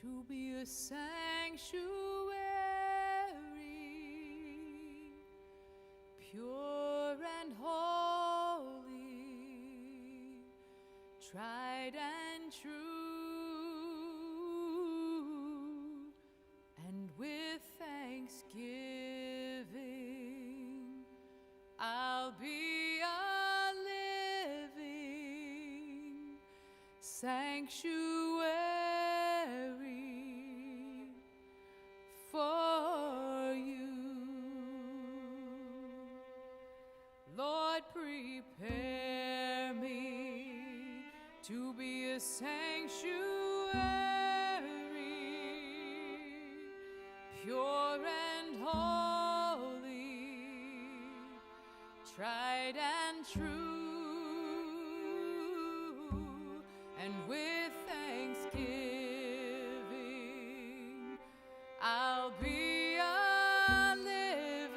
to be a sanctuary, pure and holy, tried and true, and with thanksgiving I'll be a living sanctuary for you. Lord, prepare me to be a sanctuary, pure and holy, tried and true, and with thanksgiving I'll be a living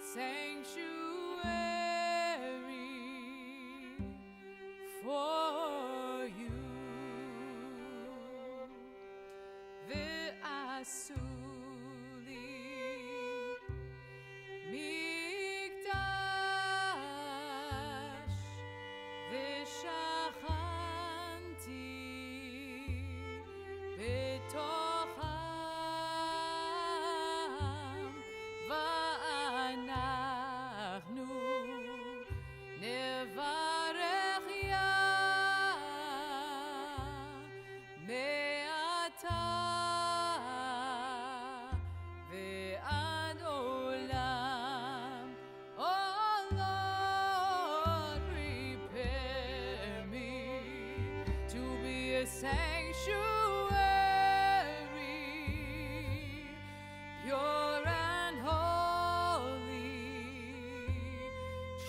sanctuary for you. Ve'asuli mikdash ve'shachanti betocham va'anachnu nevarech ya me'ata ve'ad olam. Oh Lord, prepare me to be a sanctuary, pure and holy,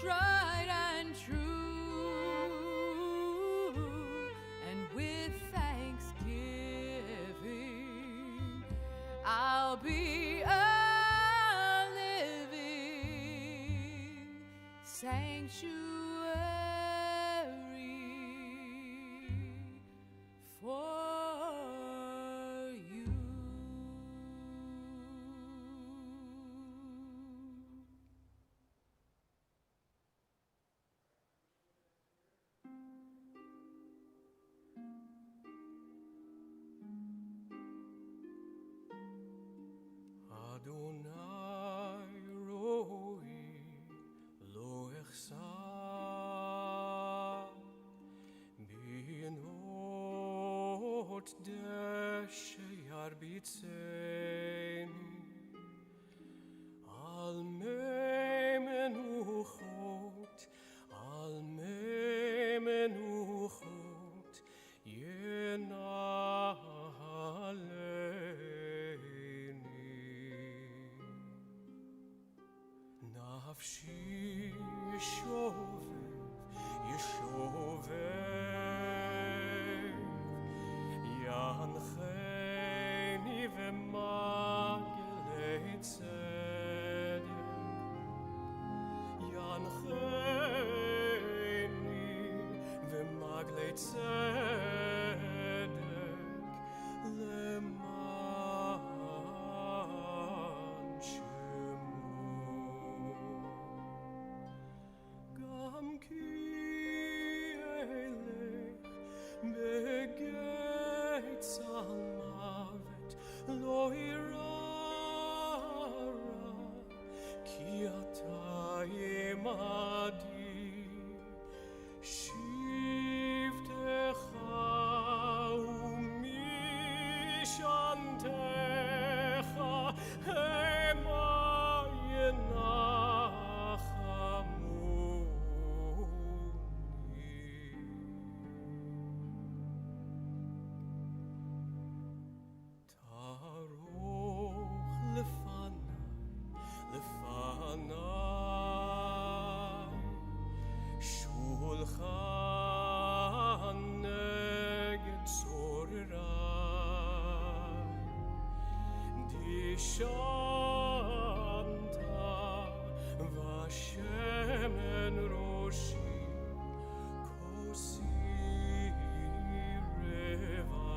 tried and true, and with thanksgiving I'll be a living sanctuary for you. Adonai roi lo echsar binot deshe yarbitzeni al mei menuchot yenaleni. Nafshi yeshovev yancheni v'maglei tzedek, yancheni v'maglei tzedek leman shemo. Gam ki elech begeitz al mavet lo irara, ki ata imadi shivtecha umishantecha hema yenachamuni. Taroch lefanai shulchan neged zorai dishanta vashemen roshi kosi reva.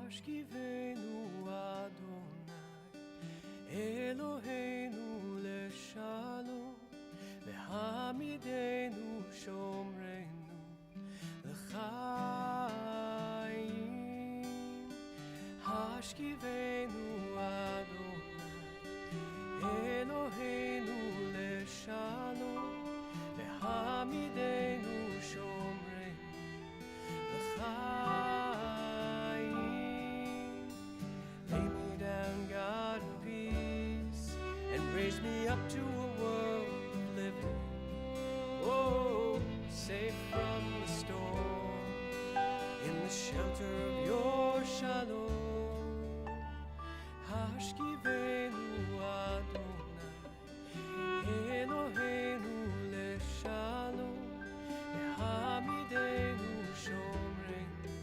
השכיבנו אדוני אלוהינו לשלום והעמידנו שומרנו לחיים השכיבנו אדוני אלוהינו לשלום והעמידנו שומרנו לחיים. Lay me down, God of peace, and raise me up to a world of living. Oh, safe from the storm, in the shelter of your shalom. Hashkivenu Adonai, Eloheinu leshalom, Hamidenu shomrenu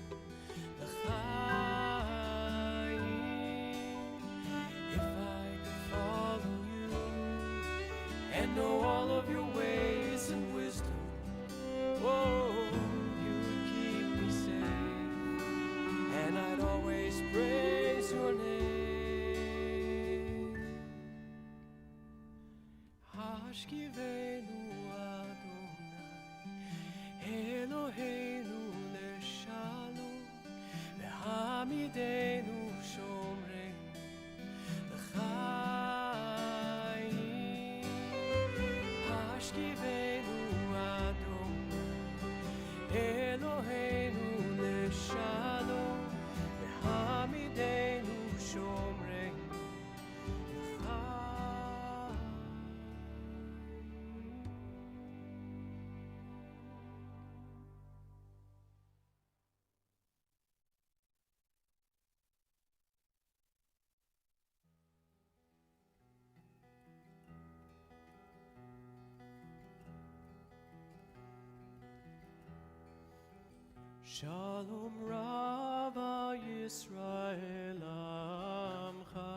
l'chaim. If I could follow you and know all of your ways and wisdom, oh, you would keep me safe, and I'd always praise your name. Hashkivenu Adonai, Eloheinu leshalom, ve'hamidenu shomrenu l'chaim. Hashkivenu Adonai, Eloheinu leshalom, ve'hamidenu shomrenu l'chaim. Shalom Rava Yisrael Amcha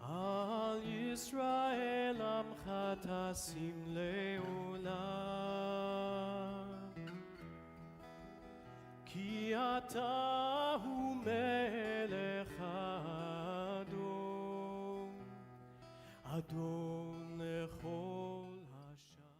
Al Yisrael Amcha Tasim Leolam Ki Ata Hu Melech Adon Adon Lechol Hashem.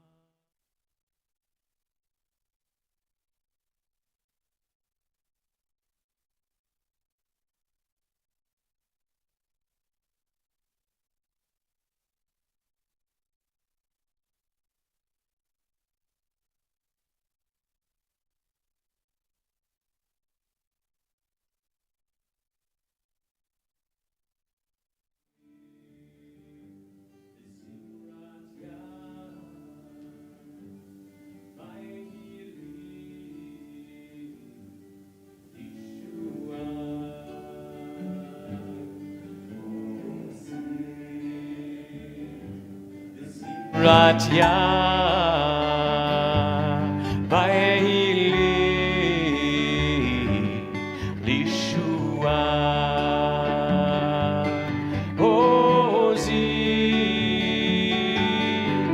Ratya Vayili Lishua Ozi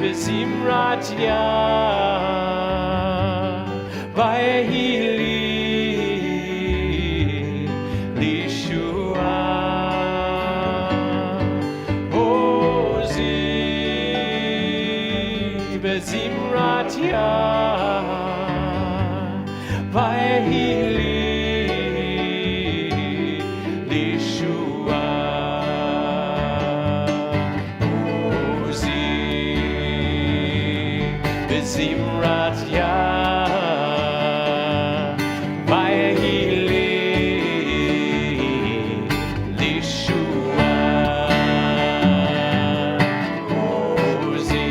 Bezimratya Vayili Lishua Bezimratya Vayili Lishua Uzi Bezimratya Vayili Lishua Uzi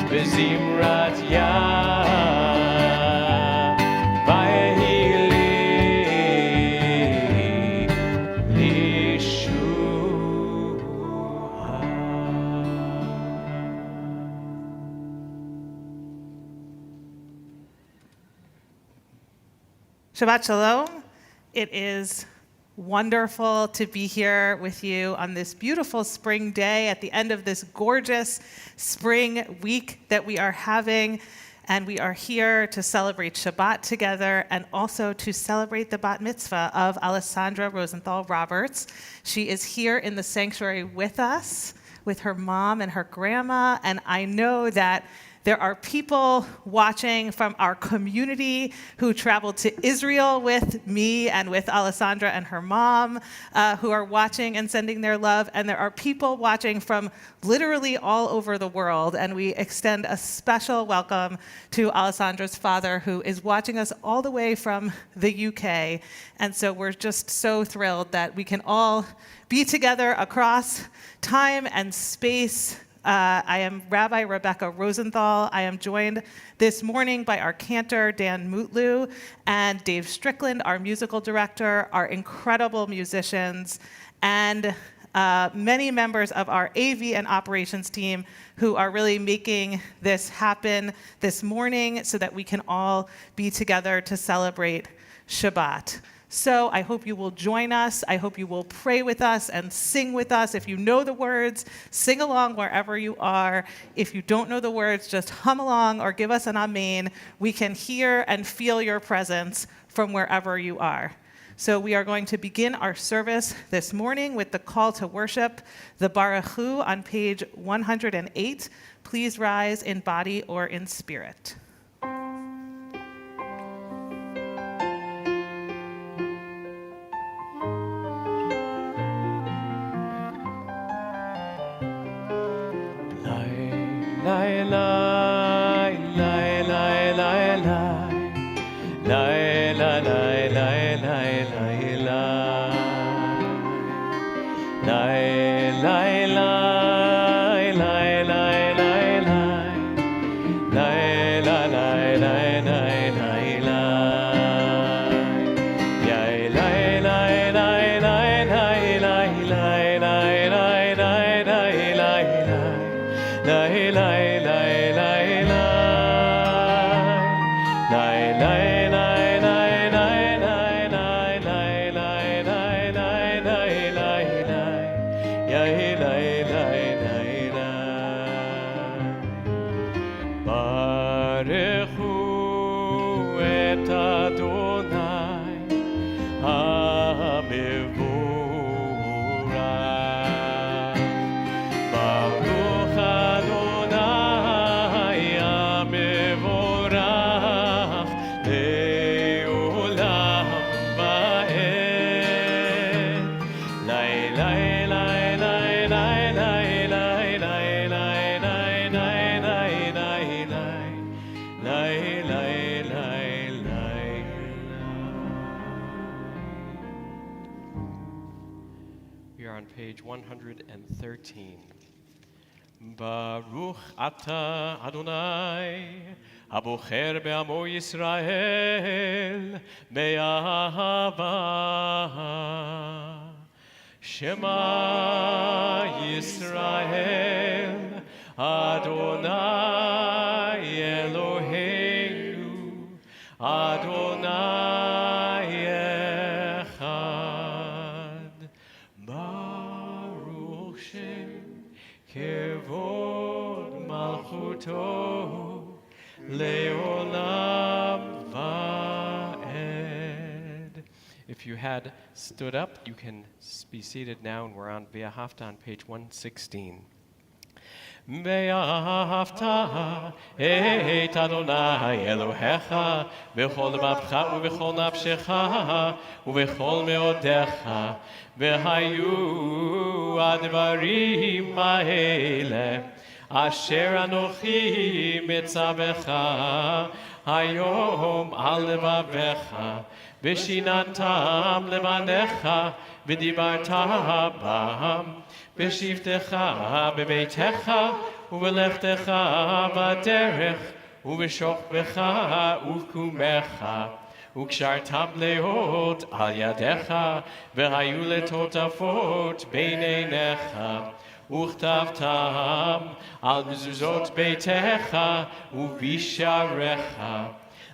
Bezimratya Vayili Lishua. Shabbat Shalom. It is wonderful to be here with you on this beautiful spring day at the end of this gorgeous spring week that we are having. and we are here to celebrate Shabbat together and also to celebrate the bat mitzvah of Alessandra Rosenthal Roberts. She is here in the sanctuary with us, with her mom and her grandma, and I know that there are people watching from our community who traveled to Israel with me and with Alessandra and her mom who are watching and sending their love. And there are people watching from literally all over the world. And we extend a special welcome to Alessandra's father, who is watching us all the way from the UK. And so we're just so thrilled that we can all be together across time and space. I am Rabbi Rebecca Rosenthal. I am joined this morning by our cantor, Dan Mutlu, and Dave Strickland, our musical director, our incredible musicians, and many members of our AV and operations team who are really making this happen this morning so that we can all be together to celebrate Shabbat. So I hope you will join us. I hope you will pray with us and sing with us. If you know the words, sing along wherever you are. If you don't know the words, just hum along or give us an amen. We can hear and feel your presence from wherever you are. So we are going to begin our service this morning with the call to worship, the Baruch Hu on page 108. Please rise in body or in spirit. Page 113. Baruch Ata Adonai, Abocher be'amo Yisrael, be'ahava. Shema Yisrael, Adonai Eloheinu, Adonai Echad. Kevod Malchuto Leolam Va'ed. If you had stood up, you can be seated now, and we're on Via Haftarah on page 116. Ve'ahavta et Adonai Elohecha b'chol lebavcha u'b'chol nafshecha u'b'chol meodecha v'hayu advarim ha'ele asher anochi mitzavecha hayom al levavecha v'shinantam levanecha v'dibarta bam B'shivtecha b'beitecha u'belechtecha b'derech u'b'shokbecha u'kumecha u'kshartam leot al yadecha v'hayu letotafot b'neinecha u'chtavtam al mezuzot beitecha u'bisharecha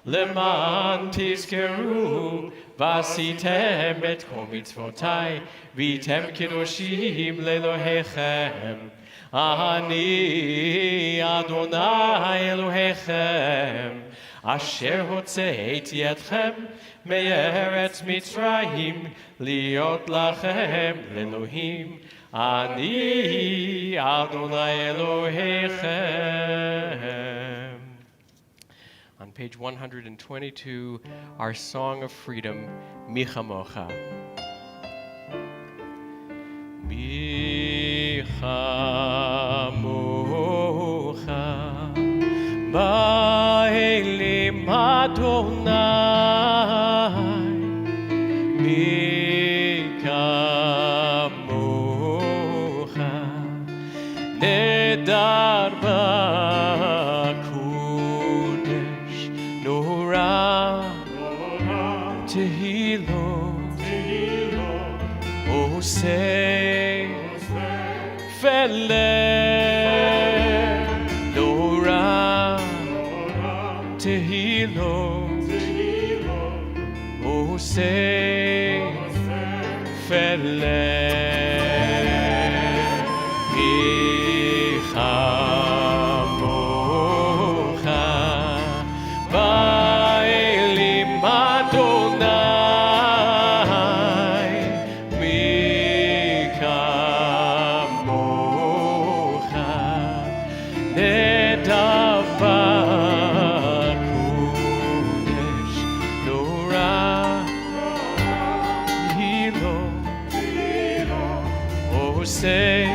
Leman tizkeru vasitem et kol mitzvotai vitem kedoshim lelohechem אני אדוני אלוהיכם, אשר הוצאתי אתכם מארץ מצרים, להיות לכם לאלוהים. אני אדוני אלוהיכם. On page 122, our Song of Freedom, Mi Chamocha. Mi Chamocha, Ba'elim Adonai, Mi Chamocha, Nedar Ba'kodesh, Norah Tehilo, Oseh Feleh, Norah Tehilo, Oseh Feleh, Mi Chamocha, Ba'elim Adonai, Mi Chamocha, Nedav Ba'kodesh, Norah Tehilo, Oseh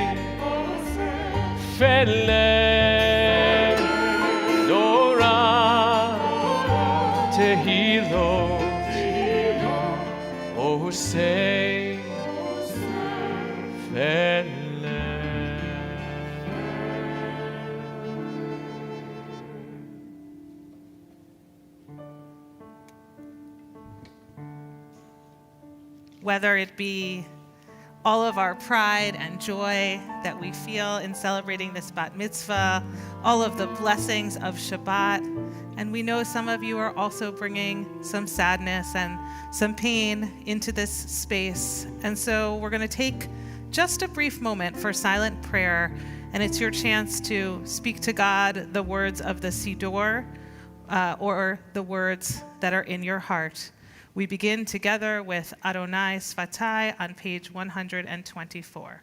Feleh, Norah Tehilo, Oseh Feleh. Whether it be all of our pride and joy that we feel in celebrating this bat mitzvah, all of the blessings of Shabbat, and we know some of you are also bringing some sadness and some pain into this space. And so we're going to take just a brief moment for silent prayer, and it's your chance to speak to God the words of the Siddur or the words that are in your heart. We begin together with Adonai Sfatai on page 124.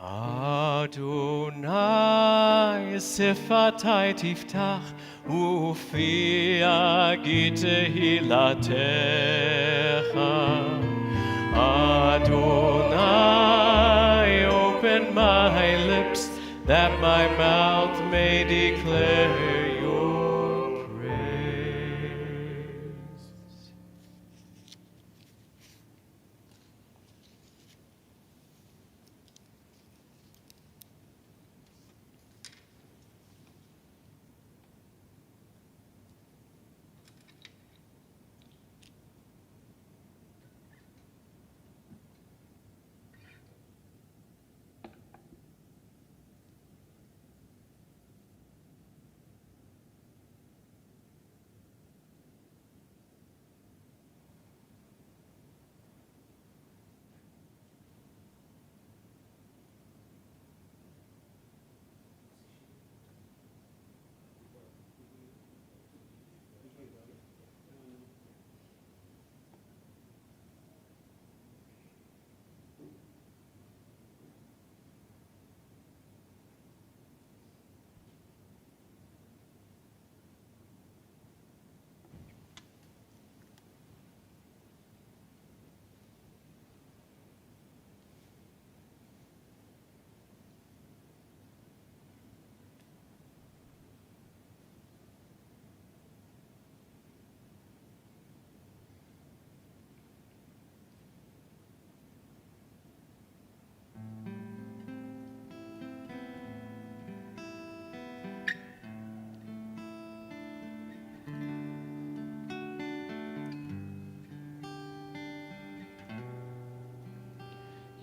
Adonai Sfatai tiftach ufi agi tehilatecha. Adonai, open my lips that my mouth may declare your praise.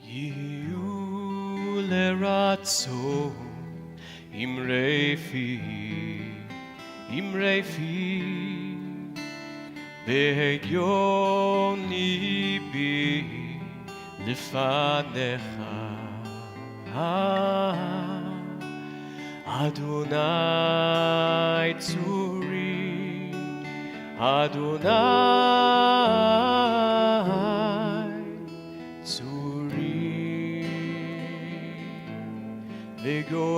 יהיו לרצון אמרי פי בהגיון ליבי לפניך Adonai Tzuri, Adonai Tzuri, Vegoali,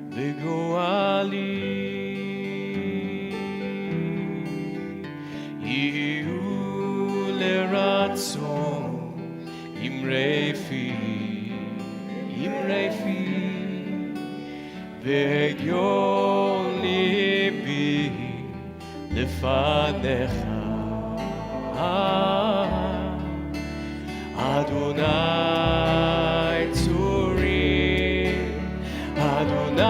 Vegoali, Iu leratzon, Imrefi, Imrefi, Vegion libi lefanecha, Adonai Tzuri, Adonai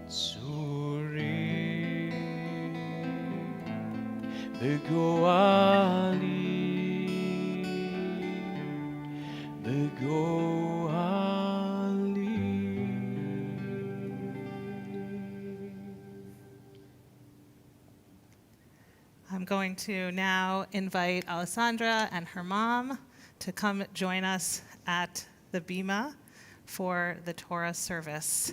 Tzuri, Vegoali, I'm going to now invite Alessandra and her mom to come join us at the Bima for the Torah service.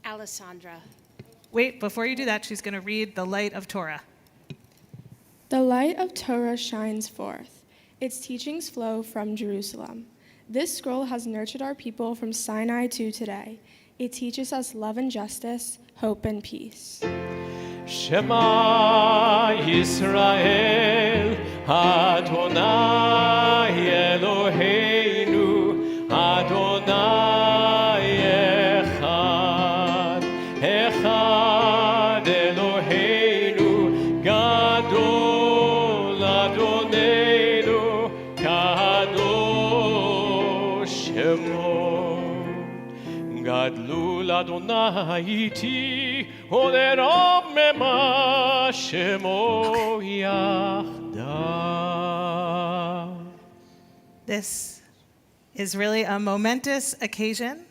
Alessandra. Wait, before you do that, she's going to read the light of Torah. The light of Torah shines forth. Its teachings flow from Jerusalem. This scroll has nurtured our people from Sinai to today. It teaches us love and justice, hope and peace. Shema Yisrael, Adonai Eloheinu, Adonai Echad, Echad Eloheinu, Gadol Adonenu, Kadosh Shemo, Gadlul Adonai iti, Olerov mema Shemo Yachdav. This is really a momentous occasion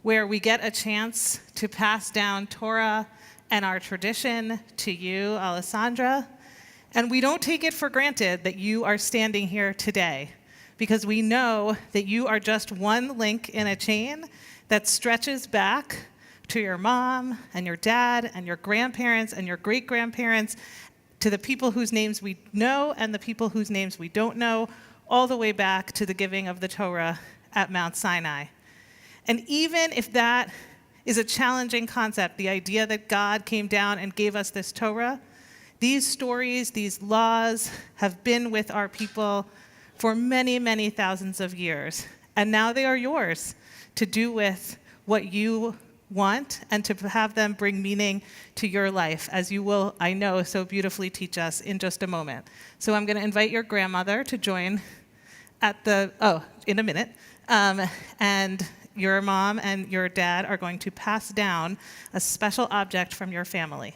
where we get a chance to pass down Torah and our tradition to you, Alessandra. And we don't take it for granted that you are standing here today, because we know that you are just one link in a chain that stretches back to your mom and your dad and your grandparents and your great-grandparents, to the people whose names we know and the people whose names we don't know, all the way back to the giving of the Torah at Mount Sinai. And even if that is a challenging concept, the idea that God came down and gave us this Torah, these stories, these laws have been with our people for many, many thousands of years. And now they are yours to do with what you want and to have them bring meaning to your life, as you will, I know, so beautifully teach us in just a moment. So I'm going to invite your grandmother to join in a minute. And your mom and your dad are going to pass down a special object from your family.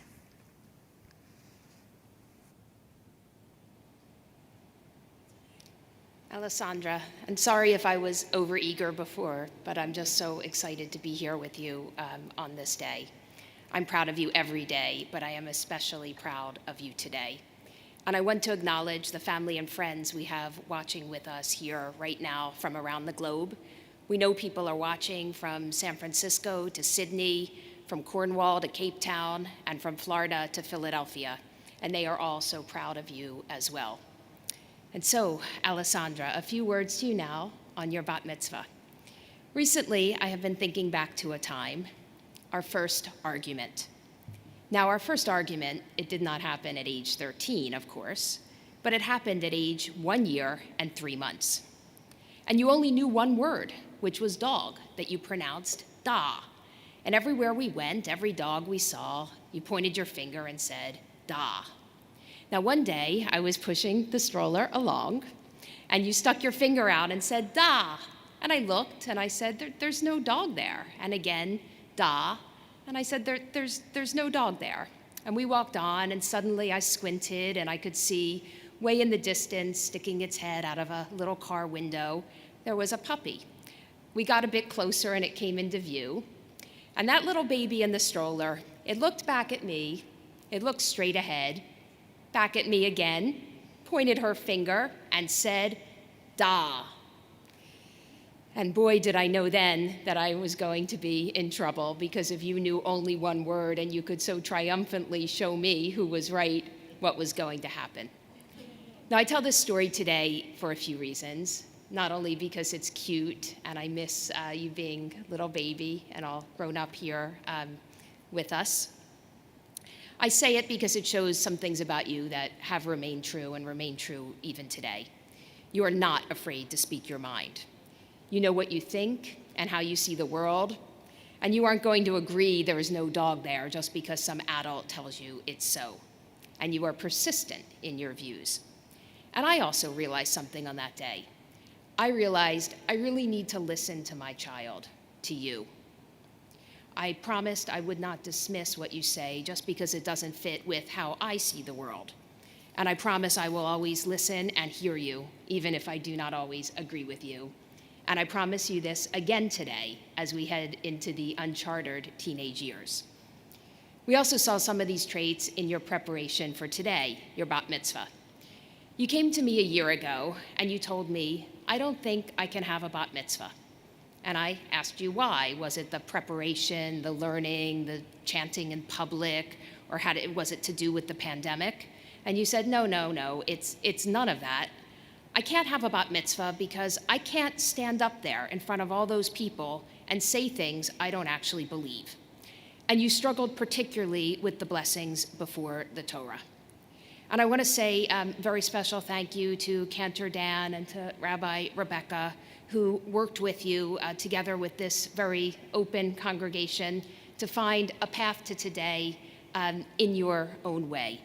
Alessandra, I'm sorry if I was overeager before, but I'm just so excited to be here with you on this day. I'm proud of you every day, but I am especially proud of you today. And I want to acknowledge the family and friends we have watching with us here right now from around the globe. We know people are watching from San Francisco to Sydney, from Cornwall to Cape Town, and from Florida to Philadelphia. And they are all so proud of you as well. And so, Alessandra, a few words to you now on your bat mitzvah. Recently, I have been thinking back to a time, our first argument. Now, our first argument, it did not happen at age 13, of course, but it happened at age 1 year and 3 months. And you only knew one word, which was dog, that you pronounced da. And everywhere we went, every dog we saw, you pointed your finger and said, da. Now, one day, I was pushing the stroller along, and you stuck your finger out and said, da. And I looked, and I said, there's no dog there. And again, da. And I said, there's no dog there. And we walked on, and suddenly I squinted, and I could see way in the distance, sticking its head out of a little car window, there was a puppy. We got a bit closer and it came into view. And that little baby in the stroller, it looked back at me, it looked straight ahead, back at me again, pointed her finger and said, "Da." And boy, did I know then that I was going to be in trouble, because if you knew only one word and you could so triumphantly show me who was right, what was going to happen. Now, I tell this story today for a few reasons, not only because it's cute and I miss you being a little baby and all grown up here with us. I say it because it shows some things about you that have remained true and remain true even today. You are not afraid to speak your mind. You know what you think and how you see the world, and you aren't going to agree there is no dog there just because some adult tells you it's so. And you are persistent in your views. And I also realized something on that day. I realized I really need to listen to my child, to you. I promised I would not dismiss what you say just because it doesn't fit with how I see the world. And I promise I will always listen and hear you, even if I do not always agree with you. And I promise you this again today as we head into the uncharted teenage years. We also saw some of these traits in your preparation for today, your bat mitzvah. You came to me a year ago and you told me, "I don't think I can have a bat mitzvah." And I asked you why. Was it the preparation, the learning, the chanting in public, or was it to do with the pandemic? And you said, no, it's none of that. I can't have a bat mitzvah because I can't stand up there in front of all those people and say things I don't actually believe. And you struggled particularly with the blessings before the Torah. And I want to say very special thank you to Cantor Dan and to Rabbi Rebecca, who worked with you together with this very open congregation to find a path to today in your own way.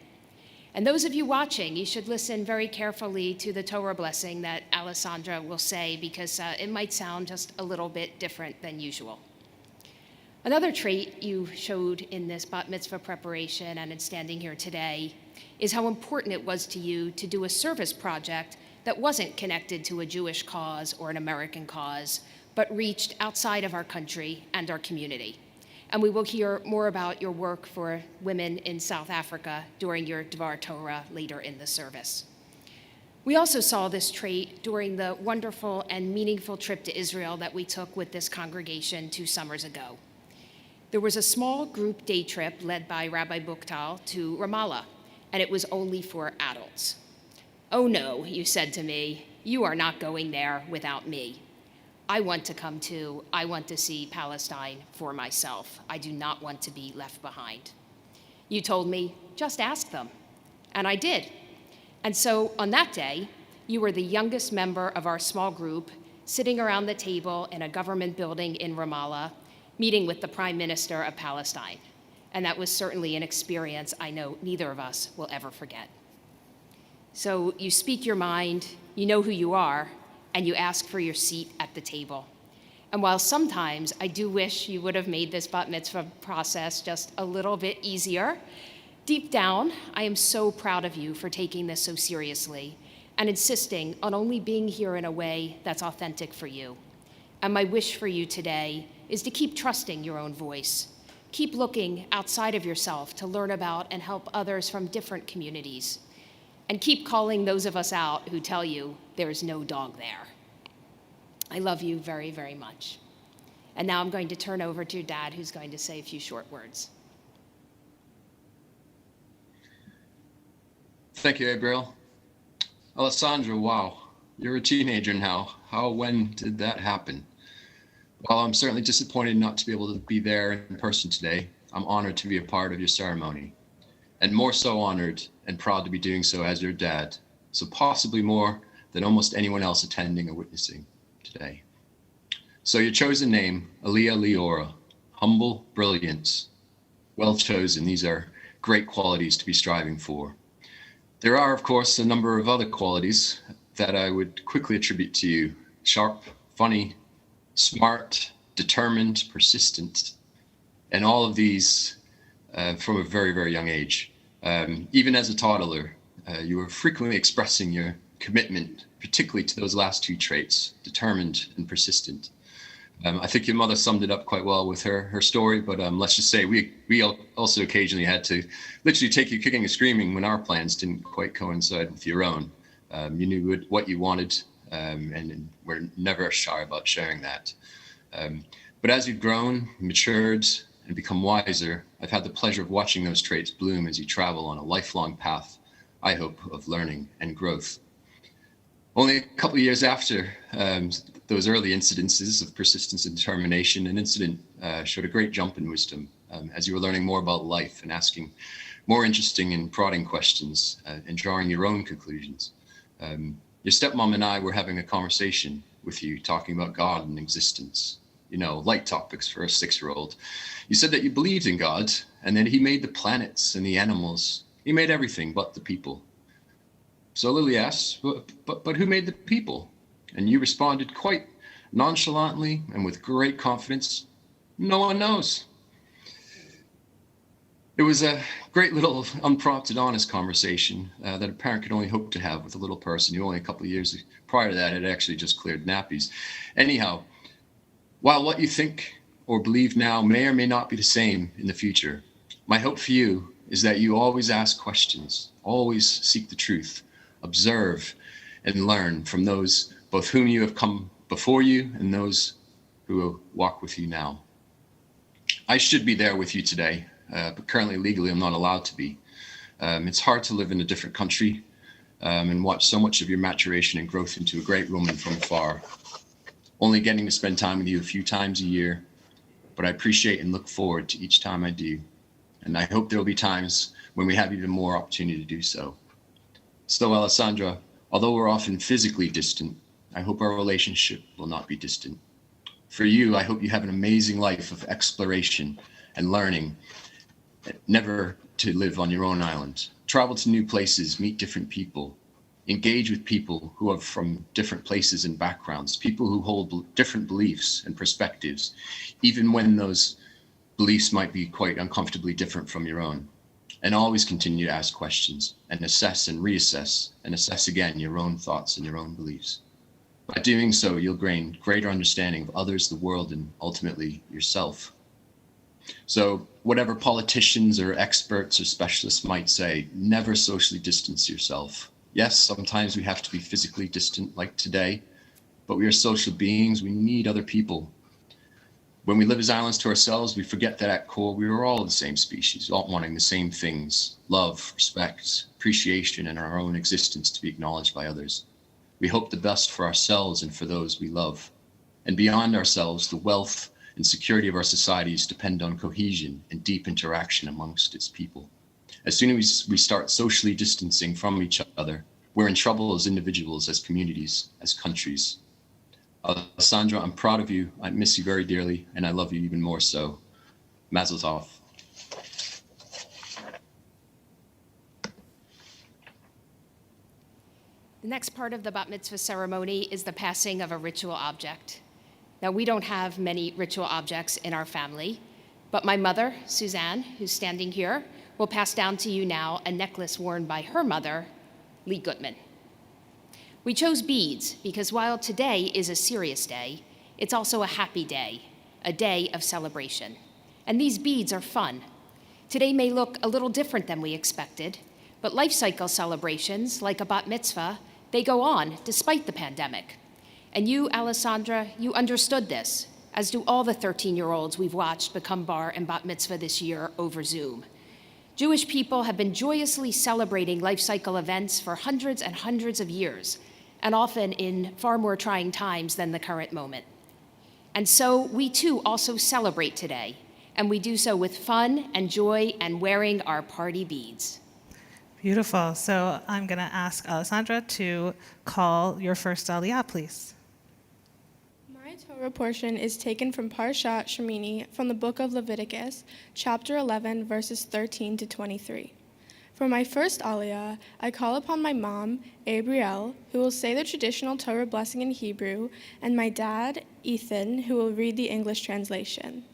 And those of you watching, you should listen very carefully to the Torah blessing that Alessandra will say, because it might sound just a little bit different than usual. Another trait you showed in this bat mitzvah preparation and in standing here today is how important it was to you to do a service project that wasn't connected to a Jewish cause or an American cause, but reached outside of our country and our community. And we will hear more about your work for women in South Africa during your Dvar Torah later in the service. We also saw this trait during the wonderful and meaningful trip to Israel that we took with this congregation 2 summers ago. There was a small group day trip led by Rabbi Buchtal to Ramallah, and it was only for adults. "Oh no," you said to me, "you are not going there without me. I want to come too. I want to see Palestine for myself. I do not want to be left behind." You told me, "Just ask them." And I did. And so on that day, you were the youngest member of our small group, sitting around the table in a government building in Ramallah, meeting with the Prime Minister of Palestine. And that was certainly an experience I know neither of us will ever forget. So you speak your mind, you know who you are, and you ask for your seat at the table. And while sometimes I do wish you would have made this bat mitzvah process just a little bit easier, deep down, I am so proud of you for taking this so seriously and insisting on only being here in a way that's authentic for you. And my wish for you today is to keep trusting your own voice. Keep looking outside of yourself to learn about and help others from different communities. And keep calling those of us out who tell you there's no dog there. I love you very, very much. And now I'm going to turn over to your dad, who's going to say a few short words. Thank you, Gabriel. Alessandra, wow, you're a teenager now. When did that happen? While I'm certainly disappointed not to be able to be there in person today, I'm honored to be a part of your ceremony. And more so honored and proud to be doing so as your dad, so possibly more than almost anyone else attending or witnessing today. So your chosen name, Aliyah Leora, humble, brilliance, well chosen. These are great qualities to be striving for. There are, of course, a number of other qualities that I would quickly attribute to you: sharp, funny, smart, determined, persistent, and all of these from a very, very young age. Even as a toddler, you were frequently expressing your commitment, particularly to those last two traits, determined and persistent. I think your mother summed it up quite well with her story, but let's just say we also occasionally had to literally take you kicking and screaming when our plans didn't quite coincide with your own. You knew what you wanted, and we're never shy about sharing that. But as you've grown, matured, and become wiser, I've had the pleasure of watching those traits bloom as you travel on a lifelong path, I hope, of learning and growth. Only a couple of years after those early incidences of persistence and determination, an incident showed a great jump in wisdom as you were learning more about life and asking more interesting and prodding questions and drawing your own conclusions. Your stepmom and I were having a conversation with you, talking about God and existence, light topics for a 6-year-old. You said that you believed in God and that he made the planets and the animals. He made everything but the people. So Lily asked, but who made the people? And you responded quite nonchalantly and with great confidence, no one knows. It was a great little unprompted, honest conversation that a parent could only hope to have with a little person who only a couple of years prior to that had actually just cleared nappies. Anyhow, while what you think or believe now may or may not be the same in the future, my hope for you is that you always ask questions, always seek the truth, observe and learn from those both whom you have come before you and those who will walk with you now. I should be there with you today, but currently legally I'm not allowed to be. It's hard to live in a different country and watch so much of your maturation and growth into a great woman from afar. Only getting to spend time with you a few times a year, but I appreciate and look forward to each time I do. And I hope there will be times when we have even more opportunity to do so. So, Alessandra, although we're often physically distant, I hope our relationship will not be distant. For you, I hope you have an amazing life of exploration and learning, never to live on your own island. Travel to new places, meet different people, engage with people who are from different places and backgrounds, people who hold different beliefs and perspectives, even when those beliefs might be quite uncomfortably different from your own. And always continue to ask questions and assess and reassess and assess again your own thoughts and your own beliefs. By doing so, you'll gain greater understanding of others, the world, and ultimately yourself. So whatever politicians or experts or specialists might say, never socially distance yourself. Yes, sometimes we have to be physically distant like today, but we are social beings. We need other people. When we live as islands to ourselves, we forget that at core, we are all the same species, all wanting the same things: love, respect, appreciation, and our own existence to be acknowledged by others. We hope the best for ourselves and for those we love. And beyond ourselves, the wealth and security of our societies depend on cohesion and deep interaction amongst its people. As soon as we start socially distancing from each other, we're in trouble as individuals, as communities, as countries. Alessandra, I'm proud of you. I miss you very dearly, and I love you even more so. Mazel tov. The next part of the bat mitzvah ceremony is the passing of a ritual object. Now, we don't have many ritual objects in our family, but my mother, Suzanne, who's standing here, will pass down to you now a necklace worn by her mother, Lee Gutman. We chose beads because while today is a serious day, it's also a happy day, a day of celebration. And these beads are fun. Today may look a little different than we expected, but life cycle celebrations, like a bat mitzvah, they go on despite the pandemic. And you, Alessandra, you understood this, as do all the 13-year-olds we've watched become bar and bat mitzvah this year over Zoom. Jewish people have been joyously celebrating life cycle events for hundreds and hundreds of years, and often in far more trying times than the current moment. And so we too also celebrate today, and we do so with fun and joy and wearing our party beads. Beautiful. So I'm going to ask Alessandra to call your first Aliyah, please. My Torah portion is taken from Parshat Shemini from the book of Leviticus, chapter 11, verses 13 to 23. For my first Aliyah, I call upon my mom, Abriel, who will say the traditional Torah blessing in Hebrew, and my dad, Ethan, who will read the English translation.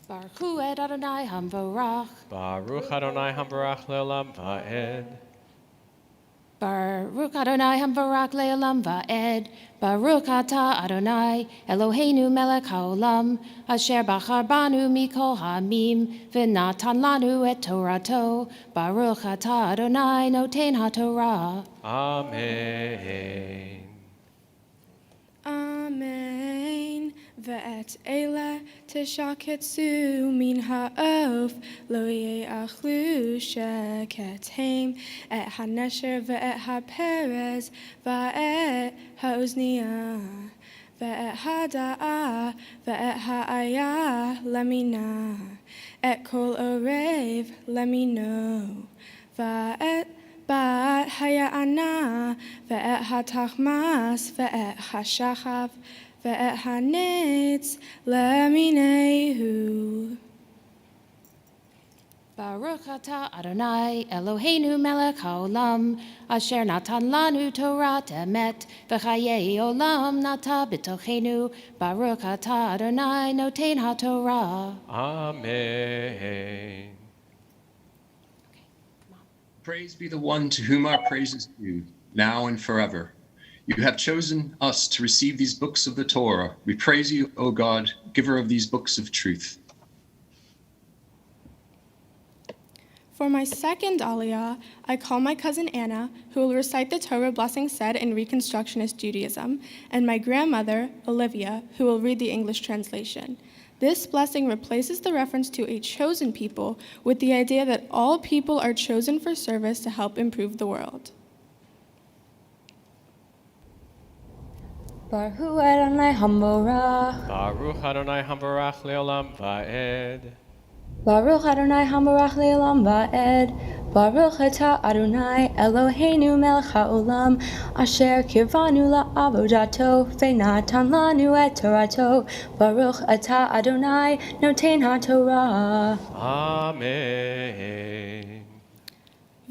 Baruch Hu et Adonai Hamvarach. Baruch Adonai Hamvarach le'olam va'ed. Baruch Adonai Hamvarach le'olam va'ed. Baruch atah Adonai Eloheinu melech haolam asher bachar banu mikol hamim v'natan lanu et Torato. Baruch atah Adonai noten haTorah. Amen. Amen. Ve'et ele teshaketsu min ha'of lo ye'achlu shekethem et hanesher ve'et ha'perez ve'et ha'ozniah ve'et ha'da'ah ve'et ha'ayah lemina et kol orev lemino ve'et Bat haya'ana ve'et hatachmas ve'et hashachav ve'et hanetz leminehu. Baruch atah Adonai Eloheinu melech haolam asher natan lanu Torah emet v'chayei olam nata b'tochenu. Baruch atah Adonai noten haTorah. Amen. Praise be the one to whom our praise is due, now and forever. You have chosen us to receive these books of the Torah. We praise you, O God, giver of these books of truth. For my second Aliyah, I call my cousin Anna, who will recite the Torah blessing said in Reconstructionist Judaism, and my grandmother, Olivia, who will read the English translation. This blessing replaces the reference to a chosen people with the idea that all people are chosen for service to help improve the world. Baruch Adonai Hamvarach. Baruch Adonai Hamvarach le'olam va'ed. Baruch Adonai Hamvarach le'olam va'ed. Baruch atah Adonai Eloheinu melech haolam asher kivanu la'avodato ve'natan lanu et Torato. Baruch atah Adonai noten haTorah. Amen.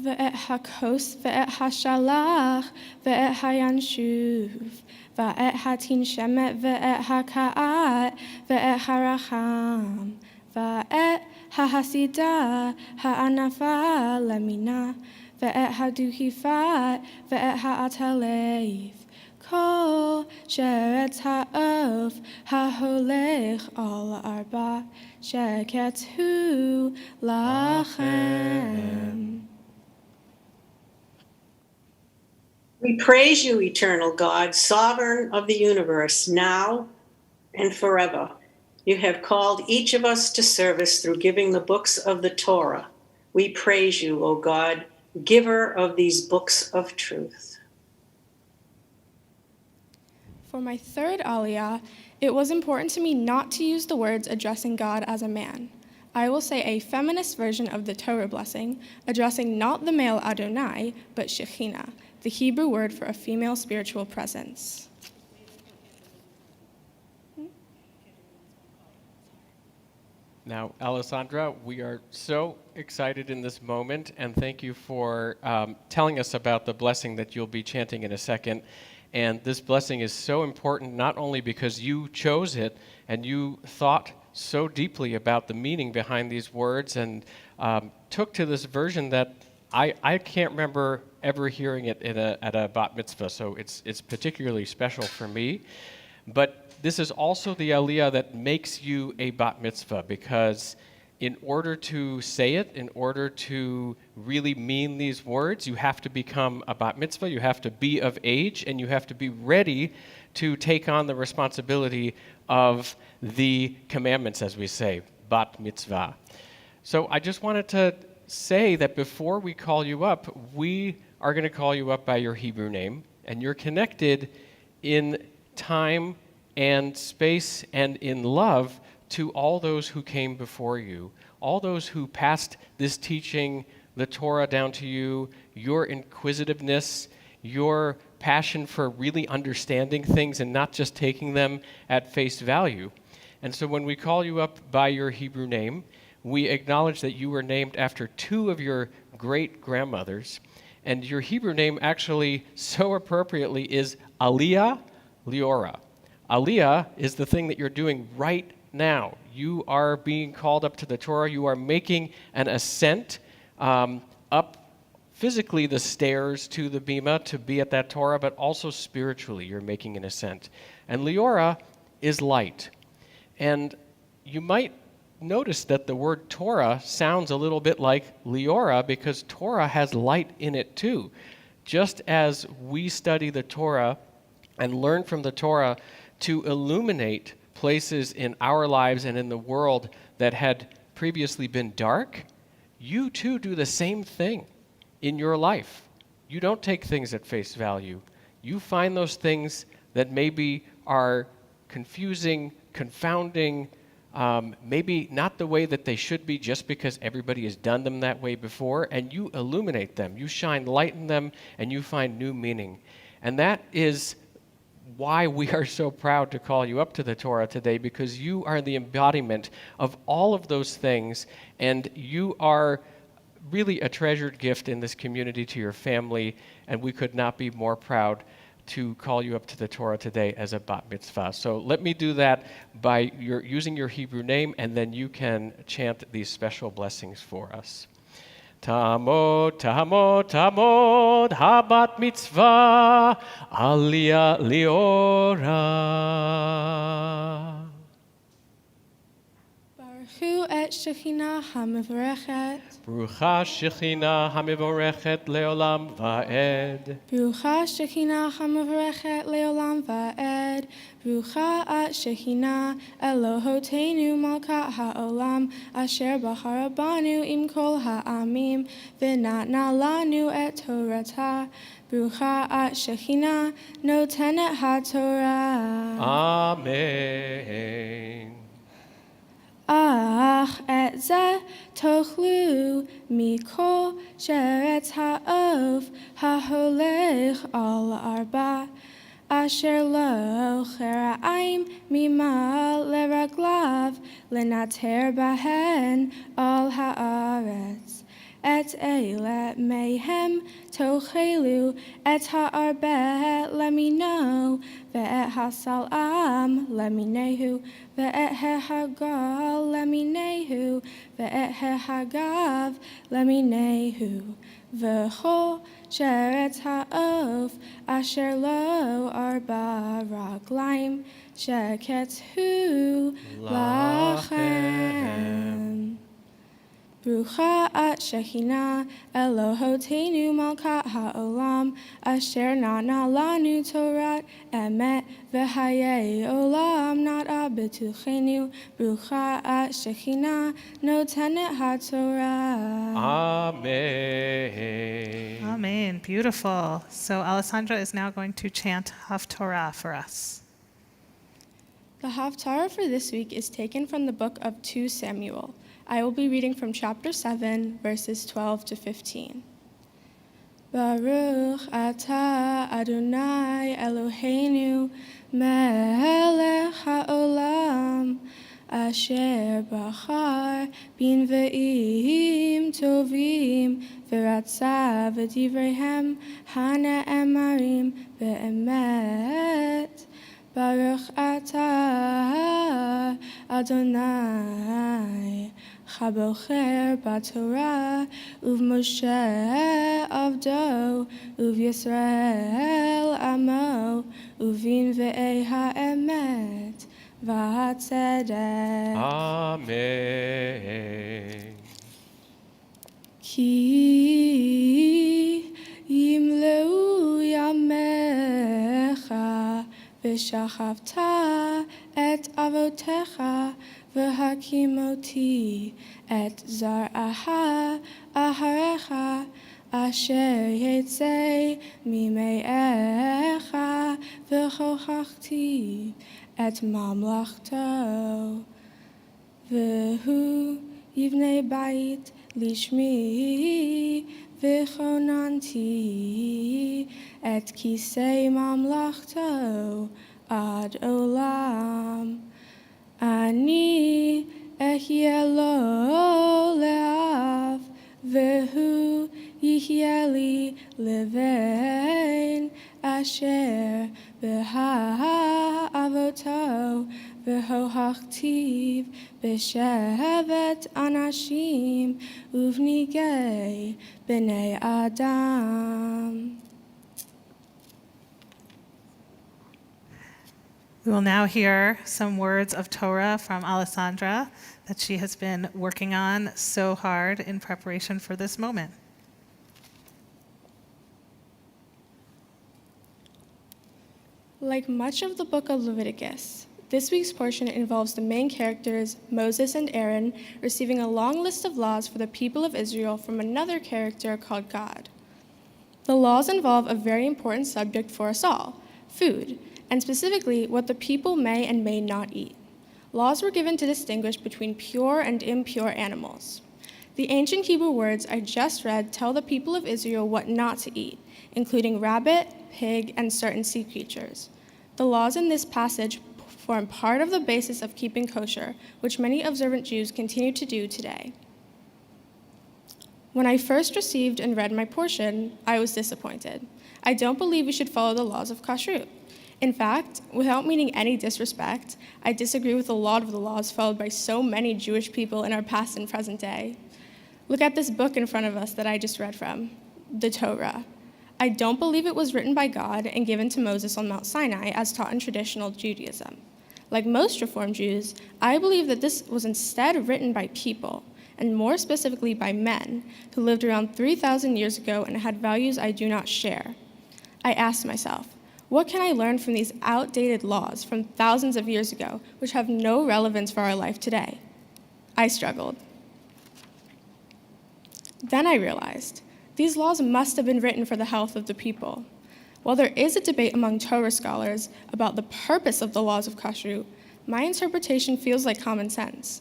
Ve'et hakos ve'et hashalach ve'et hayanshuv ve'et hatin shemet ve'et haka'at ve'et haracham ve'et hahasida ha'anafa lemina ve'et haduhifat ve'et ha'atalev kol sheretz ha'of ha'holech al arba shekethu lachem. We praise you, eternal God, sovereign of the universe, now and forever. You have called each of us to service through giving the books of the Torah. We praise you, O God, giver of these books of truth. For my third Aliyah, it was important to me not to use the words addressing God as a man. I will say a feminist version of the Torah blessing, addressing not the male Adonai, but Shekhinah, the Hebrew word for a female spiritual presence. Now, Alessandra, we are so excited in this moment, and thank you for telling us about the blessing that you'll be chanting in a second. And this blessing is so important not only because you chose it and you thought so deeply about the meaning behind these words and took to this version that I can't remember ever hearing it at a bat mitzvah, so it's particularly special for me. But this is also the Aliyah that makes you a bat mitzvah, because in order to say it, in order to really mean these words, you have to become a bat mitzvah, you have to be of age, and you have to be ready to take on the responsibility of the commandments, as we say, bat mitzvah. So I just wanted to say that before we call you up, we are going to call you up by your Hebrew name, and you're connected in time and space and in love to all those who came before you, all those who passed this teaching, the Torah, down to you, your inquisitiveness, your passion for really understanding things and not just taking them at face value. And so when we call you up by your Hebrew name, we acknowledge that you were named after two of your great-grandmothers, and your Hebrew name actually so appropriately is Aliyah Leora. Aliyah is the thing that you're doing right now. you are being called up to the Torah. You are making an ascent up physically the stairs to the bima to be at that Torah, but also spiritually you're making an ascent. And Leora is light. And you might notice that the word Torah sounds a little bit like Leora because Torah has light in it too. Just as we study the Torah and learn from the Torah to illuminate places in our lives and in the world that had previously been dark, you too do the same thing in your life. You don't take things at face value. You find those things that maybe are confusing, confounding, maybe not the way that they should be just because everybody has done them that way before, and you illuminate them. You shine light in them, and you find new meaning. And that is why we are so proud to call you up to the Torah today, because you are the embodiment of all of those things, and you are really a treasured gift in this community to your family, and we could not be more proud to call you up to the Torah today as a bat mitzvah. So let me do that by using your Hebrew name, and then you can chant these special blessings for us. Tamod, tamod, tamod, habat mitzvah, Aliyah liora. Baruchu et Shekhinah HaMevorechet. Brucha Shekhinah HaMevorechet leolam va'ed. Brucha Shekhinah HaMevorechet leolam va'ed. Brucha at Shekhinah Elohoteinu Malkat HaOlam Asher Bachara Banu Im Kol Ha'amim V'natna Lanu et Torata. Brucha at Shekhinah Notenet HaTorah. Amen. Ach et ze tochlu mikol sheretz ha'ov ha'holech al arba asher lo chera'im mima leraglav lenater bahen al ha'aretz et eile mehem tochelu et ha'arbe lemino ve'et hasal'am leminehu ve'et hehagal leminehu ve'et hehagav leminehu v'chol sheretz ha'ov asher lo arba raglaim shekethu lachem. Brucha at Shekhinah Elohoteinu Malkat HaOlam Asher Natna Lanu Torat Emet V'Hayei Olam Nata B'Tuchenu. Brucha at Shekhinah Notenet HaTorah. Amen. Amen. Beautiful. So Alessandra is now going to chant Hafthora for us. The Haftarah for this week is taken from the book of 2 Samuel. I will be reading from chapter 7, verses 12 to 15. Baruch atah Adonai Eloheinu melech haolam asher bachar bin ve'im tovim v'ratza v'divrehem hane'emarim be'emet. Baruch atah Adonai Chabocher b'Torah u'v'Moshe avdo u'v'Yisrael amo u'v'in ve'ei ha'emet v'hatzedek. Amen. Ki yimleu yamecha v'shachavta et avotecha v'hakimoti et zar'aha aharecha asher yetzei mime'echa v'chochachti et mamlachto v'hu yivnei bayit lishmi v'chonanti et kisei mamlachto ad olam. Ani ehye lo le'av v'hu yihye li levein asher b'ha'avoto v'hohachtiv בשבט אנשים ובניגי בני אדם. We will now hear some words of Torah from Alessandra that she has been working on so hard in preparation for this moment. Like much of the book of Leviticus, this week's portion involves the main characters, Moses and Aaron, receiving a long list of laws for the people of Israel from another character called God. The laws involve a very important subject for us all, food, and specifically what the people may and may not eat. Laws were given to distinguish between pure and impure animals. The ancient Hebrew words I just read tell the people of Israel what not to eat, including rabbit, pig, and certain sea creatures. The laws in this passage form part of the basis of keeping kosher, which many observant Jews continue to do today. When I first received and read my portion, I was disappointed. I don't believe we should follow the laws of kashrut. In fact, without meaning any disrespect, I disagree with a lot of the laws followed by so many Jewish people in our past and present day. Look at this book in front of us that I just read from, the Torah. I don't believe it was written by God and given to Moses on Mount Sinai as taught in traditional Judaism. Like most Reform Jews, I believe that this was instead written by people, and more specifically by men, who lived around 3,000 years ago and had values I do not share. I asked myself, what can I learn from these outdated laws from thousands of years ago, which have no relevance for our life today? I struggled. Then I realized, these laws must have been written for the health of the people. While there is a debate among Torah scholars about the purpose of the laws of kashrut, my interpretation feels like common sense.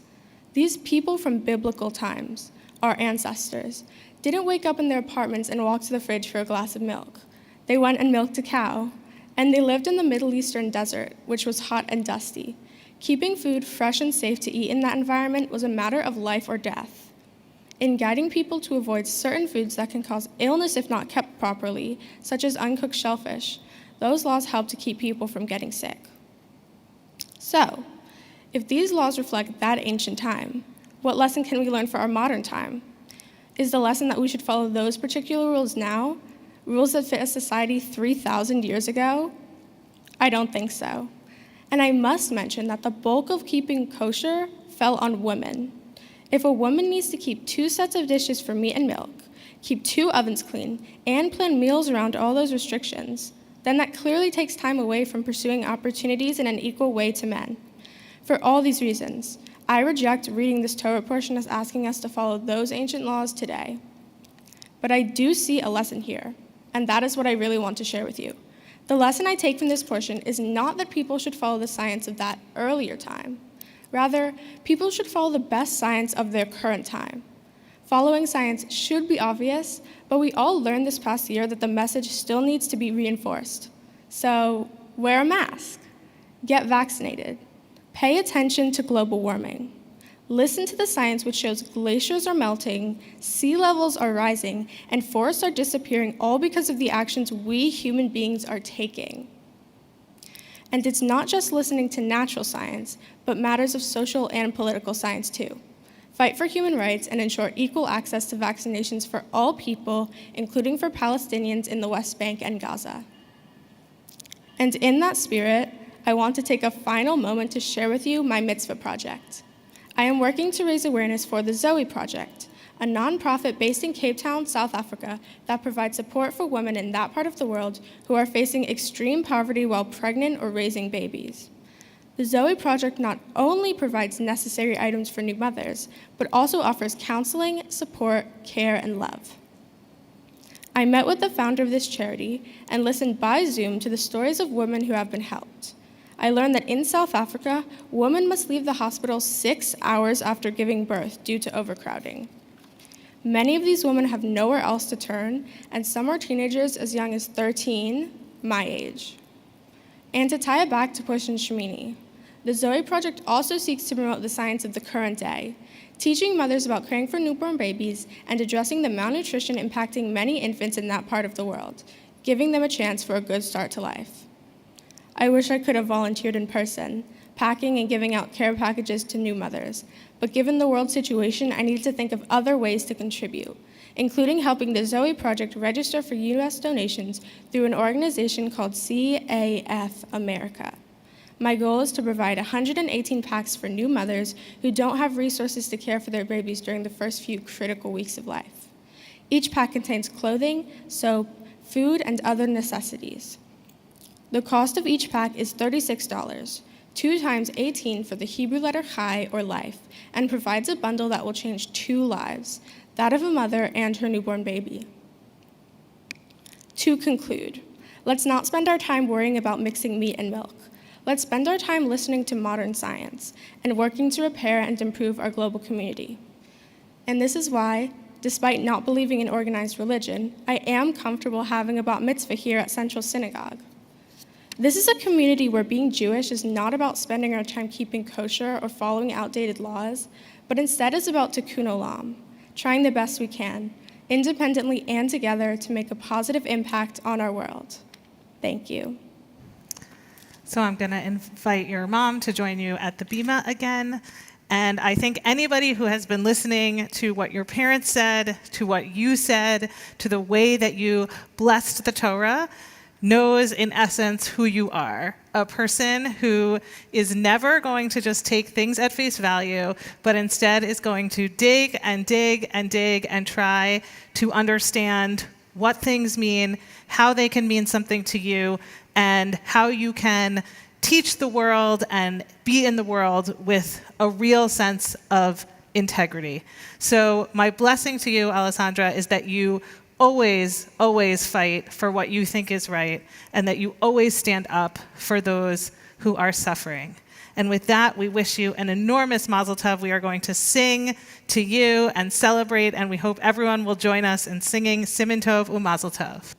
These people from biblical times, our ancestors, didn't wake up in their apartments and walk to the fridge for a glass of milk. They went and milked a cow, and they lived in the Middle Eastern desert, which was hot and dusty. Keeping food fresh and safe to eat in that environment was a matter of life or death. In guiding people to avoid certain foods that can cause illness if not kept properly, such as uncooked shellfish, those laws help to keep people from getting sick. So, if these laws reflect that ancient time, what lesson can we learn for our modern time? Is the lesson that we should follow those particular rules now, rules that fit a society 3,000 years ago? I don't think so. And I must mention that the bulk of keeping kosher fell on women. If a woman needs to keep 2 sets of dishes for meat and milk, keep 2 ovens clean, and plan meals around all those restrictions, then that clearly takes time away from pursuing opportunities in an equal way to men. For all these reasons, I reject reading this Torah portion as asking us to follow those ancient laws today. But I do see a lesson here, and that is what I really want to share with you. The lesson I take from this portion is not that people should follow the science of that earlier time. Rather, people should follow the best science of their current time. Following science should be obvious, but we all learned this past year that the message still needs to be reinforced. So, wear a mask, get vaccinated, pay attention to global warming, listen to the science which shows glaciers are melting, sea levels are rising, and forests are disappearing all because of the actions we human beings are taking. And it's not just listening to natural science, but matters of social and political science too. Fight for human rights and ensure equal access to vaccinations for all people, including for Palestinians in the West Bank and Gaza. And in that spirit, I want to take a final moment to share with you my Mitzvah project. I am working to raise awareness for the Zoe Project, a nonprofit based in Cape Town, South Africa, that provides support for women in that part of the world who are facing extreme poverty while pregnant or raising babies. The Zoe Project not only provides necessary items for new mothers, but also offers counseling, support, care, and love. I met with the founder of this charity and listened by Zoom to the stories of women who have been helped. I learned that in South Africa, women must leave the hospital 6 hours after giving birth due to overcrowding. Many of these women have nowhere else to turn, and some are teenagers as young as 13, my age. And to tie it back to Push and Shemini, the Zoe Project also seeks to promote the science of the current day, teaching mothers about caring for newborn babies and addressing the malnutrition impacting many infants in that part of the world, giving them a chance for a good start to life. I wish I could have volunteered in person, packing and giving out care packages to new mothers. But given the world situation, I need to think of other ways to contribute, including helping the Zoe Project register for U.S. donations through an organization called CAF America. My goal is to provide 118 packs for new mothers who don't have resources to care for their babies during the first few critical weeks of life. Each pack contains clothing, soap, food, and other necessities. The cost of each pack is $36, 2 times 18 for the Hebrew letter Chai, or life, and provides a bundle that will change 2 lives, that of a mother and her newborn baby. To conclude, let's not spend our time worrying about mixing meat and milk. Let's spend our time listening to modern science and working to repair and improve our global community. And this is why, despite not believing in organized religion, I am comfortable having a bat mitzvah here at Central Synagogue. This is a community where being Jewish is not about spending our time keeping kosher or following outdated laws, but instead is about tikkun olam, trying the best we can, independently and together, to make a positive impact on our world. Thank you. So I'm going to invite your mom to join you at the bima again. And I think anybody who has been listening to what your parents said, to what you said, to the way that you blessed the Torah, knows in essence who you are. A person who is never going to just take things at face value, but instead is going to dig and dig and dig and try to understand what things mean, how they can mean something to you, and how you can teach the world and be in the world with a real sense of integrity. So my blessing to you, Alessandra, is that you always, always fight for what you think is right, and that you always stand up for those who are suffering. And with that, we wish you an enormous mazel tov. We are going to sing to you and celebrate, and we hope everyone will join us in singing Siman Tov u'Mazel Tov.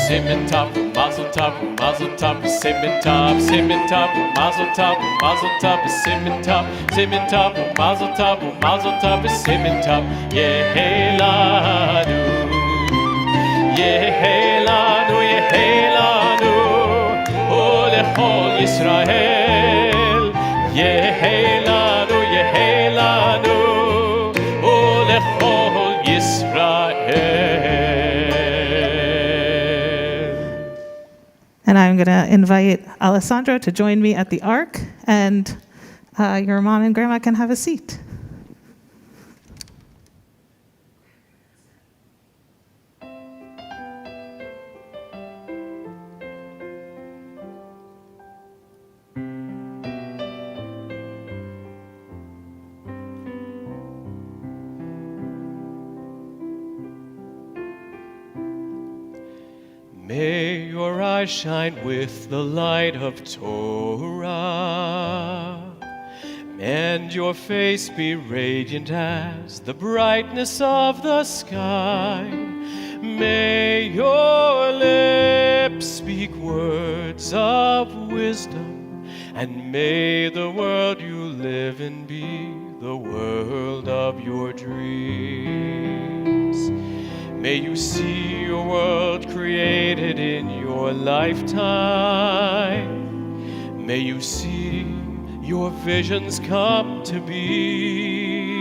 Siman Tov, Mazel Tov, Mazel Tov, Siman Tov, Siman Tov, Mazel Tov, Mazel Tov, Siman Tov, Siman Tov, Mazel Tov, Mazel Tov, Siman Tov. Yehelanu, Yehelanu, Yehelanu, Olechol Yisrael. Yehelanu, Yehelanu, Olechol Yisrael. And I'm going to invite Alessandra to join me at the Ark, and your mom and grandma can have a seat. May your eyes shine with the light of Torah, and your face be radiant as the brightness of the sky. May your lips speak words of wisdom, and may the world you live in be the world of your dreams. May you see your world created in your lifetime. May you see your visions come to be.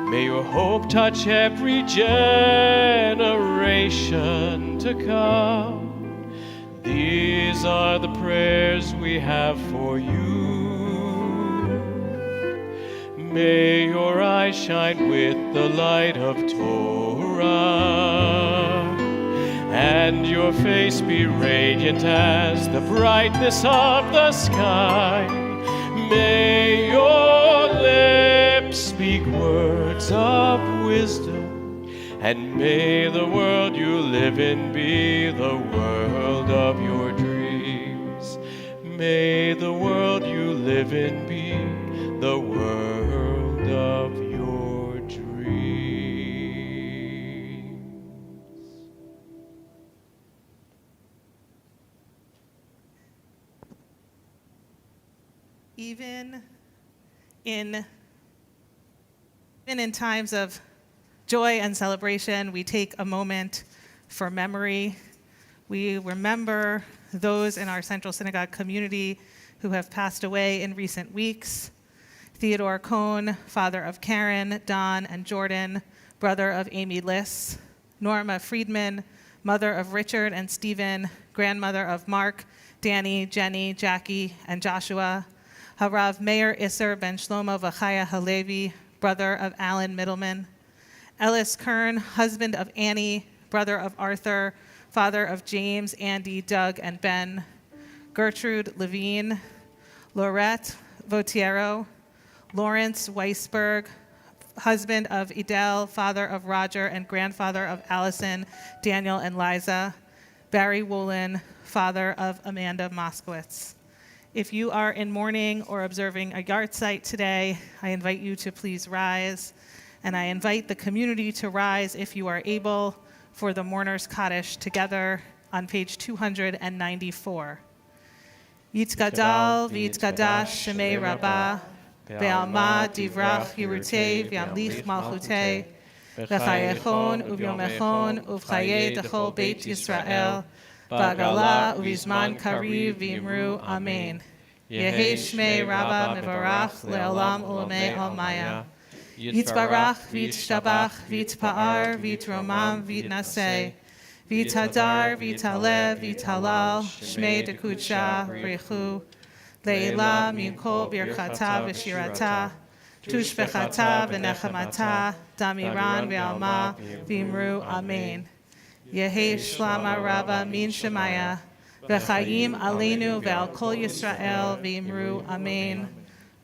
May your hope touch every generation to come. These are the prayers we have for you. May your eyes shine with the light of Torah, and your face be radiant as the brightness of the sky. May your lips speak words of wisdom, and may the world you live in be the world of your dreams. May the world you live in be the world of your dreams. Even in times of joy and celebration, we take a moment for memory. We remember those in our Central Synagogue community who have passed away in recent weeks. Theodore Cohn, father of Karen, Don, and Jordan, brother of Amy Liss. Norma Friedman, mother of Richard and Stephen, grandmother of Mark, Danny, Jenny, Jackie, and Joshua. Harav Meir Isser ben Shlomo Vachaya Halevi, brother of Alan Middleman. Ellis Kern, husband of Annie, brother of Arthur, father of James, Andy, Doug, and Ben. Gertrude Levine, Laurette Vautiero, Lawrence Weisberg, husband of Edel, father of Roger, and grandfather of Allison, Daniel, and Liza. Barry Woolen, father of Amanda Moskowitz. If you are in mourning or observing a yard site today, I invite you to please rise, and I invite the community to rise if you are able for the Mourners Kaddish together on page 294. Yitzgadal v'yitzgadash shemei Rabbah, Be'alma divrach yirutei v'yamlich malchutei, v'chayechon uvyomechon uvchaye dechol beit Yisrael, v'agala uvizman kariv v'imru amen. Yehi shmei Rabbah mevarach le'olam ulamei almaya. Yitzbarach v'yitzshabach v'yitzpa'ar v'yitromam v'yitnaseh. V'yitadar, v'yitaleh, v'yitalal, shmei dekudsha, rechu, le'ila minkol birchata v'shirata, tushbechata v'nechamata, damiran v'alma, v'imru amen. Yehi shlama rabba min shemaya, v'chayim aleinu ve'al kol Yisrael, v'imru amen.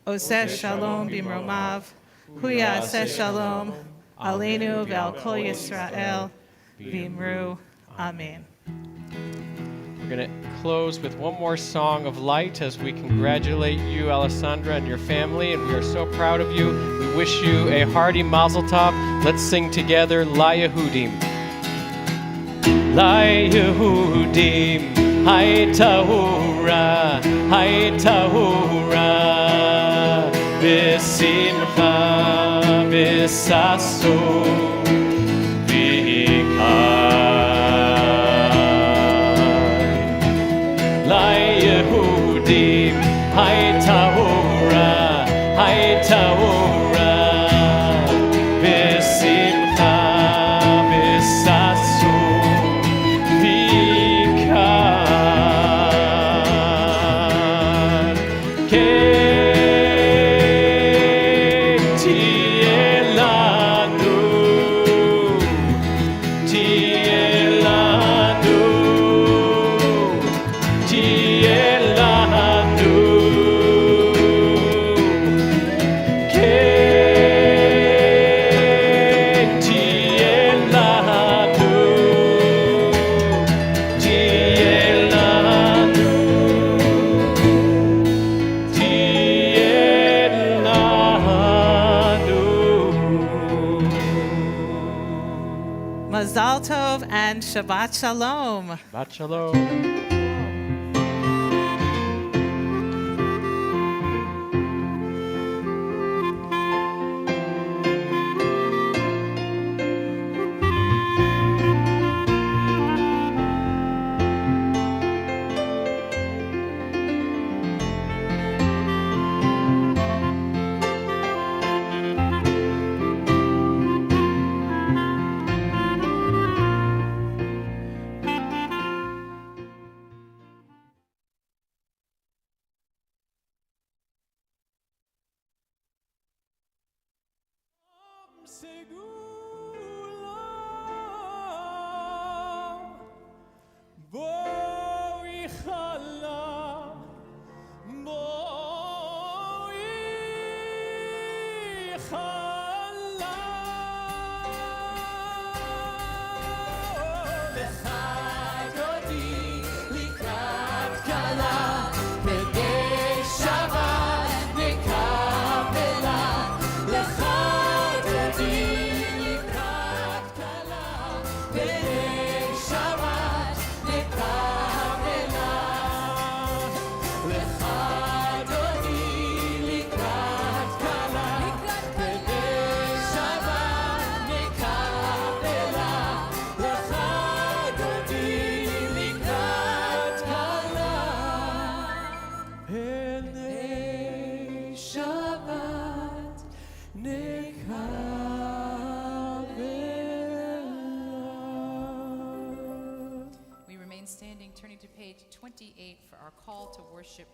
Oseh shalom b'imromav, huya aseh shalom, aleinu ve'al kol Yisrael, v'imru amen. We're going to close with one more song of light as we congratulate you, Alessandra, and your family, and we are so proud of you. We wish you a hearty mazel tov. Let's sing together, La Yehudim. La Yehudim, Hay Tahura, B'simcha, B'saso, Yehudim, Hay Tahora, B'simcha, B'sasu, V'kan, Ti'eh lanu, Mazal Tov and Shabbat Shalom. Shabbat Shalom. turning to page 28 for our call to worship.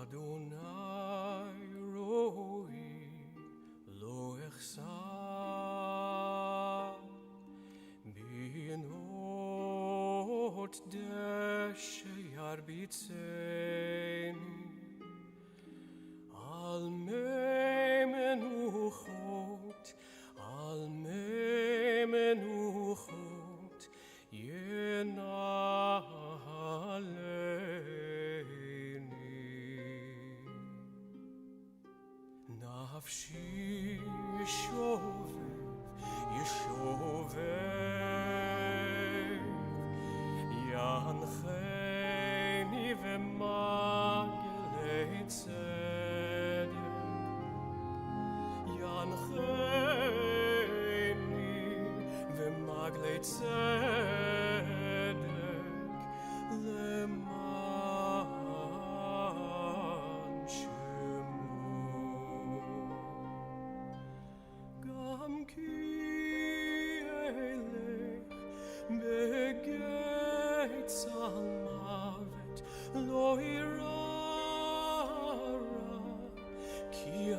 Adonai roi lo echsar binot deshe yarbitzeni al mei menuchot nafshi yeshovev yancheni v'maglei tzedek yancheni v'maglei tzedek leman shemo gam ki elech begeitz al mavet lo irara ki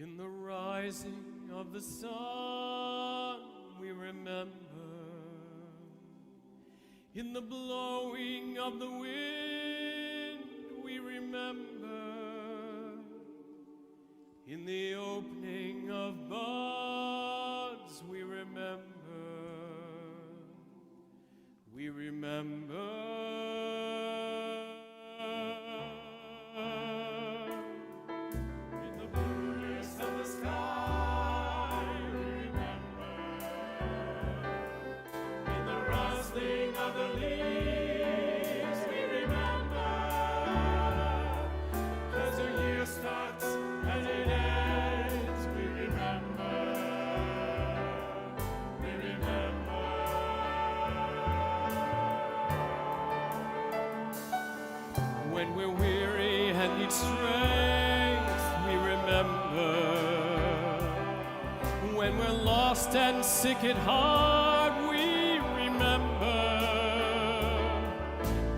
In the rising of the sun, we remember. In the blowing of the wind, we remember. In the opening of buds, we remember. We remember. When we're weary and need strength, we remember. When we're lost and sick at heart, we remember.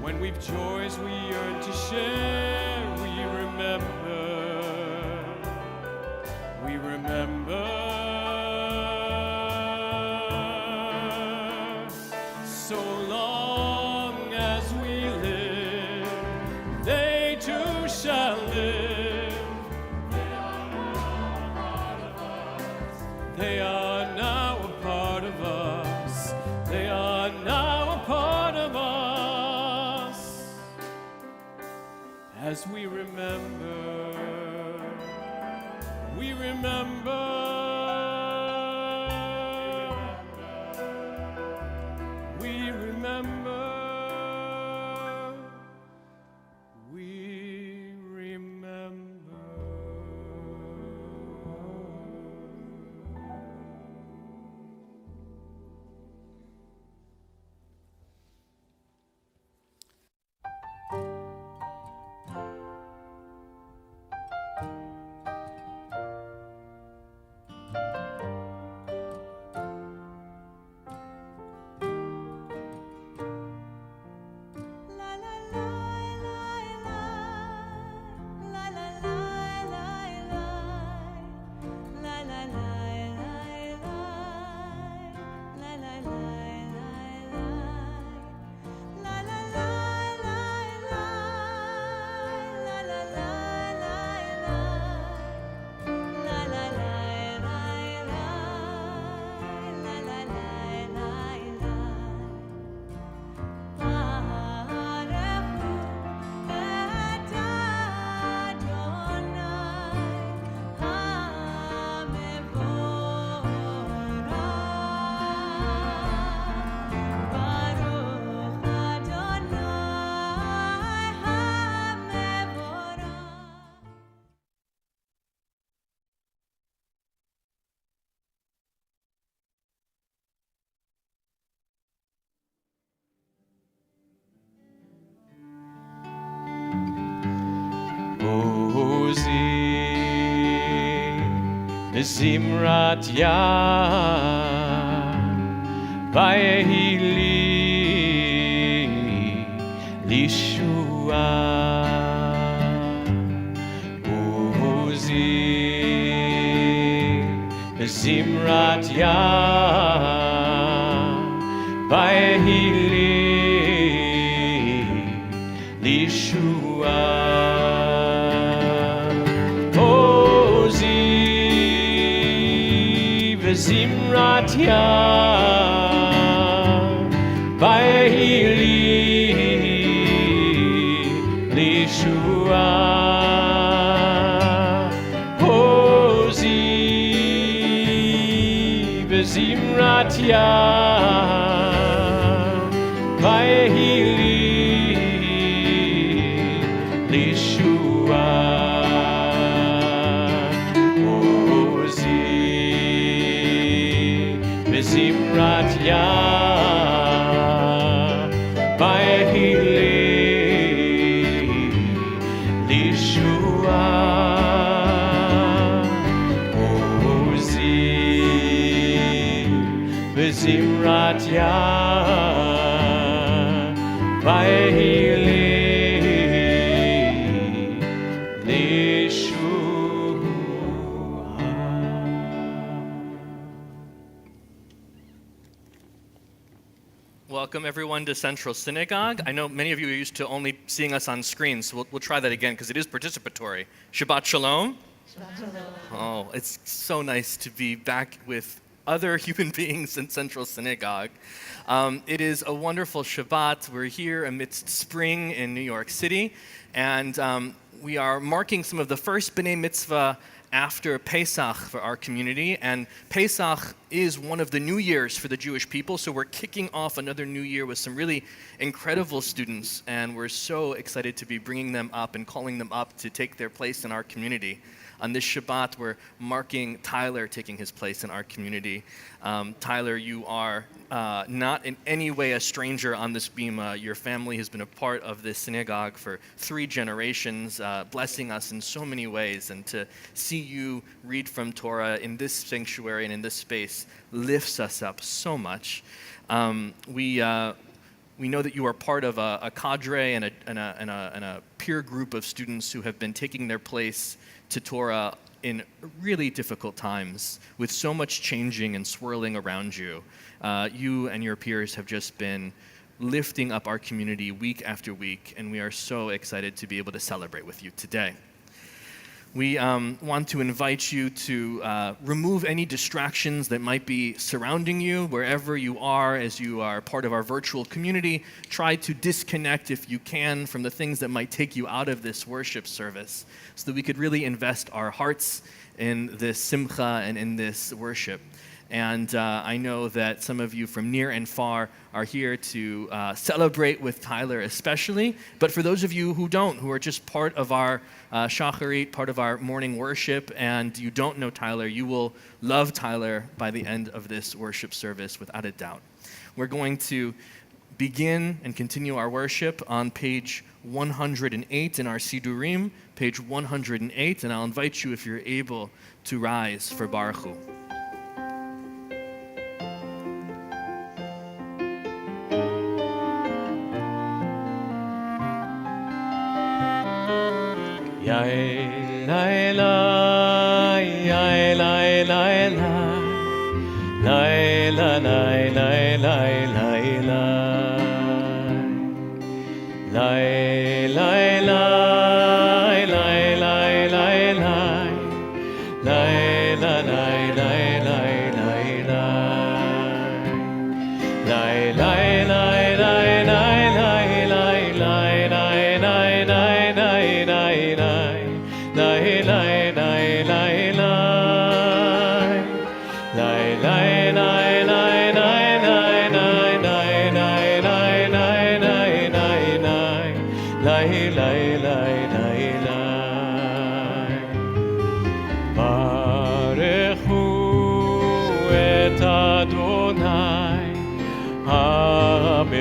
When we've joys we yearn to share, we remember. We remember. So long as we live, they too shall live. They are now a part of us. They are now a part of us. As we remember, we remember. We remember. We remember. Zimrat Yad Vayehi li Lishua Uzi Zimrat Yad Vayehi li Lishua Zimrat Yad Vayehi Lishua Hozi Zimrat Yad Vayehi Lishua Zimrat Yad Vayehi Lishua Uzi Zimrat Yad Vayehi Welcome everyone to Central Synagogue. I know many of you are used to only seeing us on screen, so we'll try that again because it is participatory. Shabbat Shalom. Shabbat Shalom. Oh, it's so nice to be back with other human beings in Central Synagogue. It is a wonderful Shabbat. We're here amidst spring in New York City, and we are marking some of the first B'nai Mitzvah after Pesach for our community, and Pesach is one of the New Years for the Jewish people, so we're kicking off another New Year with some really incredible students, and we're so excited to be bringing them up and calling them up to take their place in our community. On this Shabbat, we're marking Tyler taking his place in our community. Tyler, you are not in any way a stranger on this bima. Your family has been a part of this synagogue for 3 generations, blessing us in so many ways. And to see you read from Torah in this sanctuary and in this space lifts us up so much. We know that you are part of a cadre and a peer group of students who have been taking their place to Torah in really difficult times with so much changing and swirling around you. You and your peers have just been lifting up our community week after week, and we are so excited to be able to celebrate with you today. We want to invite you to remove any distractions that might be surrounding you wherever you are as you are part of our virtual community. Try to disconnect if you can from the things that might take you out of this worship service so that we could really invest our hearts in this simcha and in this worship. And I know that some of you from near and far are here to celebrate with Tyler especially. But for those of you who don't, who are just part of our shacharit, part of our morning worship, and you don't know Tyler, you will love Tyler by the end of this worship service without a doubt. We're going to begin and continue our worship on page 108 in our Sidurim, page 108, and I'll invite you, if you're able, to rise for Baruch Hu. Yai lai lai, yai lai lai lai, lai la lai lai lai lai lai, lai lai lai, lai lai lai lai, lai la lai lai lai lai lai, lai lai lai lai lai lai lai lai lai lai lai lai lai. Baruch Adonai HaMevorach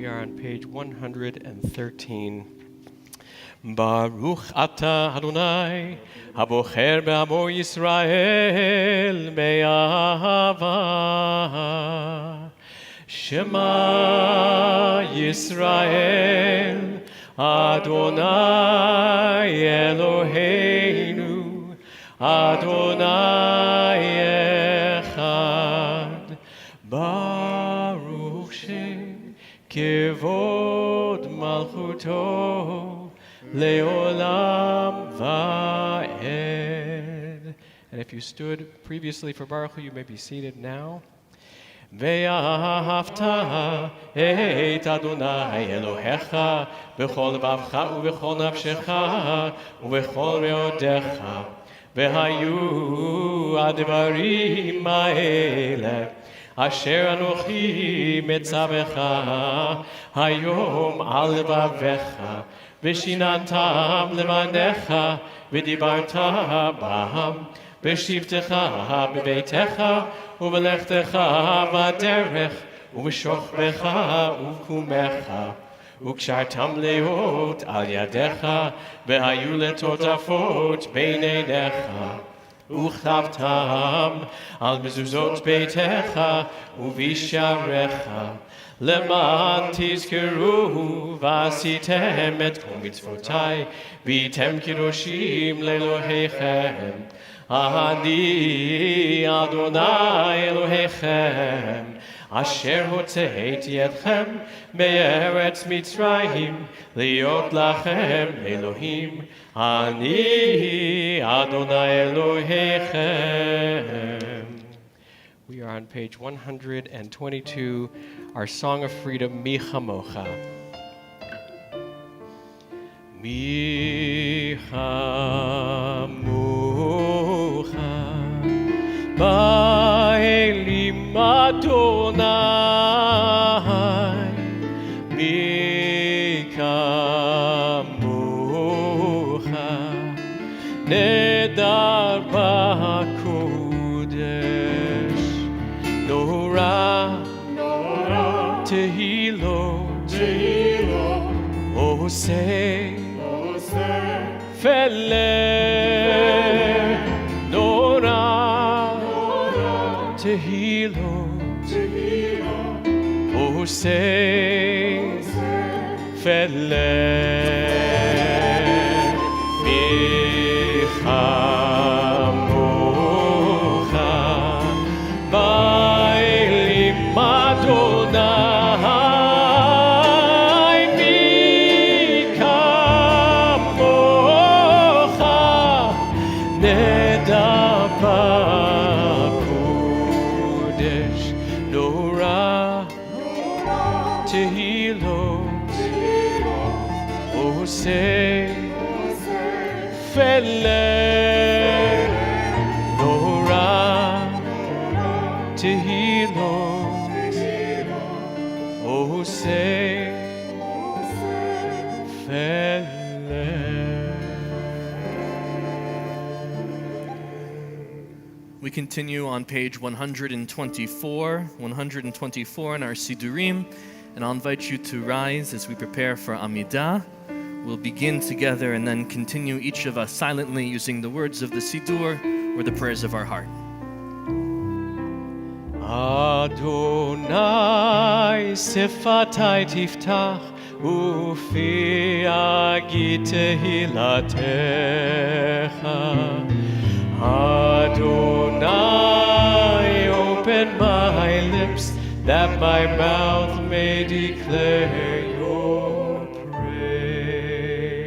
We are on page 113. Baruch Ata Adonai, Habocher be'amo Yisrael be'ahava. Shema Yisrael, Adonai Eloheinu, Adonai Echad. Baruch Shem Kevod Malchuto Leolam Va'ed. And if you stood previously for Baruch Hu, you may be seated now. Ve'ahavta et Adonai Elohecha b'chol levavcha u'b'chol nafshecha u'b'chol me'odecha ve'hayu advarim ha'ele asher anochi metzavecha hayom al levavecha v'shinatam levanecha v'dibarta b'ham v'shivtecha b'beitecha ובלכתך בדרך, ובשוכבך ובקומך, וקשרתם להיות על ידיך, והיו לטוטפות בין עיניך, וכתבתם על מזוזות ביתך ובשעריך, למען תזכרו ועשיתם את כל מצוותיי, והייתם קדושים לאלוהיכם. אני אדוני אלוהיכם, אשר הוצאתי אתכם מארץ מצרים, להיות לכם אלוהים. אני אדוני אלוהיכם. We are on page 122, our Song of Freedom, Mi Chamocha. Mi Chamocha Ba'elim Adonai, Mi Chamocha Nedar Ba'kodesh, Nora Tehilot Oseh Fele Nora Tehilot Oseh Fele Michamocha Ba'elim Adonai. Fele Nora Tehilot Oseh Fele. We continue on page 124 in our Sidurim, and I'll invite you to rise as we prepare for Amidah. We'll begin together and then continue each of us silently using the words of the Sidur or the prayers of our heart. Adonai sefatai tiftach ufi agit tehilatecha. Adonai, open my lips that my mouth may declare your praise.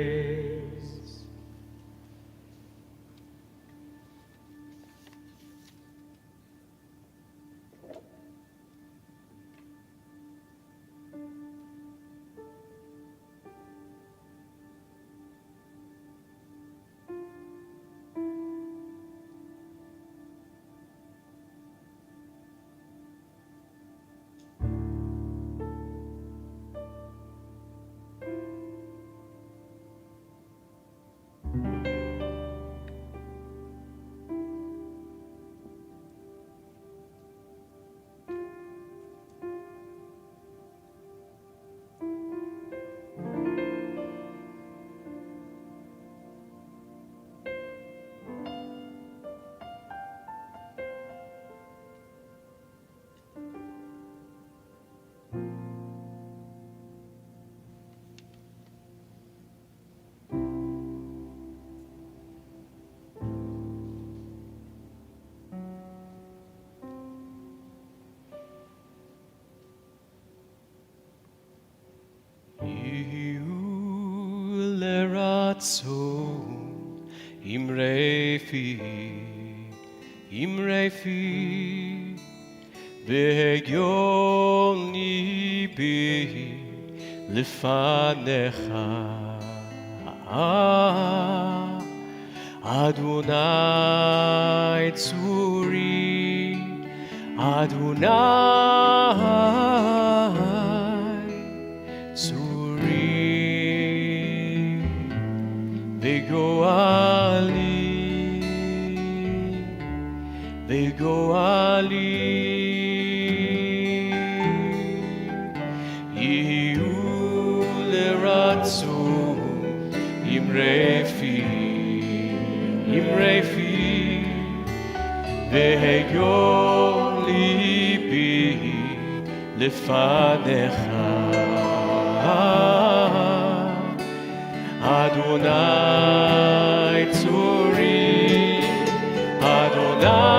עצום אמרי פי והגיון ליבי לפניך אדוני צורי אדוני צורי וגואלי יהיו לרצון אמרי פי והגיון ליבי לפניך אדוני צורי אדוני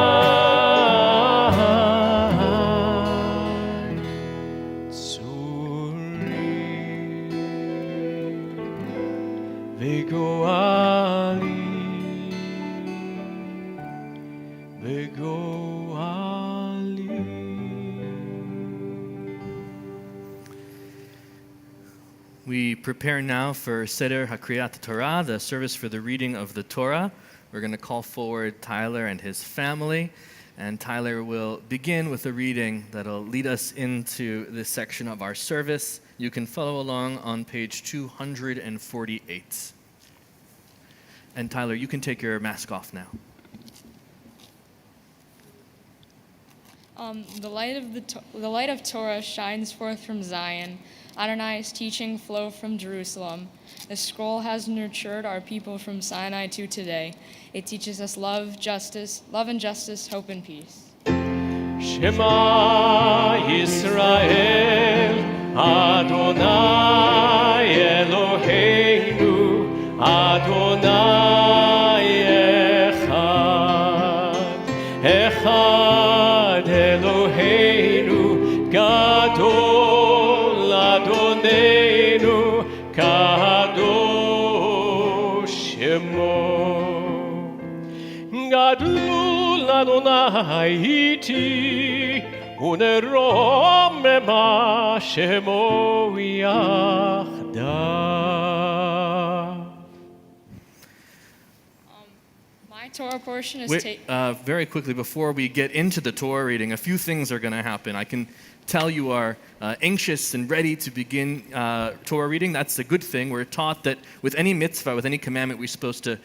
We prepare now for Seder HaKriyat Torah, the service for the reading of the Torah. We're going to call forward Tyler and his family, and Tyler will begin with a reading that'll lead us into this section of our service. You can follow along on page 248. And Tyler, you can take your mask off now. The light of Torah shines forth from Zion. Adonai's teaching flow from Jerusalem. The scroll has nurtured our people from Sinai to today. It teaches us love and justice, hope and peace. Shema Yisrael, Adonai Eloheinu, Adonai Echad Eloheinu, Gadol Adonenu, Kadosh Shemo. Gadol Adonai iti, uneromema Shemo yachdav. My Torah portion is very quickly, before we get into the Torah reading, a few things are going to happen. I can tell you are anxious and ready to begin Torah reading. That's a good thing. We're taught that with any mitzvah, with any commandment, we're supposed to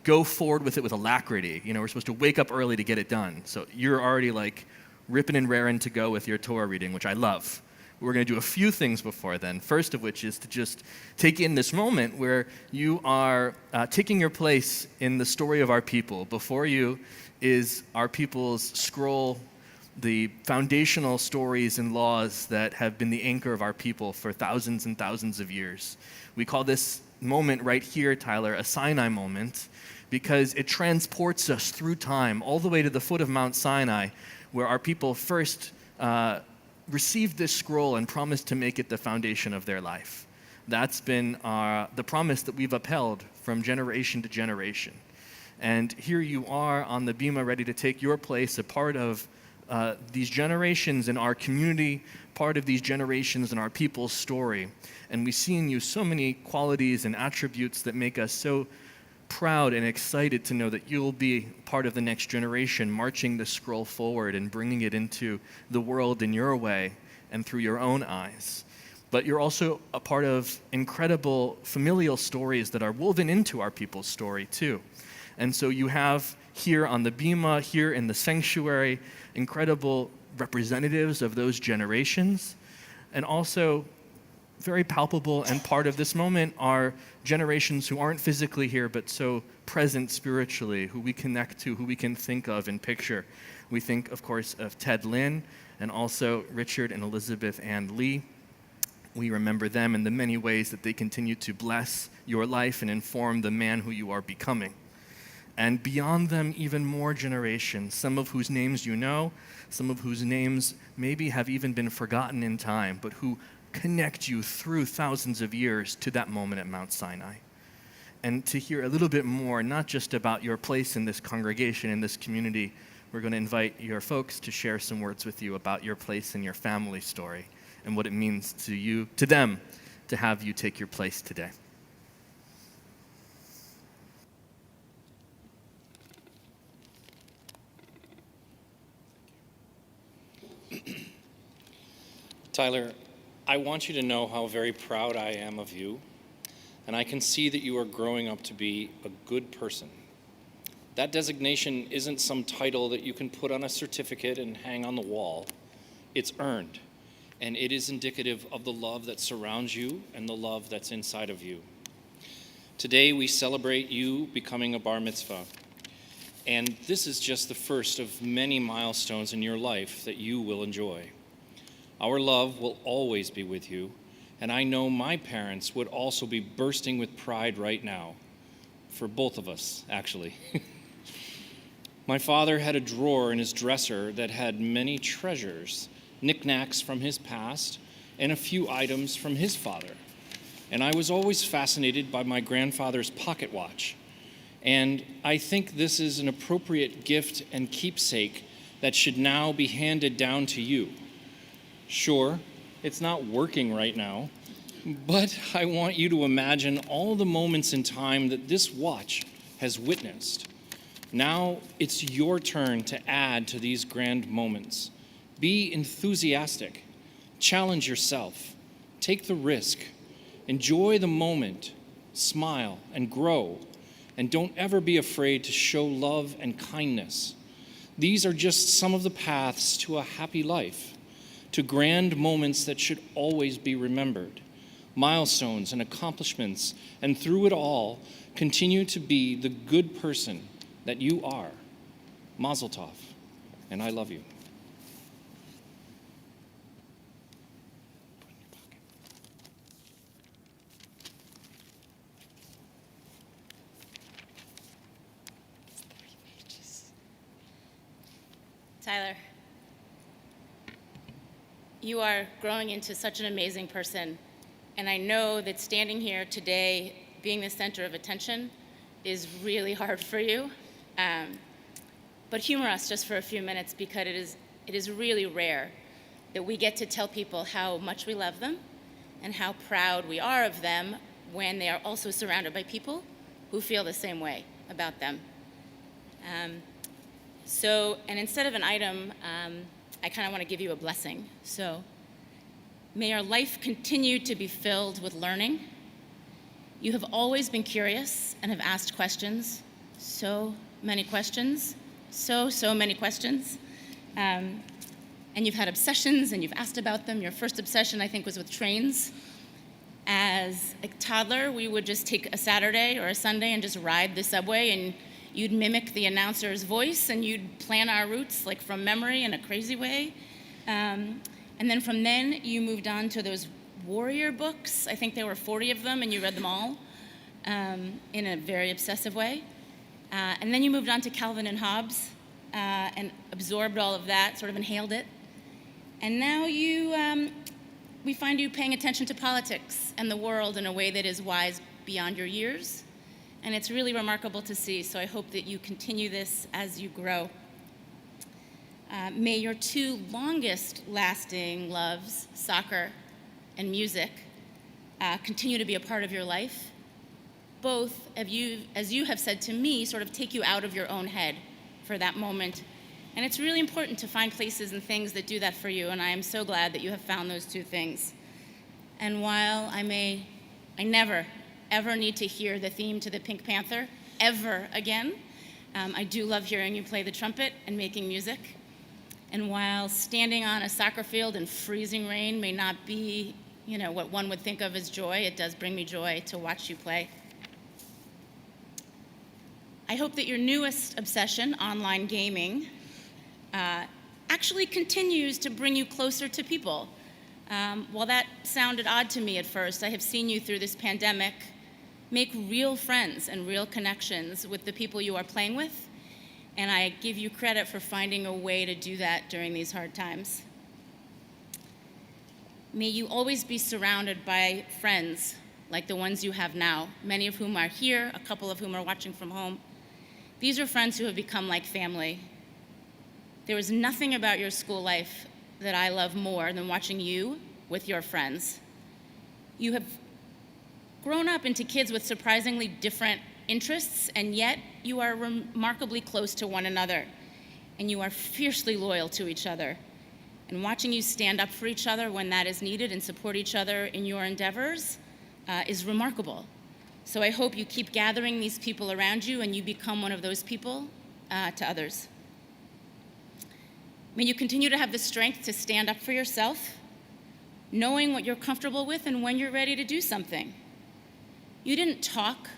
go forward with it with alacrity. You know, we're supposed to wake up early to get it done. So you're already like ripping and raring to go with your Torah reading, which I love. We're going to do a few things before then. First of which is to just take in this moment where you are taking your place in the story of our people. Before you is our people's scroll, the foundational stories and laws that have been the anchor of our people for thousands and thousands of years. We call this moment right here, Tyler, a Sinai moment, because it transports us through time all the way to the foot of Mount Sinai, where our people first received this scroll and promised to make it the foundation of their life. That's been the promise that we've upheld from generation to generation. And here you are on the bima, ready to take your place, a part of these generations in our community, part of these generations in our people's story. And we see in you so many qualities and attributes that make us so proud and excited to know that you'll be part of the next generation, marching the scroll forward and bringing it into the world in your way and through your own eyes. But you're also a part of incredible familial stories that are woven into our people's story too. And so you have here on the bima, here in the sanctuary, incredible representatives of those generations, and also very palpable and part of this moment are generations who aren't physically here but so present spiritually, who we connect to, who we can think of and picture. We think, of course, of Ted Lynn and also Richard and Elizabeth and Lee. We remember them in the many ways that they continue to bless your life and inform the man who you are becoming. And beyond them, even more generations, some of whose names you know, some of whose names maybe have even been forgotten in time, but who connect you through thousands of years to that moment at Mount Sinai. and to hear a little bit more, not just about your place in this congregation, in this community. We're going to invite your folks to share some words with you about your place in your family story and what it means to them, to have you take your place today. Tyler, I want you to know how very proud I am of you, and I can see that you are growing up to be a good person. That designation isn't some title that you can put on a certificate and hang on the wall. It's earned, and it is indicative of the love that surrounds you and the love that's inside of you. Today we celebrate you becoming a bar mitzvah, and this is just the first of many milestones in your life that you will enjoy. Our love will always be with you, and I know my parents would also be bursting with pride right now. For both of us, actually. My father had a drawer in his dresser that had many treasures, knickknacks from his past, and a few items from his father. And I was always fascinated by my grandfather's pocket watch. And I think this is an appropriate gift and keepsake that should now be handed down to you. Sure, it's not working right now, but I want you to imagine all the moments in time that this watch has witnessed. Now it's your turn to add to these grand moments. Be enthusiastic, challenge yourself, take the risk, enjoy the moment, smile and grow, and don't ever be afraid to show love and kindness. These are just some of the paths to a happy life, to grand moments that should always be remembered, milestones and accomplishments, and through it all, continue to be the good person that you are. Mazel tov, and I love you. Tyler, you are growing into such an amazing person, and I know that standing here today, being the center of attention, is really hard for you. But humor us just for a few minutes, because it is really rare that we get to tell people how much we love them and how proud we are of them when they are also surrounded by people who feel the same way about them. And instead of an item, I kind of want to give you a blessing. So, may your life continue to be filled with learning. You have always been curious and have asked questions, so many questions, so many questions. And you've had obsessions and you've asked about them. Your first obsession, I think, was with trains. As a toddler, we would just take a Saturday or a Sunday and just ride the subway, and you'd mimic the announcer's voice and you'd plan our routes like from memory in a crazy way. And then from then, you moved on to those warrior books. I think there were 40 of them, and you read them all in a very obsessive way. And then you moved on to Calvin and Hobbes and absorbed all of that, sort of inhaled it. And now we find you paying attention to politics and the world in a way that is wise beyond your years. And it's really remarkable to see, so I hope that you continue this as you grow. May your two longest lasting loves, soccer and music, continue to be a part of your life. Both of you, as you have said to me, sort of take you out of your own head for that moment. And it's really important to find places and things that do that for you, and I am so glad that you have found those two things. And while I never, ever need to hear the theme to the Pink Panther ever again, I do love hearing you play the trumpet and making music. And while standing on a soccer field in freezing rain may not be, what one would think of as joy, it does bring me joy to watch you play. I hope that your newest obsession, online gaming, actually continues to bring you closer to people. While that sounded odd to me at first, I have seen you through this pandemic make real friends and real connections with the people you are playing with, and I give you credit for finding a way to do that during these hard times. May you always be surrounded by friends like the ones you have now, many of whom are here, a couple of whom are watching from home. These are friends who have become like family. There is nothing about your school life that I love more than watching you with your friends. You have grown up into kids with surprisingly different interests, and yet you are remarkably close to one another, and you are fiercely loyal to each other. And watching you stand up for each other when that is needed and support each other in your endeavors is remarkable. So I hope you keep gathering these people around you and you become one of those people to others. May you continue to have the strength to stand up for yourself, knowing what you're comfortable with and when you're ready to do something. You didn't talk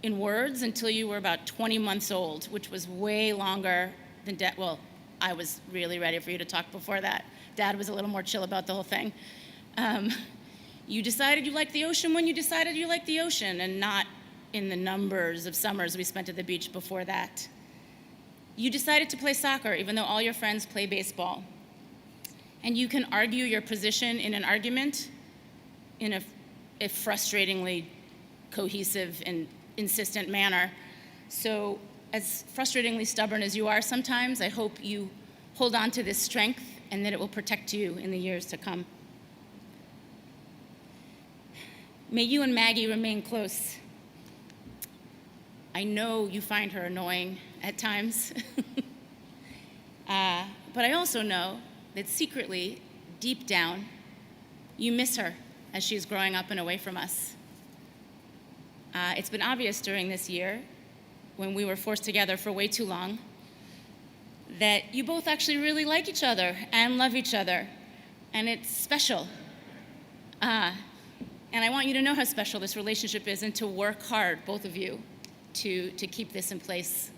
in words until you were about 20 months old, which was way longer than I was really ready for you to talk before that. Dad was a little more chill about the whole thing. You decided you liked the ocean when you decided you liked the ocean, and not in the numbers of summers we spent at the beach before that. You decided to play soccer even though all your friends play baseball. And you can argue your position in an argument in a frustratingly cohesive and insistent manner. So as frustratingly stubborn as you are sometimes, I hope you hold on to this strength and that it will protect you in the years to come. May you and Maggie remain close. I know you find her annoying at times, but I also know that secretly, deep down, you miss her as she's growing up and away from us. It's been obvious during this year, when we were forced together for way too long, that you both actually really like each other and love each other, and it's special. And I want you to know how special this relationship is and to work hard, both of you, to keep this in place.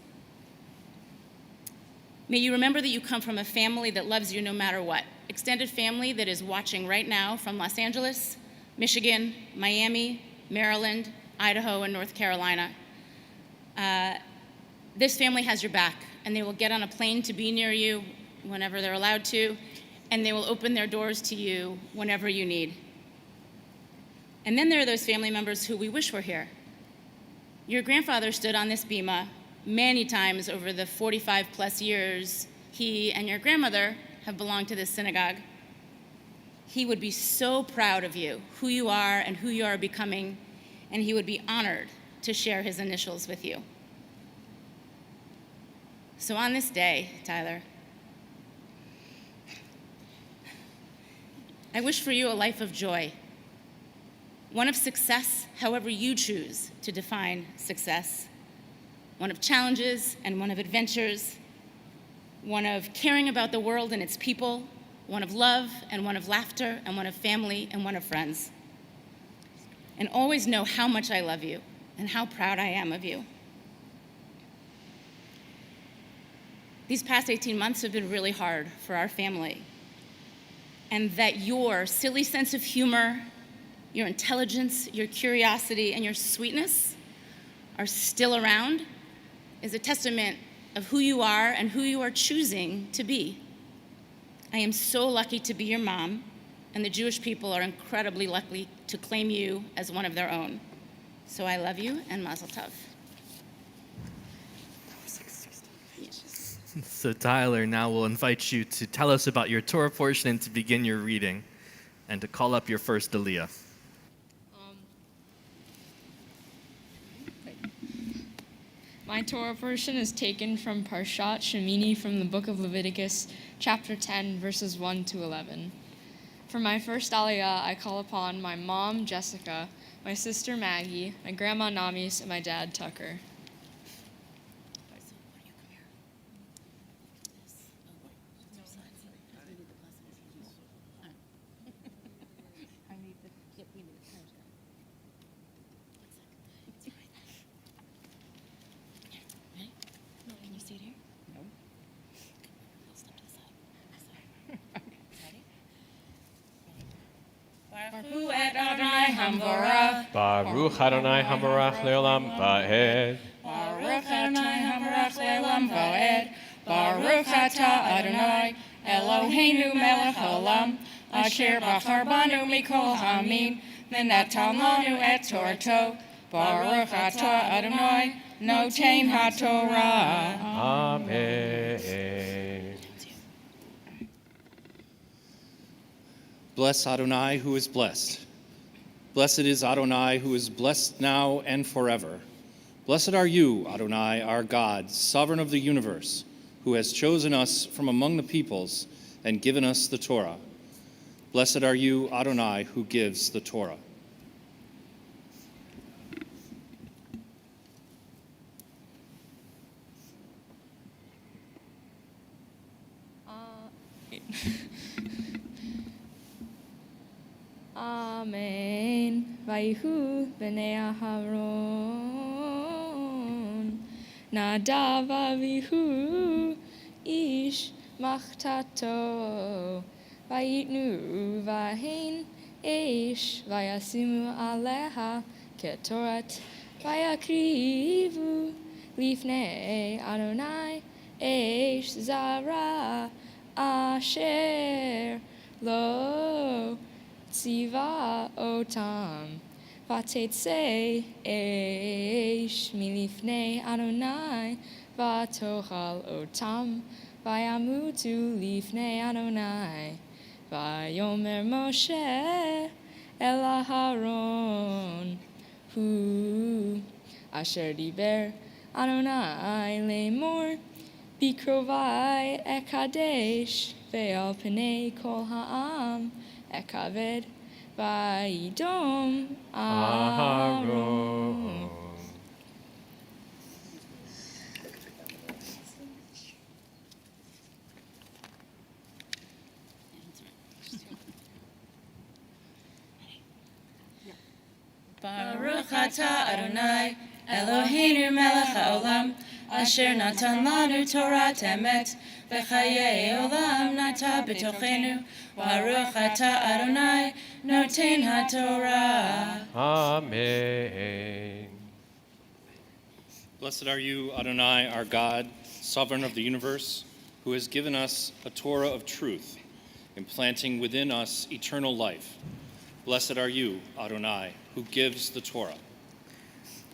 May you remember that you come from a family that loves you no matter what. Extended family that is watching right now from Los Angeles, Michigan, Miami, Maryland, Idaho, and North Carolina. This family has your back, and they will get on a plane to be near you whenever they're allowed to, and they will open their doors to you whenever you need. And then there are those family members who we wish were here. Your grandfather stood on this bima many times over the 45 plus years he and your grandmother have belonged to this synagogue. He would be so proud of you, who you are and who you are becoming, and he would be honored to share his initials with you. So on this day, Tyler, I wish for you a life of joy, one of success, however you choose to define success, one of challenges and one of adventures, one of caring about the world and its people, one of love and one of laughter and one of family and one of friends. And always know how much I love you and how proud I am of you. These past 18 months have been really hard for our family, and that your silly sense of humor, your intelligence, your curiosity, and your sweetness are still around is a testament of who you are and who you are choosing to be. I am so lucky to be your mom, and the Jewish people are incredibly lucky to claim you as one of their own. So I love you, and Mazel Tov. So Tyler, now we'll invite you to tell us about your Torah portion and to begin your reading, and to call up your first Aliyah. My Torah portion is taken from Parshat Shemini from the book of Leviticus, chapter 10, verses 1 to 11. For my first Aliyah, I call upon my mom, Jessica, my sister, Maggie, my grandma, Namis, and my dad, Tucker. Baruch Adonai Hamarach Leolam Va'ed. Baruch Adonai Hamarach Leolam Va'ed. Baruch Atah Adonai Eloheinu Melech Haolam Asher Bachar Banu Mikol Hamim ונתן לנו את תורתו. ברוך אתה אדוני, נותן התורה. Amen. Bless Adonai who is blessed. Blessed is Adonai who is blessed now and forever. Blessed are you, Adonai, our God, sovereign of the universe, who has chosen us from among the peoples and given us the Torah. Blessed are you, Adonai, who gives the Torah. Amen. Vayhu b'nei Aharon, Nadav avihu ish machtato, vayitnu vahin ish vayasimu aleha ketorat, vayakrivu lifnei Adonai ish zara asher lo Tziva otam, vatetze eish milifnei Adonai, vatochal otam, vayamutu lifnei Adonai, vayomer Moshe el Aharon, hu asher diber Adonai lemor, bikrovai ekadesh ve'al pnei kol ha'am, Ekaved Vayidom Aharon. Baruch atah Adonai, Eloheinu melech haolam, asher natan lanu Torah emet, v'chayei olam nata b'tochenu. Baruch atah Adonai, noten haTorah. Amen. Blessed are you, Adonai, our God, sovereign of the universe, who has given us a Torah of truth, implanting within us eternal life. Blessed are you, Adonai, who gives the Torah.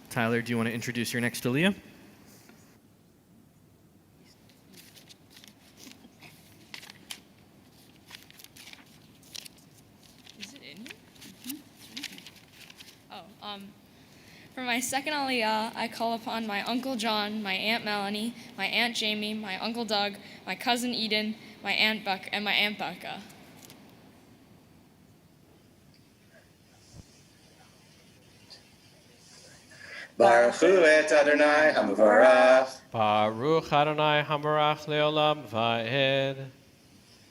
Tyler, do you want to introduce your next Aliyah? Is it in here? For my second Aliyah, I call upon my Uncle John, my Aunt Melanie, my Aunt Jamie, my Uncle Doug, my cousin Eden, my Aunt Buck, and my Aunt Becca. Baruch Hu et Adonai HaMavarach. Baruch Adonai Hamarach Leolam Va'ed.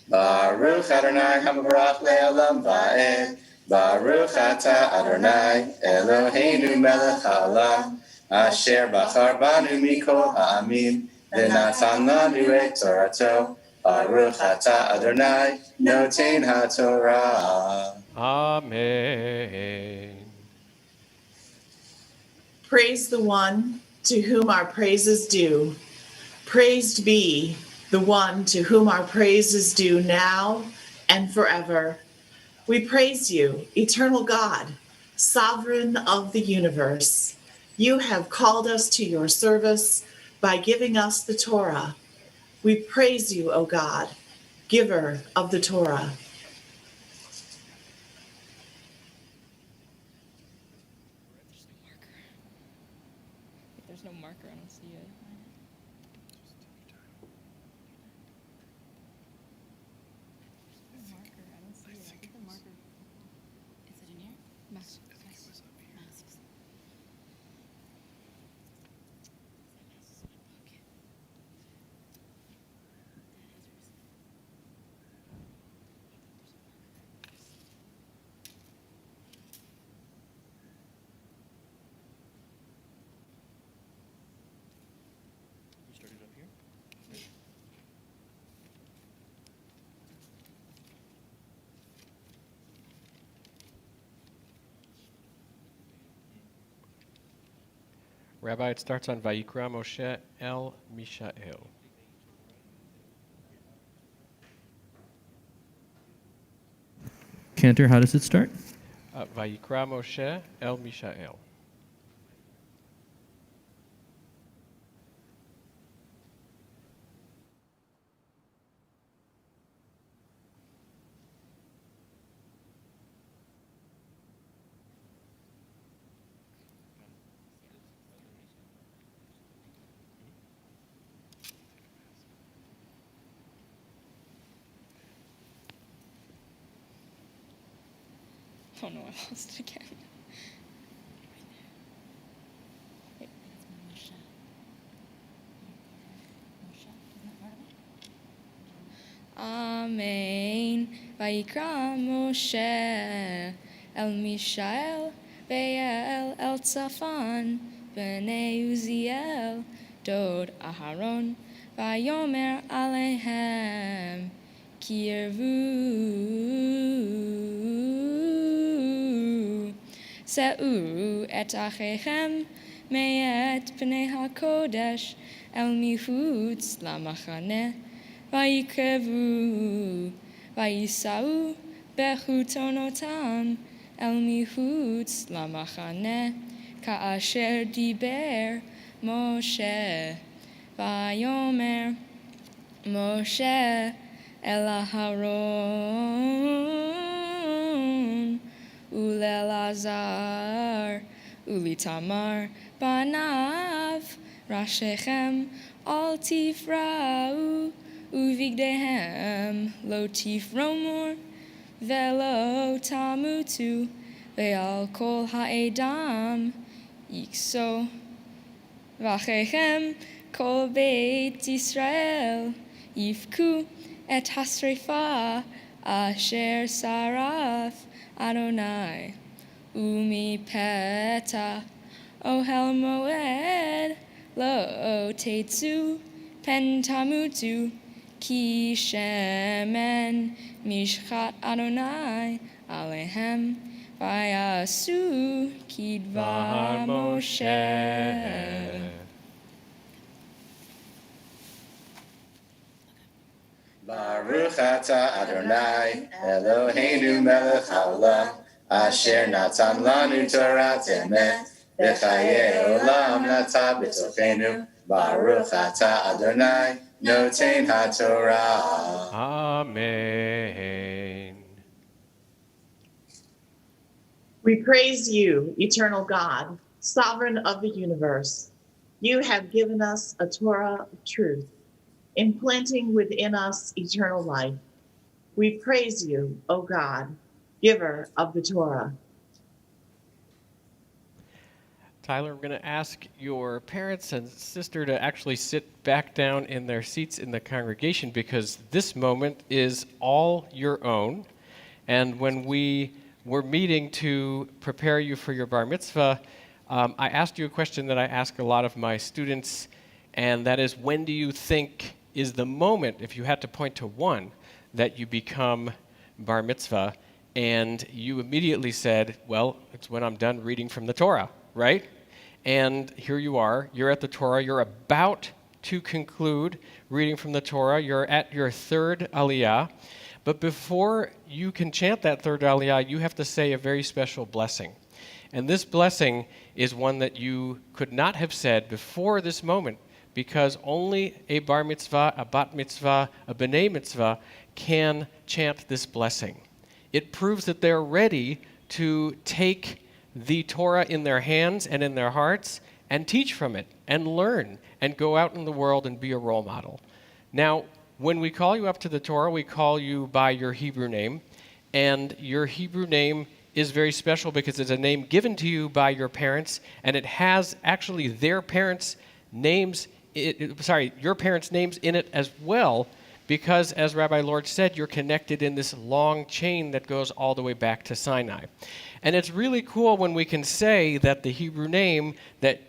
Baruch Adonai HaMavarach Leolam Va'ed. Baruch Atah Adonai Eloheinu melech haolam, asher bachar banu mikol ha'amim, v'natan lanu et Torato. Baruch Atah Adonai noten haTorah. Amen. Praise the one to whom our praise is due. Praised be the one to whom our praise is due now and forever. We praise you, eternal God, sovereign of the universe. You have called us to your service by giving us the Torah. We praise you, O God, giver of the Torah. There's no marker, I don't see it. Is it in here? Max. Masks. Rabbi, it starts on Vayikra Moshe El Mishael. Cantor, how does it start? Vayikra Moshe el Mishael. Oh no, I lost it again. Amen. Vayikra Moshe el Mishael ve'el el Tzafan b'nei Uziel dod Aharon vayomer alehem kirvu se'u et achechem me'et b'nei hakodesh el mihutz lamachaneh Vayikevu, Vayisau, Bechutonotam, El Mihutz Lamachane, Ka'asher Diber, Moshe, Vayomer, Moshe, El Aharon, Ulelazar, Ulitamar, Banav, Rashechem, Al Tifrau, Uvigdehem lo tifromor velo tamutu ve'al kol ha'edam yikso v'achechem kol beit Yisrael yifku et hasrefa asher saraf Adonai umi peta ohel moed lo tetzu pentamutu Ki shemen mishchat Adonai alehem vayasu kidvar Moshe. Baruch atah Adonai Eloheinu melech haolam asher natan lanu Torah emet v'chayei olam nata b'tochenu Baruch atah Adonai Notain HaTorah. Amen. We praise you, eternal God, sovereign of the universe. You have given us a Torah of truth, implanting within us eternal life. We praise you, O God, giver of the Torah. Tyler, we're going to ask your parents and sister to actually sit back down in their seats in the congregation because this moment is all your own. And when we were meeting to prepare you for your bar mitzvah, I asked you a question that I ask a lot of my students, and that is, when do you think is the moment, if you had to point to one, that you become bar mitzvah? And you immediately said, well, it's when I'm done reading from the Torah, right? And here you are, you're at the Torah, you're about to conclude reading from the Torah, you're at your third Aliyah, but before you can chant that third Aliyah, you have to say a very special blessing. And this blessing is one that you could not have said before this moment, because only a bar mitzvah, a bat mitzvah, a b'nai mitzvah can chant this blessing. It proves that they're ready to take the Torah in their hands and in their hearts and teach from it and learn and go out in the world and be a role model. Now, when we call you up to the Torah, we call you by your Hebrew name, and your Hebrew name is very special because it's a name given to you by your parents, and it has actually their parents' names, your parents' names in it as well, because, as Rabbi Lord said, you're connected in this long chain that goes all the way back to Sinai. And it's really cool when we can say that the Hebrew name that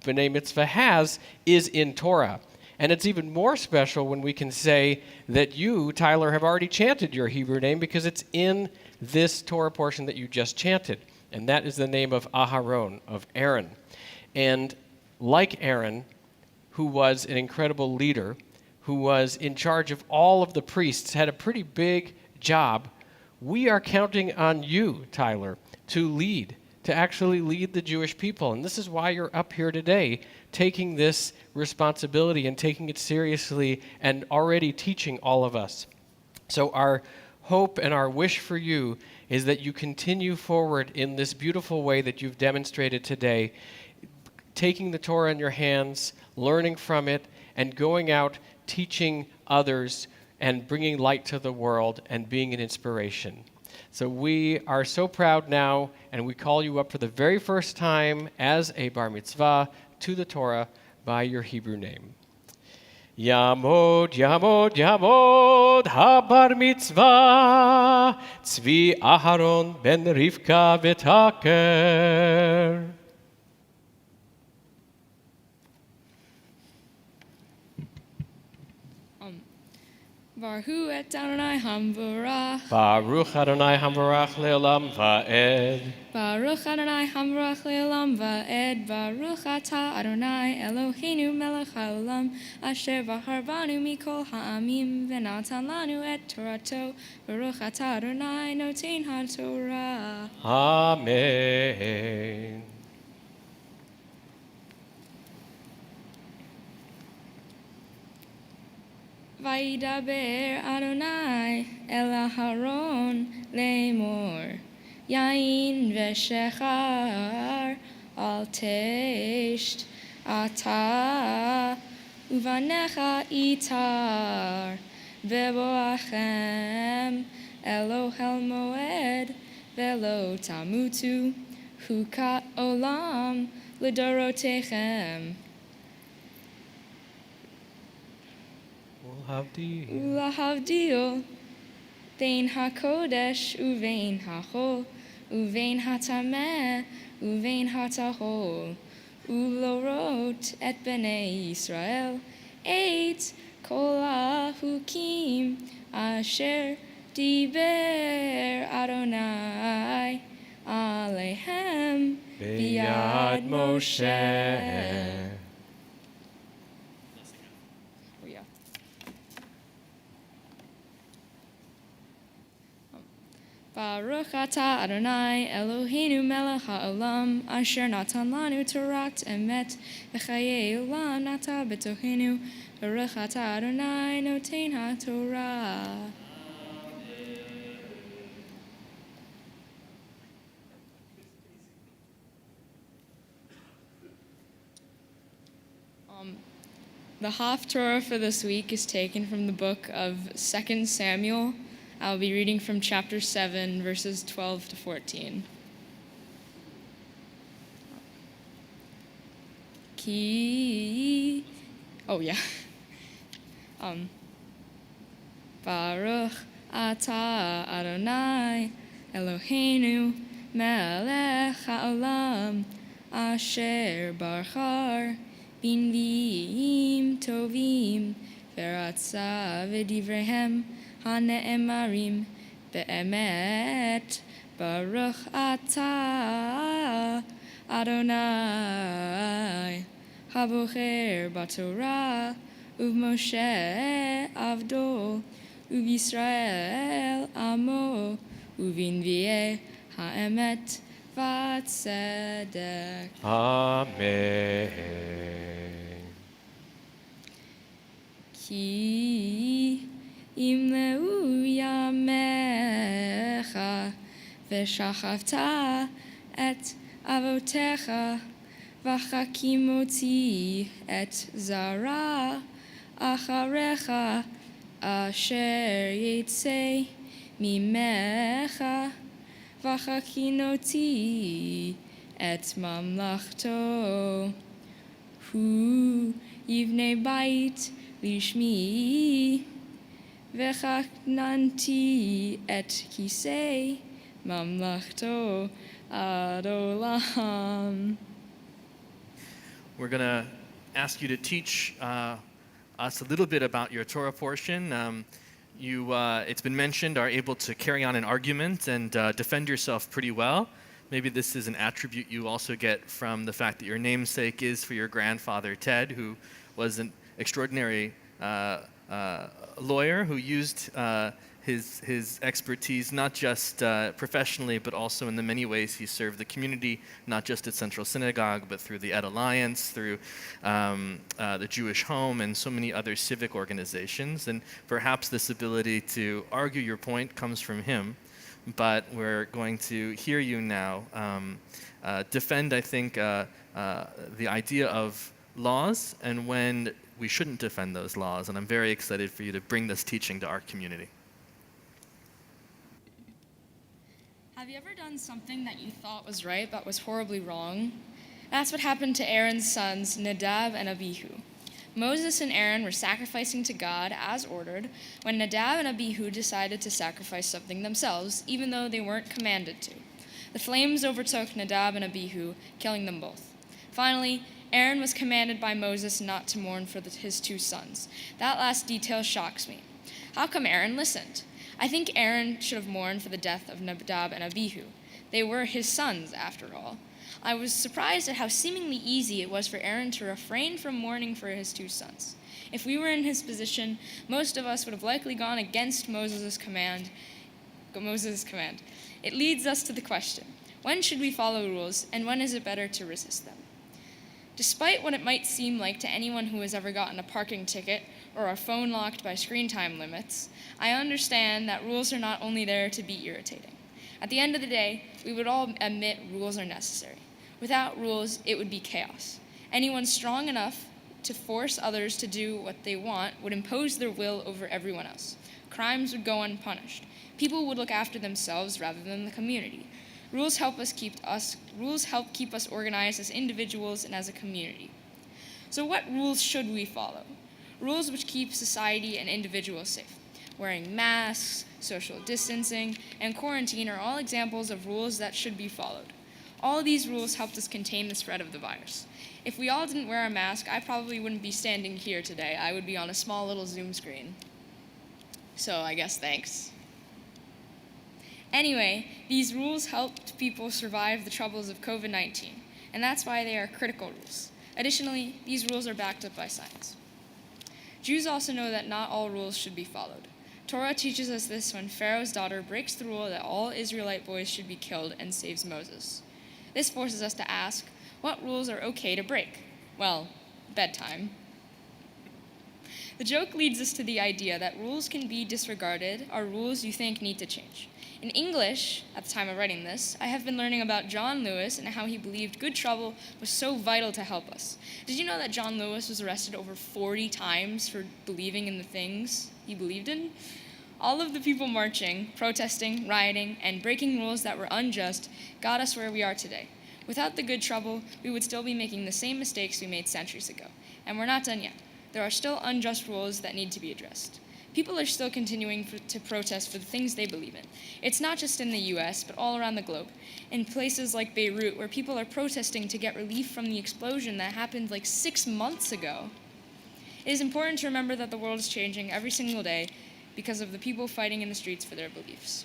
B'nai Mitzvah has is in Torah. And it's even more special when we can say that you, Tyler, have already chanted your Hebrew name because it's in this Torah portion that you just chanted. And that is the name of Aharon, of Aaron. And like Aaron, who was an incredible leader, who was in charge of all of the priests, had a pretty big job, we are counting on you, Tyler, to actually lead the Jewish people. And this is why you're up here today, taking this responsibility and taking it seriously and already teaching all of us. So our hope and our wish for you is that you continue forward in this beautiful way that you've demonstrated today, taking the Torah in your hands, learning from it, and going out teaching others and bringing light to the world and being an inspiration. So we are so proud now, and we call you up for the very first time as a bar mitzvah to the Torah by your Hebrew name. Yamod, Yamod, Yamod, habar mitzvah, Tzvi Aharon ben Rivka v'taker. Baruch et Adonai Hamvarach. Baruch Adonai Hamvarach le'olam va'ed. Baruch Adonai Hamvarach le'olam va'ed. Baruch atah Adonai Eloheinu melech haolam asher bahar banu mikol ha'amim v'natan lanu et Torato. Baruch atah Adonai noten ha'torah. Amen. Vaidaber Adonai el Aharon lemor Yain v'shechar al tesht ata uvanecha itar v'boachem Elohel moed velo tamutu hukat olam l'dorotechem. Ulahavdil, vein hakodesh, uvein hachol, uvein hatameh, uvein hatahol, ulorot et bnei Yisrael, et kol hukim asher diber Adonai alehem biyad Moshe. Baruch atah Adonai Eloheinu melech haolam asher natan lanu torat emet v'chayei olam nata b'tohenu. Baruch atah Adonai noten ha'torah. The Hafthora for this week is taken from the book of 2 Samuel. I'll be reading from chapter 7, verses 12 to 14. Baruch atah Adonai Eloheinu melech haolam asher barchar binvim tovim veratza v'divrehem hane'emarim be'emet. Baruch atah Adonai habocher b'Torah u'Moshe avdo u'Yisrael amo u'vinvieh ha'emet v'tzedek. Amen. Ki imleu yamecha v'shachavta et avotecha v'chakimoti et zara acharecha asher yitzei mimecha v'chakinoti et mamlachto hu yivnei bait lishmi v'chaknanti et kisei mamlachto ad olam. We're going to ask you to teach us a little bit about your Torah portion. It's been mentioned, are able to carry on an argument and defend yourself pretty well. Maybe this is an attribute you also get from the fact that your namesake is for your grandfather, Ted, who was an extraordinary lawyer who used his expertise, not just professionally, but also in the many ways he served the community, not just at Central Synagogue, but through the Ed Alliance, through the Jewish Home, and so many other civic organizations. And perhaps this ability to argue your point comes from him, but we're going to hear you now defend, I think, the idea of laws and when we shouldn't defend those laws. And I'm very excited for you to bring this teaching to our community. Have you ever done something that you thought was right but was horribly wrong? That's what happened to Aaron's sons, Nadab and Abihu. Moses and Aaron were sacrificing to God as ordered when Nadab and Abihu decided to sacrifice something themselves, even though they weren't commanded to. The flames overtook Nadab and Abihu, killing them both. Finally, Aaron was commanded by Moses not to mourn for his two sons. That last detail shocks me. How come Aaron listened? I think Aaron should have mourned for the death of Nadab and Abihu. They were his sons, after all. I was surprised at how seemingly easy it was for Aaron to refrain from mourning for his two sons. If we were in his position, most of us would have likely gone against Moses' command. It leads us to the question, when should we follow rules, and when is it better to resist them? Despite what it might seem like to anyone who has ever gotten a parking ticket or a phone locked by screen time limits, I understand that rules are not only there to be irritating. At the end of the day, we would all admit rules are necessary. Without rules, it would be chaos. Anyone strong enough to force others to do what they want would impose their will over everyone else. Crimes would go unpunished. People would look after themselves rather than the community. Rules help keep us organized as individuals and as a community. So what rules should we follow? Rules which keep society and individuals safe. Wearing masks, social distancing, and quarantine are all examples of rules that should be followed. All of these rules helped us contain the spread of the virus. If we all didn't wear a mask, I probably wouldn't be standing here today. I would be on a small little Zoom screen. So I guess thanks. Anyway, these rules helped people survive the troubles of COVID-19, and that's why they are critical rules. Additionally, these rules are backed up by science. Jews also know that not all rules should be followed. Torah teaches us this when Pharaoh's daughter breaks the rule that all Israelite boys should be killed and saves Moses. This forces us to ask, what rules are okay to break? Well, bedtime. The joke leads us to the idea that rules can be disregarded are rules you think need to change. In English, at the time of writing this, I have been learning about John Lewis and how he believed good trouble was so vital to help us. Did you know that John Lewis was arrested over 40 times for believing in the things he believed in? All of the people marching, protesting, rioting, and breaking rules that were unjust got us where we are today. Without the good trouble, we would still be making the same mistakes we made centuries ago. And we're not done yet. There are still unjust rules that need to be addressed. People are still continuing to protest for the things they believe in. It's not just in the US, but all around the globe. In places like Beirut, where people are protesting to get relief from the explosion that happened like 6 months ago. It is important to remember that the world is changing every single day because of the people fighting in the streets for their beliefs.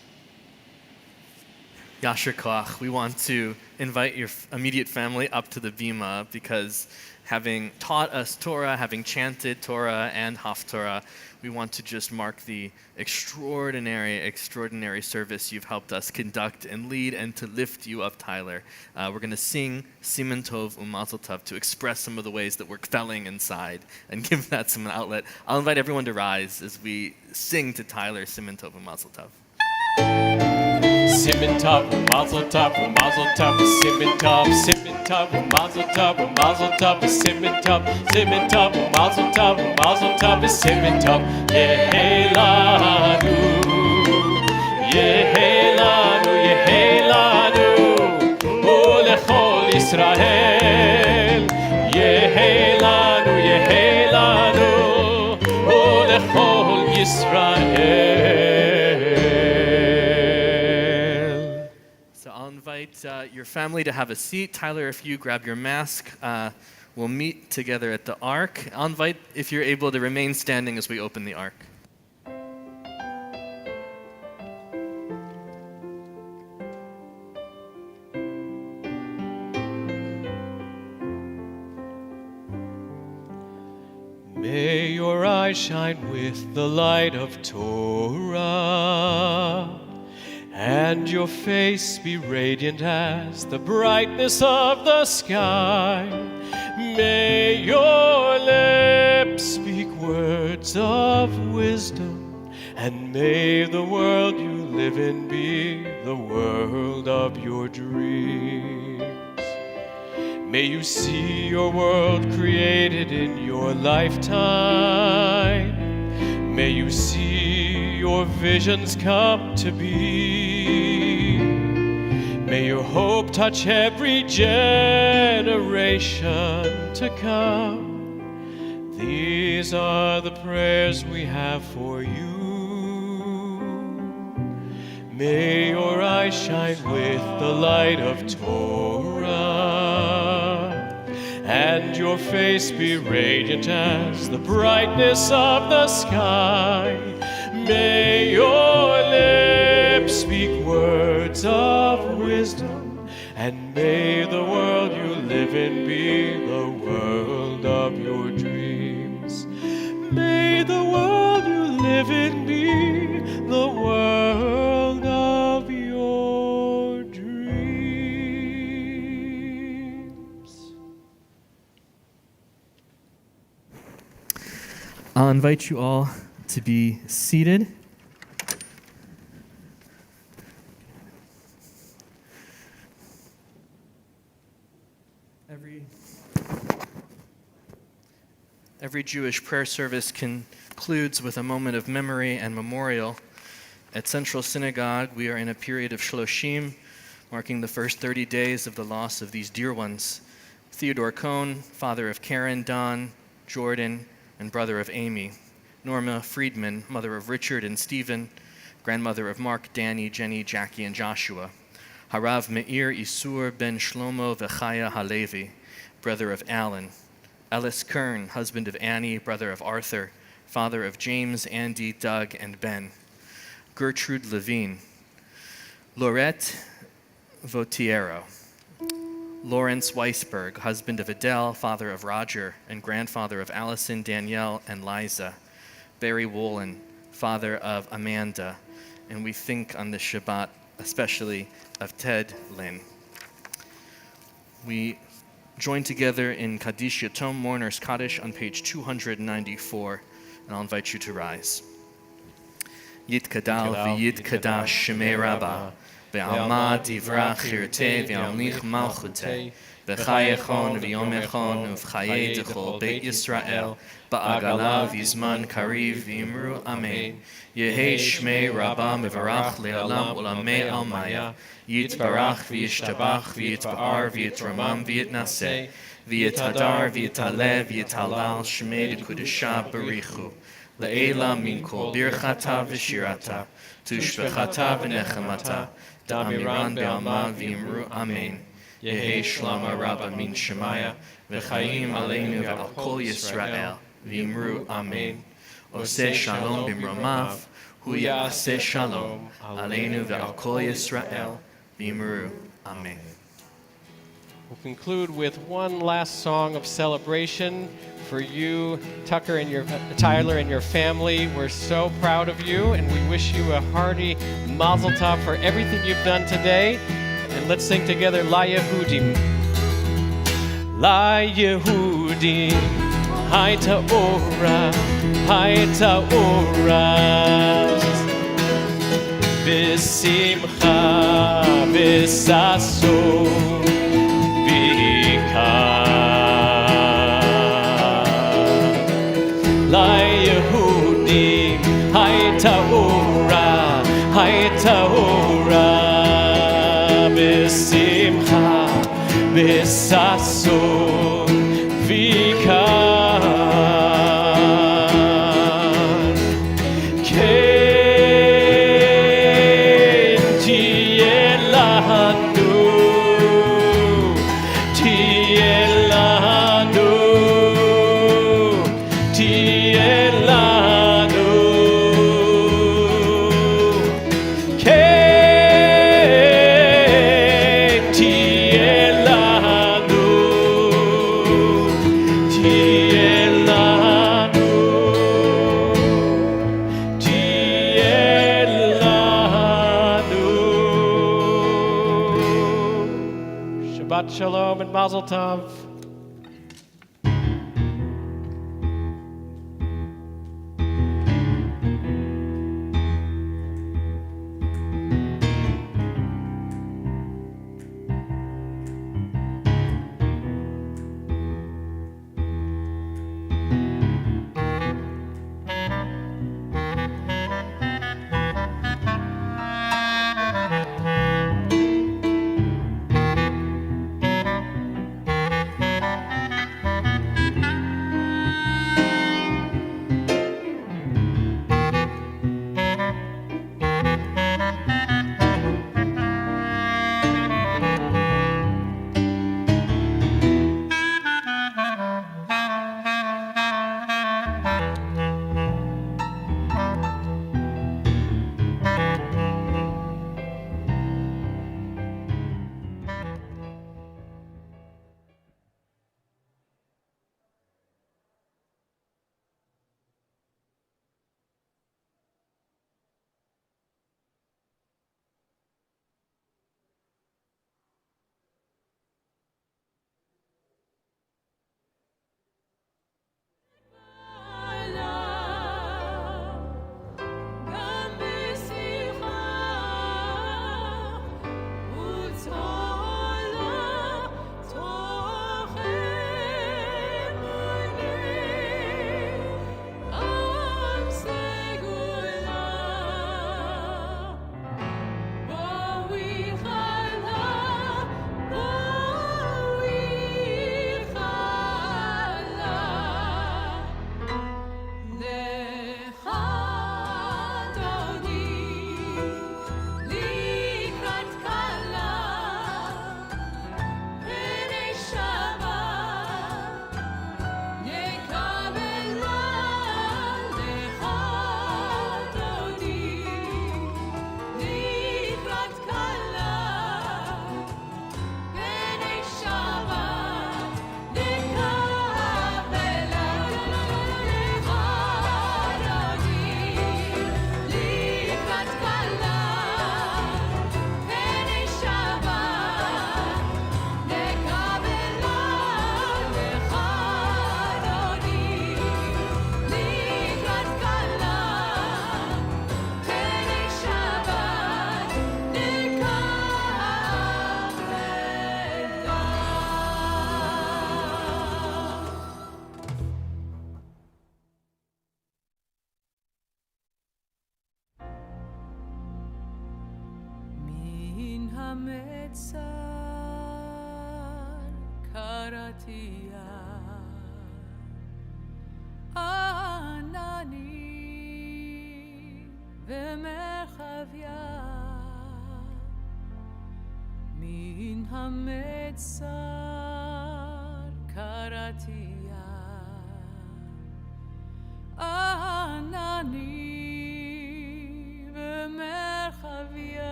Yasher Koach, we want to invite your immediate family up to the bima because having taught us Torah, having chanted Torah and Hafthora, we want to just mark the extraordinary service you've helped us conduct and lead and to lift you up, Tyler. We're going to sing Siman Tov U'Mazel Tov to express some of the ways that we're felling inside and give that some outlet. I'll invite everyone to rise as we sing to Tyler Siman Tov U'Mazel Tov. Siman Tov, Mazel Tov, Mazel Tov, Siman Tov, Siman Tov, Mazel Tov, Mazel Tov, Siman Tov, Siman Tov, Mazel Tov, Mazel Tov, Siman Tov. Yehelanu, Yehelanu, Yehelanu, Ulechol Yisrael. Yehelanu, Yehelanu, Ulechol Yisrael. Your family to have a seat. Tyler, if you grab your mask, we'll meet together at the Ark. I'll invite, if you're able, to remain standing as we open the Ark. May your eyes shine with the light of Torah, and your face be radiant as the brightness of the sky. May your lips speak words of wisdom, and may the world you live in be the world of your dreams. May you see your world created in your lifetime. May you see your visions come to be. May your hope touch every generation to come. These are the prayers we have for you. May your eyes shine with the light of Torah, and your face be radiant as the brightness of the sky. May your lips speak words of wisdom, and may the world you live in be the world of your dreams. May the world you live in be the world of your dreams. I'll invite you all to be seated. Every Jewish prayer service concludes with a moment of memory and memorial. At Central Synagogue, we are in a period of Shloshim, marking the first 30 days of the loss of these dear ones. Theodore Cohn, father of Karen, Don, Jordan, and brother of Amy. Norma Friedman, mother of Richard and Stephen, grandmother of Mark, Danny, Jenny, Jackie, and Joshua. Harav Meir Isur ben Shlomo Vechaya Halevi, brother of Alan. Ellis Kern, husband of Annie, brother of Arthur, father of James, Andy, Doug, and Ben. Gertrude Levine. Laurette Vautiero. Lawrence Weisberg, husband of Adele, father of Roger, and grandfather of Allison, Danielle, and Liza. Barry Wolin, father of Amanda. And we think on this Shabbat especially of Ted Lynn. We join together in Kaddish Yatom Mourner's Kaddish on page 294, and I'll invite you to rise. Yitkadal v'yitkadash shemei Rabbah, ve'alma divra chirtei ve'amlich malchutei, v'chayechon v'yomechon uv'chayei dechol Beit Yisrael, ba'agala v'zman kariv v'imru amen. Yehei shmei Rabbah mevarach le'olam ulamei almaya, Yitbarach v'yishtabach v'yitba'ar v'yitramam v'yitnaseh, v'yitadar v'yitaleh v'yitalal shmei d'kudesha barichu, le'ela min kol birchata v'shirata, tushbechata v'nechamata, da'amiran be'alma v'imru amen. Yehei shlama Rabbah min shemaya, v'chayim aleinu v'al kol Yisrael, v'imru amen. Oseh shalom b'mromav, hu ya'aseh shalom, aleinu v'al kol Yisrael, v'imru amen. We'll conclude with one last song of celebration for you, Tyler and your family. We're so proud of you, and we wish you a hearty mazel tov for everything you've done today. And let's sing together, La Yehudim. La Yehudim, Hayta Ora, Hayta Ora, V'simcha, V'saso, La Yehudim, Hayta Ora, Hayta Ora, B'simcha, B'sason, V'kan. Ken tiyeh lanu, tiyeh lanu, tiyeh lanu. Ken tiyeh lanu, tiyeh Shabbat Shalom and Mazel Tov.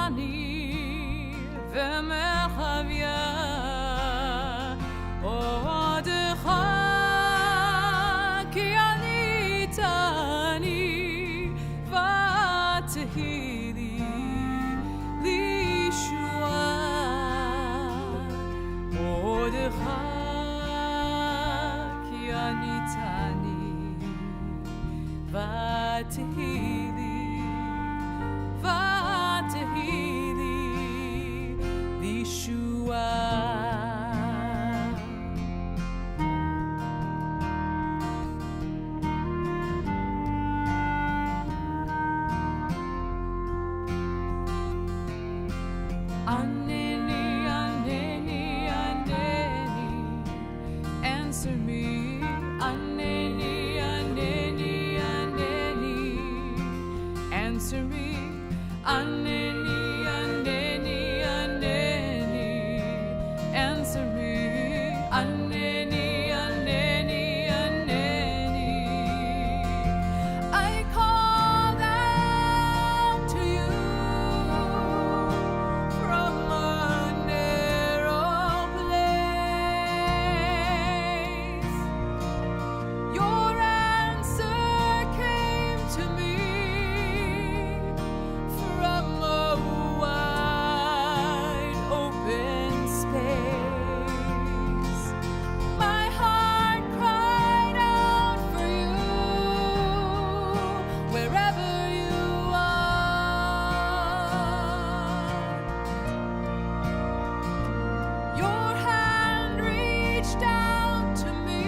אני ומרחביה עודך כי ענית אני ותהי לי לישועה עודך כי ענית אני ותהי לי ותהי לי לישועה Answer me, Aneni, Aneni, Aneni. Answer me, Aneni, Aneni, Aneni. Answer me, Aneni, Aneni, Aneni. I called out to you from a narrow place. Your answer came to me from a wide open space. My heart cried out for you wherever you are. Your hand reached out to me,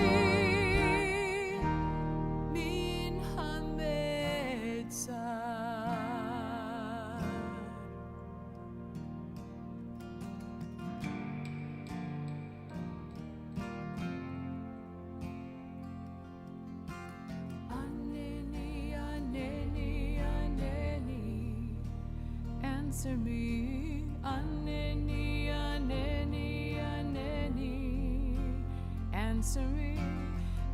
min hametzah. Aneni, Aneni, Aneni. Answer me, Aneni, Aneni, Aneni. Answer me,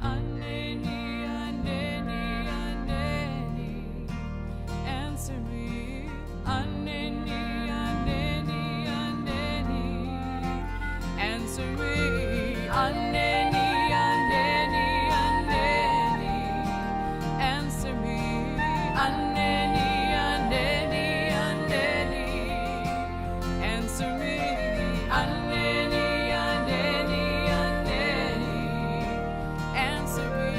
Aneni, Aneni, Aneni. Answer me, Aneni, Aneni, Aneni. Answer me, Aneni, Aneni, Aneni. Answer me, Aneni, Aneni, Aneni. Answer me, Aneni, Aneni, Aneni. Answer me,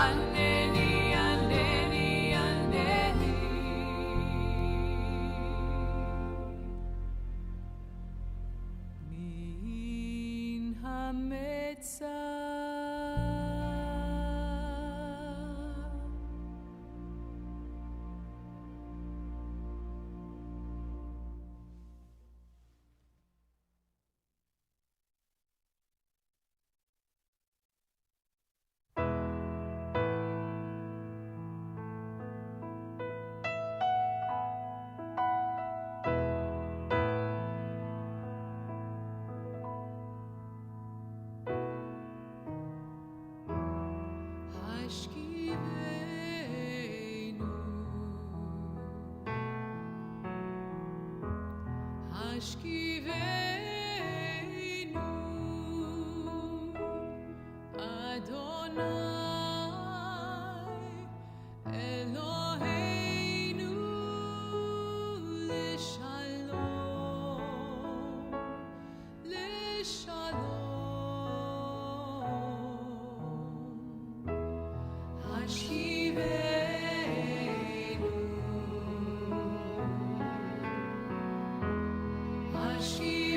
Aneni, Aneni, Aneni. Min hametzah. Hashkivenu, Hashkivenu, Adonai, Eloheinu, Lishalom, Lishalom. Hashkivenu, Hashkivenu.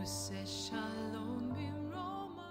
עושה שלום במרומה.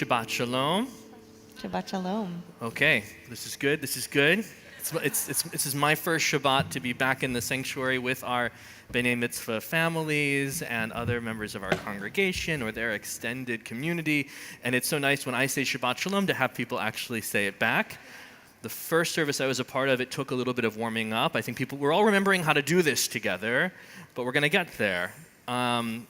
Shabbat Shalom. Shabbat Shalom. Okay, this is good. This is good. This is my first Shabbat to be back in the sanctuary with our B'nai Mitzvah families and other members of our congregation or their extended community. And it's so nice when I say Shabbat Shalom to have people actually say it back. The first service I was a part of, it took a little bit of warming up. I think we're all remembering how to do this together, but we're going to get there.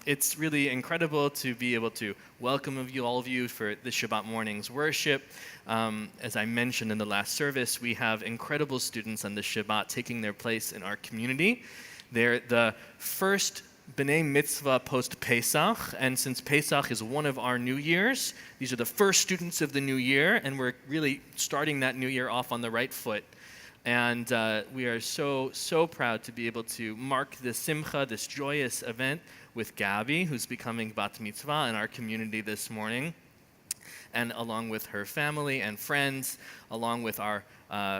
It's really incredible to be able to welcome all of you for this Shabbat morning's worship. As I mentioned in the last service, we have incredible students on this Shabbat taking their place in our community. They're the first B'nai Mitzvah post-Pesach, and since Pesach is one of our New Years, these are the first students of the New Year, and we're really starting that New Year off on the right foot. And we are so proud to be able to mark this simcha, this joyous event, with Gabby, who's becoming bat mitzvah in our community this morning, and along with her family and friends, along with our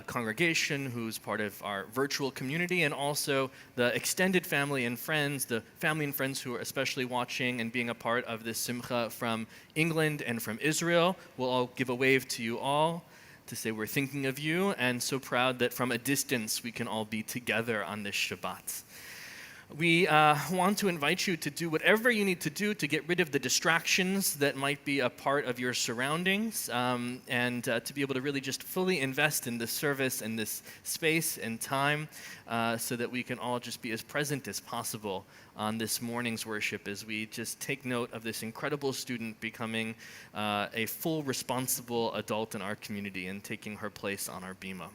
congregation, who's part of our virtual community, and also the extended family and friends, the family and friends who are especially watching and being a part of this simcha from England and from Israel. We'll all give a wave to you all to say we're thinking of you, and so proud that from a distance we can all be together on this Shabbat. We want to invite you to do whatever you need to do to get rid of the distractions that might be a part of your surroundings, and to be able to really just fully invest in this service and this space and time, so that we can all just be as present as possible on this morning's worship as we just take note of this incredible student becoming a full responsible adult in our community and taking her place on our bima.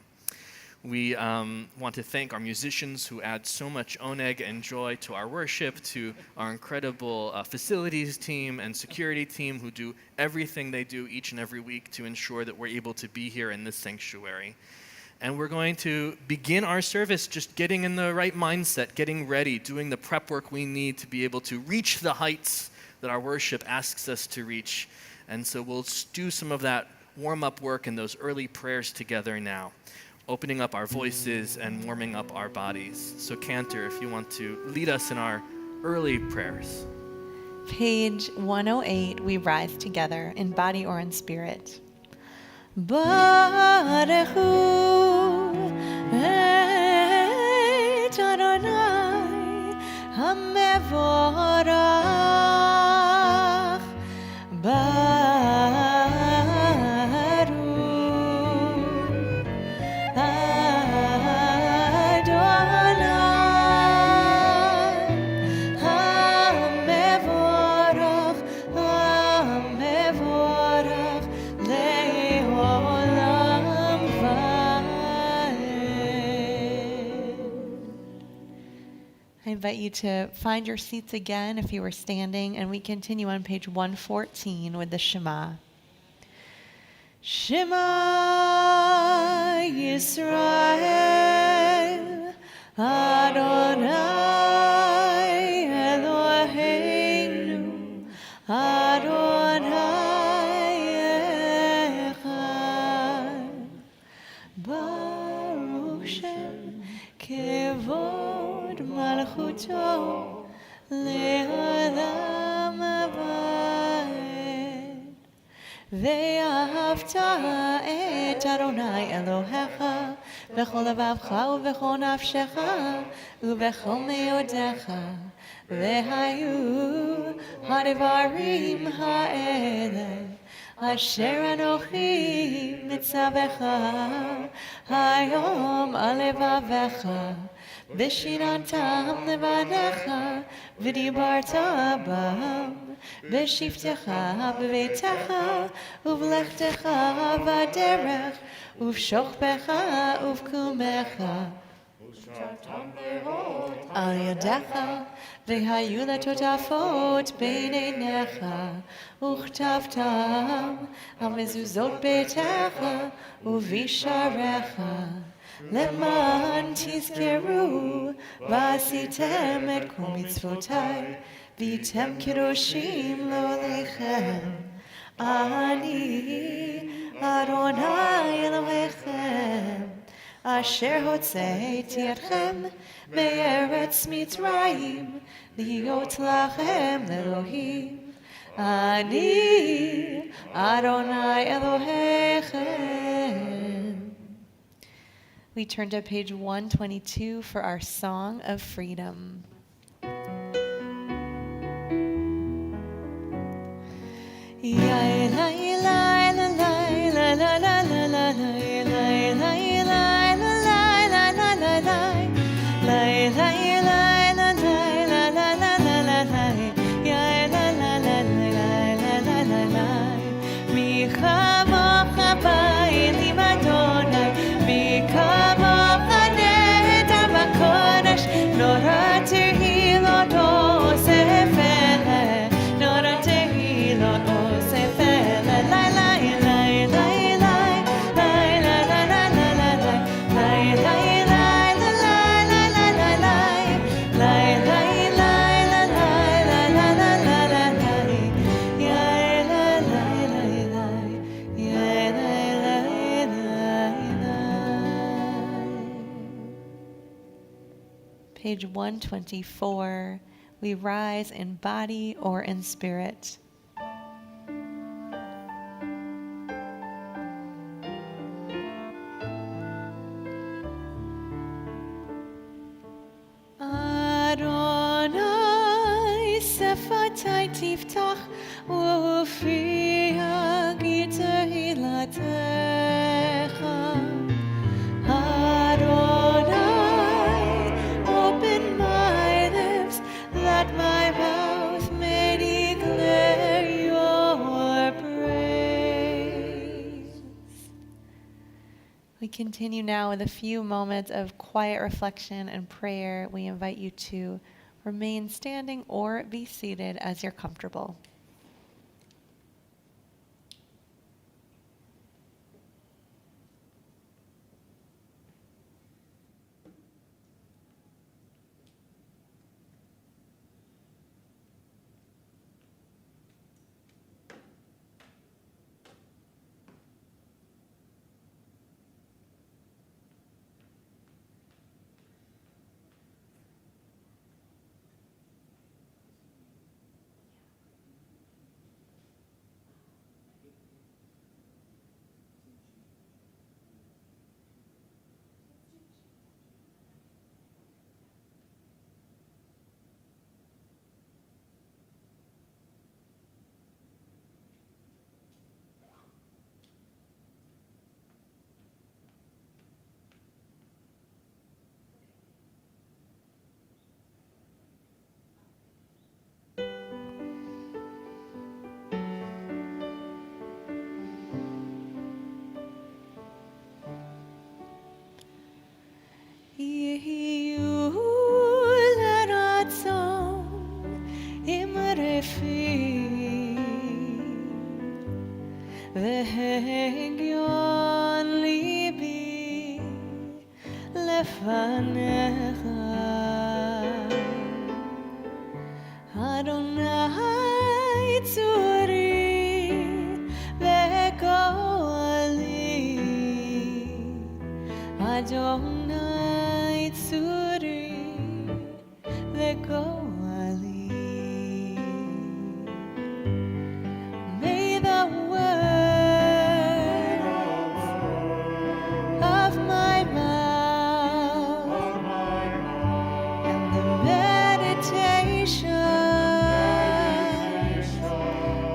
We want to thank our musicians who add so much oneg and joy to our worship, to our incredible facilities team and security team who do everything they do each and every week to ensure that we're able to be here in this sanctuary. And we're going to begin our service just getting in the right mindset, getting ready, doing the prep work we need to be able to reach the heights that our worship asks us to reach. And so we'll do some of that warm-up work and those early prayers together now, opening up our voices and warming up our bodies. So Cantor, if you want to lead us in our early prayers. Page 108, we rise together in body or in spirit. Baruch hu et Adonai hamevorach I invite you to find your seats again if you were standing, and we continue on page 114 with the Shema. Shema Yisrael Adonai Eloheinu Adonai Echad Baruch Shem Kevod Malchuto Le'olam Abad Ve'ahavta et Adonai Elohecha V'chol levavcha u'v'chol nafshecha u'v'chol me'odecha Ve'hayu ha'devarim ha'ele אשר אנוכי מצווך היום על לבביך, ושיננתם לבניך, ודיברת בם, בשבתך בביתך, ובלכתך בדרך, ובשוכבך ובקומך. על ידך, והיו לטוטפות בין עיניך, וכתבתם על מזוזות ביתך ובשעריך, למען תזכרו ועשיתם את כל מצוותיי, והייתם קדושים לעולכם. אני אדוני אלוהיכם, אשר הוצאתי אתכם מארץ מצרים, להיות לכם לאלוהים. אני אדוני אלוהיכם. We turn to page 122 for our Song of Freedom. Page 124, we rise in body or in spirit. Adonai sefatai tiftach ufi hagita hilatecha. That my mouth may declare your praise. We continue now with a few moments of quiet reflection and prayer. We invite you to remain standing or be seated as you're comfortable.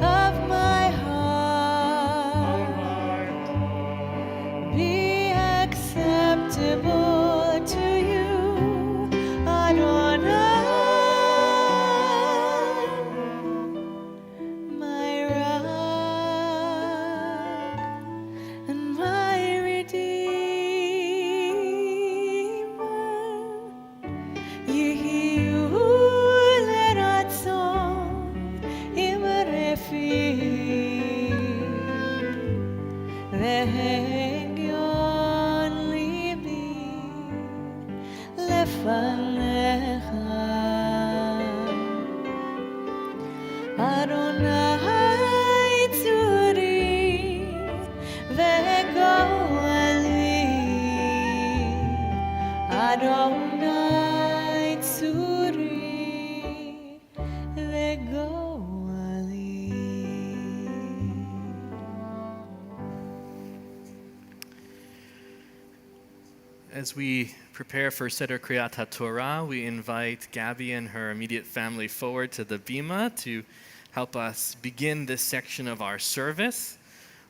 Of my heart והגיון ליבי לפניך. אדוני צורי וגואלי, אדוני צורי וגואלי. As we prepare for Seder Kriyat HaTorah, we invite Gabby and her immediate family forward to the bima to help us begin this section of our service.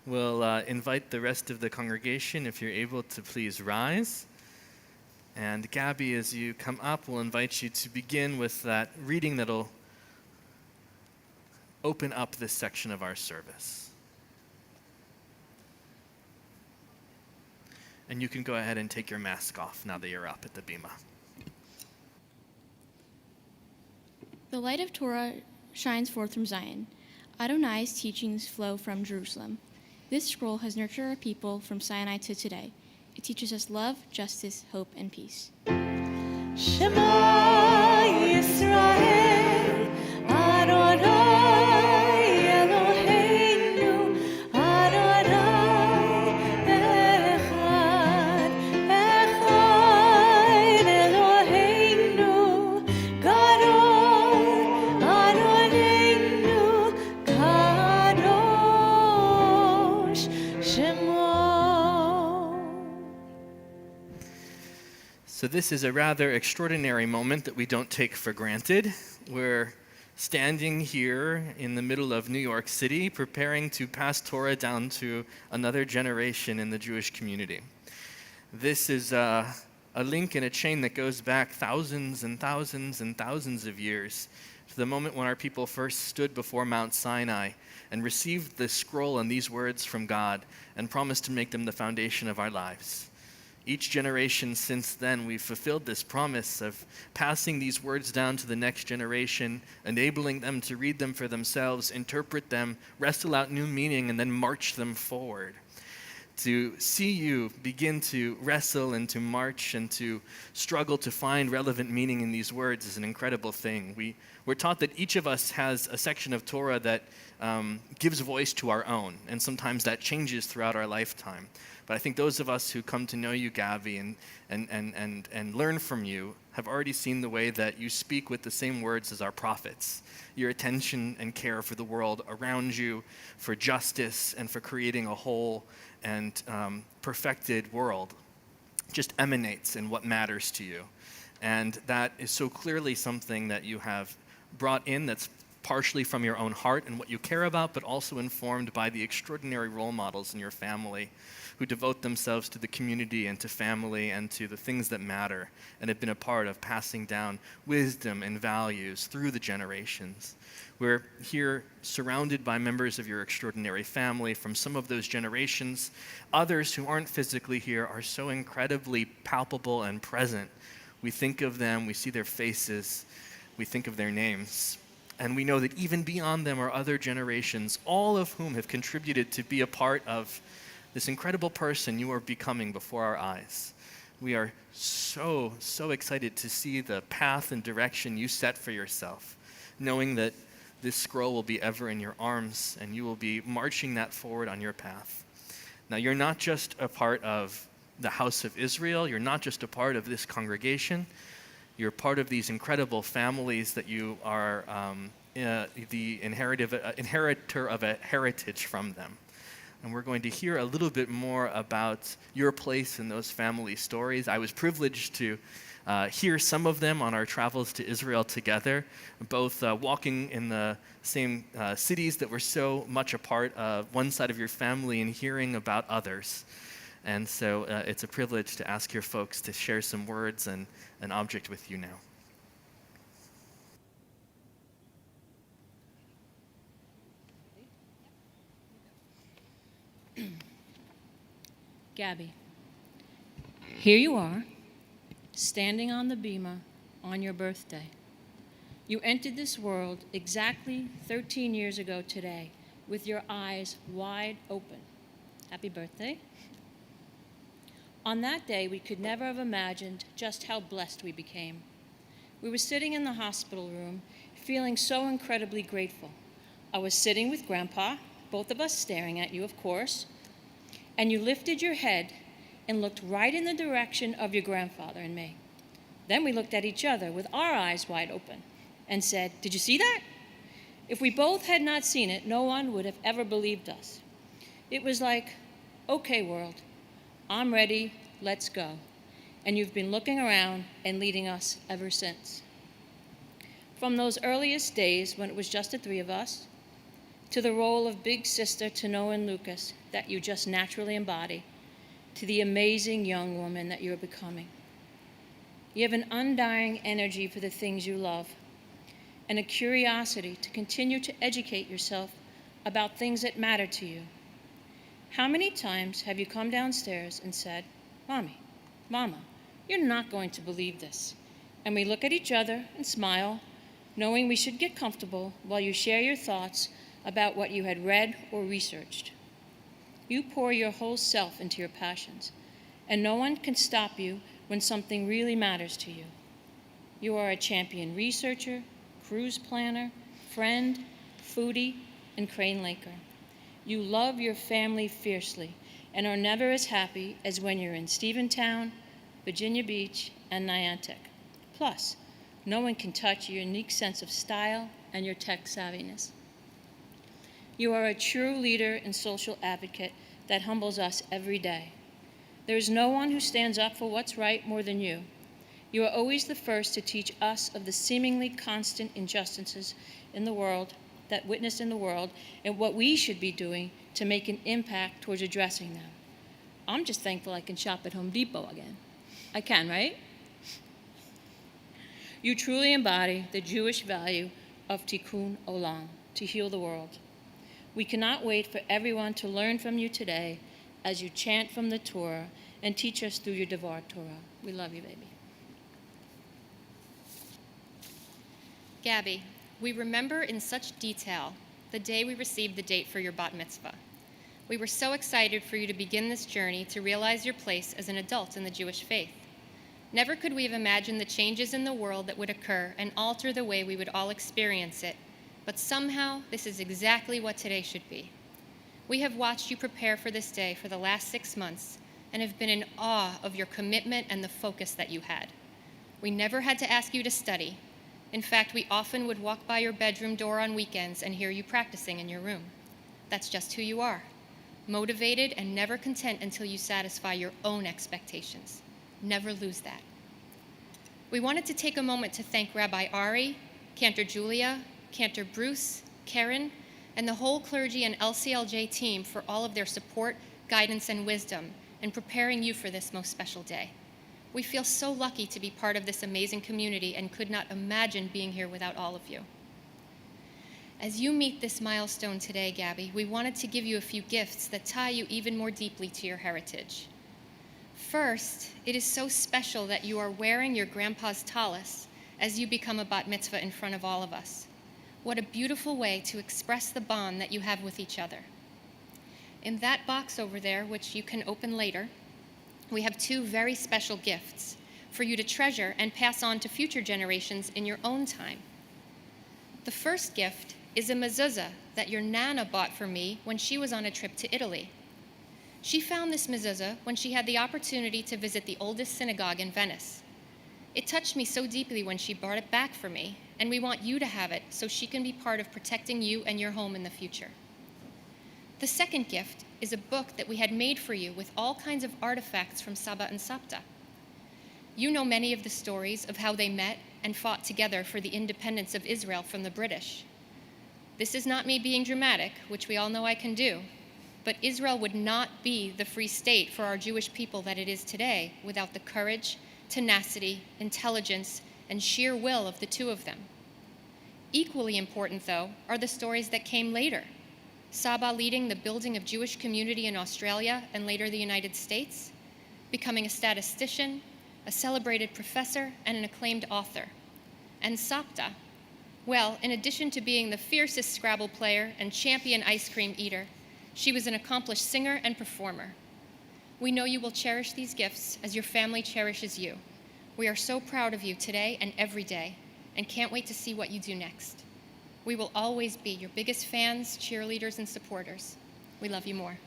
We'll invite the rest of the congregation, if you're able to please rise. And Gabby, as you come up, we'll invite you to begin with that reading that'll open up this section of our service. And you can go ahead and take your mask off now that you're up at the bima. The light of Torah shines forth from Zion. Adonai's teachings flow from Jerusalem. This scroll has nurtured our people from Sinai to today. It teaches us love, justice, hope, and peace. Shema Yisrael, Adonai Eloheinu, Adonai Echad, Echad Eloheinu, Gadol Adonenu, Kadosh Shemo. So this is a rather extraordinary moment that we don't take for granted. We're standing here in the middle of New York City, preparing to pass Torah down to another generation in the Jewish community. This is a link in a chain that goes back thousands and thousands and thousands of years to the moment when our people first stood before Mount Sinai and received this scroll and these words from God and promised to make them the foundation of our lives. Each generation since then, we've fulfilled this promise of passing these words down to the next generation, enabling them to read them for themselves, interpret them, wrestle out new meaning, and then march them forward. To see you begin to wrestle and to march and to struggle to find relevant meaning in these words is an incredible thing. We're taught that each of us has a section of Torah that gives voice to our own, and sometimes that changes throughout our lifetime. But I think those of us who come to know you, Gabby, and learn from you have already seen the way that you speak with the same words as our prophets. Your attention and care for the world around you, for justice, and for creating a whole and perfected world just emanates in what matters to you. And that is so clearly something that you have brought in that's partially from your own heart and what you care about, but also informed by the extraordinary role models in your family who devote themselves to the community and to family and to the things that matter and have been a part of passing down wisdom and values through the generations. We're here surrounded by members of your extraordinary family from some of those generations. Others who aren't physically here are so incredibly palpable and present. We think of them, we see their faces, we think of their names. And we know that even beyond them are other generations, all of whom have contributed to be a part of this incredible person you are becoming before our eyes. We are so excited to see the path and direction you set for yourself, knowing that this scroll will be ever in your arms and you will be marching that forward on your path. Now, you're not just a part of the house of Israel, you're not just a part of this congregation, you're part of these incredible families that you are the inheritor of a heritage from them. And we're going to hear a little bit more about your place in those family stories. I was privileged to hear some of them on our travels to Israel together, both walking in the same cities that were so much a part of one side of your family and hearing about others. And so it's a privilege to ask your folks to share some words and an object with you now. Gabby, here you are, standing on the bima on your birthday. You entered this world exactly 13 years ago today with your eyes wide open Happy birthday. On that day, we could never have imagined just how blessed we became. We were sitting in the hospital room, feeling so incredibly grateful. I was sitting with Grandpa, both of us staring at you, of course, and you lifted your head and looked right in the direction of your grandfather and me. Then we looked at each other with our eyes wide open and said, "Did you see that?" If we both had not seen it, no one would have ever believed us. It was like, "Okay, world, I'm ready, let's go." And you've been looking around and leading us ever since. From those earliest days when it was just the three of us, to the role of big sister to Noah and Lucas that you just naturally embody, to the amazing young woman that you're becoming. You have an undying energy for the things you love and a curiosity to continue to educate yourself about things that matter to you. How many times have you come downstairs and said, "Mommy, Mama, you're not going to believe this." And we look at each other and smile, knowing we should get comfortable while you share your thoughts about what you had read or researched. You pour your whole self into your passions, and no one can stop you when something really matters to you. You are a champion researcher, cruise planner, friend, foodie, and crane laker. You love your family fiercely and are never as happy as when you're in Stephentown, Virginia Beach, and Niantic. Plus, no one can touch your unique sense of style and your tech savviness. You are a true leader and social advocate that humbles us every day. There is no one who stands up for what's right more than you. You are always the first to teach us of the seemingly constant injustices in the world, that witness in the world, and what we should be doing to make an impact towards addressing them. I'm just thankful I can shop at Home Depot again. I can, right? You truly embody the Jewish value of tikkun olam, to heal the world. We cannot wait for everyone to learn from you today as you chant from the Torah and teach us through your Devar Torah. We love you, baby. Gabby, we remember in such detail the day we received the date for your bat mitzvah. We were so excited for you to begin this journey to realize your place as an adult in the Jewish faith. Never could we have imagined the changes in the world that would occur and alter the way we would all experience it, but somehow this is exactly what today should be. We have watched you prepare for this day for the last 6 months and have been in awe of your commitment and the focus that you had. We never had to ask you to study. In fact, we often would walk by your bedroom door on weekends and hear you practicing in your room. That's just who you are, motivated and never content until you satisfy your own expectations. Never lose that. We wanted to take a moment to thank Rabbi Ari, Cantor Julia, Cantor Bruce, Karen, and the whole clergy and LCLJ team for all of their support, guidance, and wisdom in preparing you for this most special day. We feel so lucky to be part of this amazing community and could not imagine being here without all of you. As you meet this milestone today, Gabby, we wanted to give you a few gifts that tie you even more deeply to your heritage. First, it is so special that you are wearing your grandpa's tallis as you become a bat mitzvah in front of all of us. What a beautiful way to express the bond that you have with each other. In that box over there, which you can open later, we have 2 very special gifts for you to treasure and pass on to future generations in your own time. The first gift is a mezuzah that your Nana bought for me when she was on a trip to Italy. She found this mezuzah when she had the opportunity to visit the oldest synagogue in Venice. It touched me so deeply when she brought it back for me, and we want you to have it so she can be part of protecting you and your home in the future. The second gift is a book that we had made for you with all kinds of artifacts from Saba and Sapta. You know many of the stories of how they met and fought together for the independence of Israel from the British. This is not me being dramatic, which we all know I can do, but Israel would not be the free state for our Jewish people that it is today without the courage, tenacity, intelligence, and sheer will of the 2 of them. Equally important, though, are the stories that came later. Saba leading the building of Jewish community in Australia and later the United States, becoming a statistician, a celebrated professor, and an acclaimed author. And Sapta, well, in addition to being the fiercest Scrabble player and champion ice cream eater, She was an accomplished singer and performer. We know you will cherish these gifts as your family cherishes you. We are so proud of you today and every day, and can't wait to see what you do next. We will always be your biggest fans, cheerleaders, and supporters. We love you more.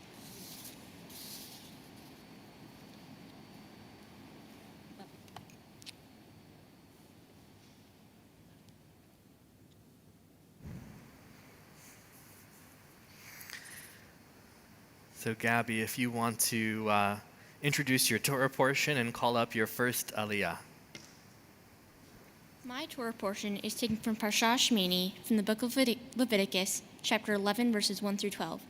So Gabby, if you want to introduce your Torah portion and call up your first Aliyah. My Torah portion is taken from Parshat Shmini from the book of Leviticus, chapter 11, verses 1 through 12.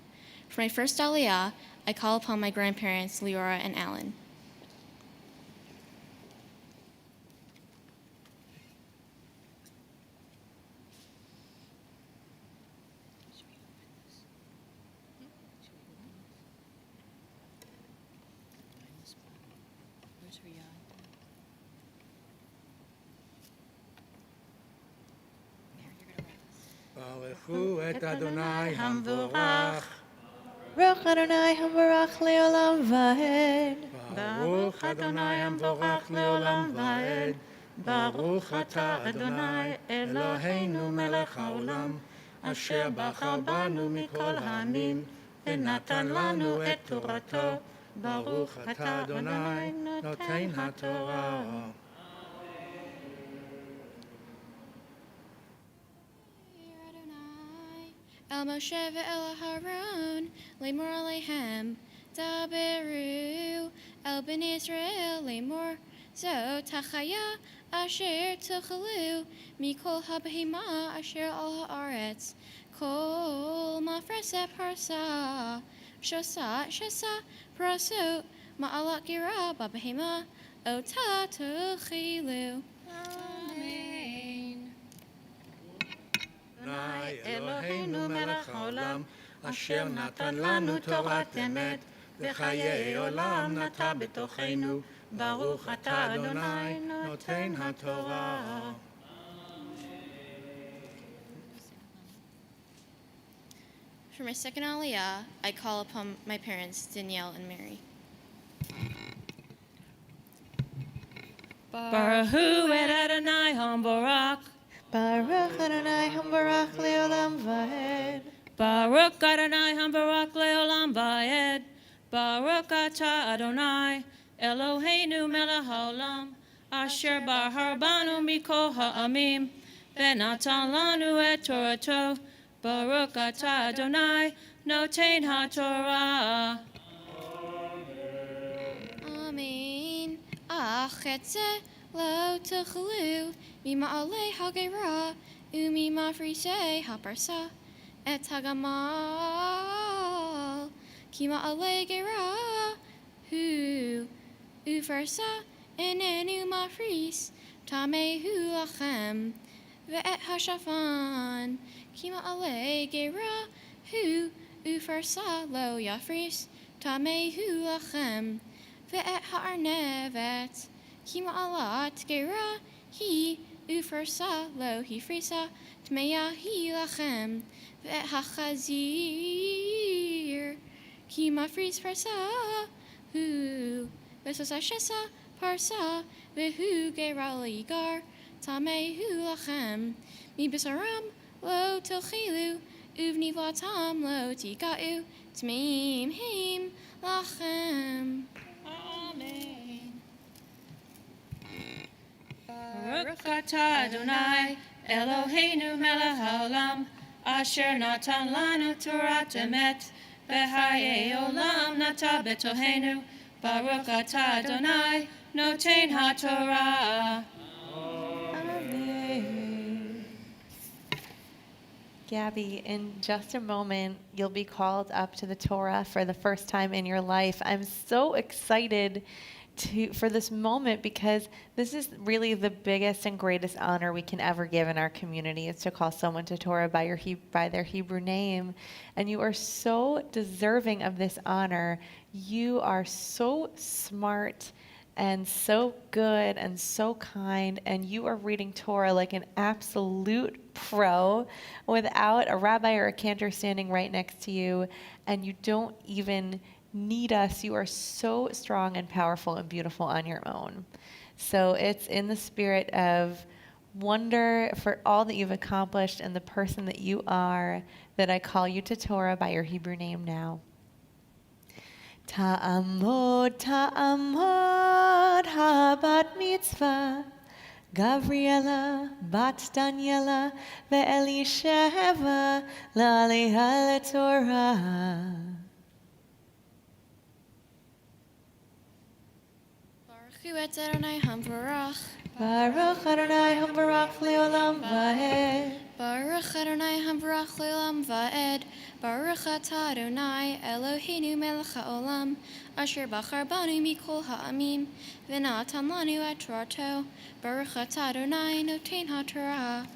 For my first Aliyah, I call upon my grandparents, Leora and Alan. ברכו את אדוני המבורך. ברוך אדוני המבורך לעולם ועד. ברוך אדוני המבורך לעולם ועד. ברוך אתה אדוני אלוהינו מלך העולם, אשר בחר בנו מכל העמים ונתן לנו את תורתו. ברוך אתה אדוני נותן התורה. El Moshe ve'el Aharon, Lemor Alehem, Daberu, El Ben Israel, Lemor, Zo Tachaya, Asher Tuchalu, Mikol Habahima, Asher Al Haaretz, Kol Mafresa Parsa, Shosat, Shesa, Prasot, Ma'alat Gira, Babahima, Ota Tuchilu. Amen. אדוני אלוהינו מלך העולם, אשר נתן לנו תורת אמת, וחיי עולם נטע בתוכנו, ברוך אתה אדוני נותן התורה. For my second Aliyah, I call upon my parents, Danielle and Mary. Baruch hu et Adonai hamborach. Baruch Adonai hambarach leolam va'ed. Baruch Adonai hambarach leolam va'ed. Baruch atah Adonai Eloheinu melech haolam, asher bahar banu mikol ha'amim, v'natan lanu et torato. Baruch atah Adonai noten haTorah. Amen. Achetze lo tuchlu, mima'alei hagera, umimafrise haparsa, et hagamal, kima'alei gera, hu, ufarsa, enenu mafris, tamehu lachem, ve'et hashafan, kima'alei gera, hu, ufarsa lo yafris, tamehu lachem, ve'et ha'arnevet, kima'alat gera, hi, ufarsa lo hifrisa, tmeya hi lachem, ve'et hachazir, kimafris farsa, hu, ve'sosa shesa parsa, ve'hu gera ligar, tamehu lachem, mi bisaram lo tilchilu, uvni vatam lo tika'u, tmeim heim lachem. Amen. Baruch atah Adonai Eloheinu melech haolam, asher natan lanu torat emet, v'chayei olam nata betohenu. Baruch atah Adonai noten haTorah. Gabby, in just a moment, you'll be called up to the Torah for the first time in your life. I'm so excited for this moment because this is really the biggest and greatest honor we can ever give in our community, is to call someone to Torah by their Hebrew name. And you are so deserving of this honor. You are so smart and so good and so kind, and you are reading Torah like an absolute pro without a rabbi or a cantor standing right next to you, and you don't even need us. You are so strong and powerful and beautiful on your own. So it's in the spirit of wonder for all that you've accomplished and the person that you are that I call you to Torah by your Hebrew name now. Ta'amod, ta'amod, habat mitzvah, Gabriela, bat Daniela, ve'elisheva, la'aliyah leTorah. Baruch et Adonai Hamvarach. Baruch Adonai Hamvarach le'olam va'ed. Baruch Adonai Hamvarach le'olam va'ed. Baruch atah Adonai Eloheinu melech ha'olam, asher bachar banu mikol ha'amim, v'natan lanu et Torato. Baruch atah Adonai noten ha'Torah.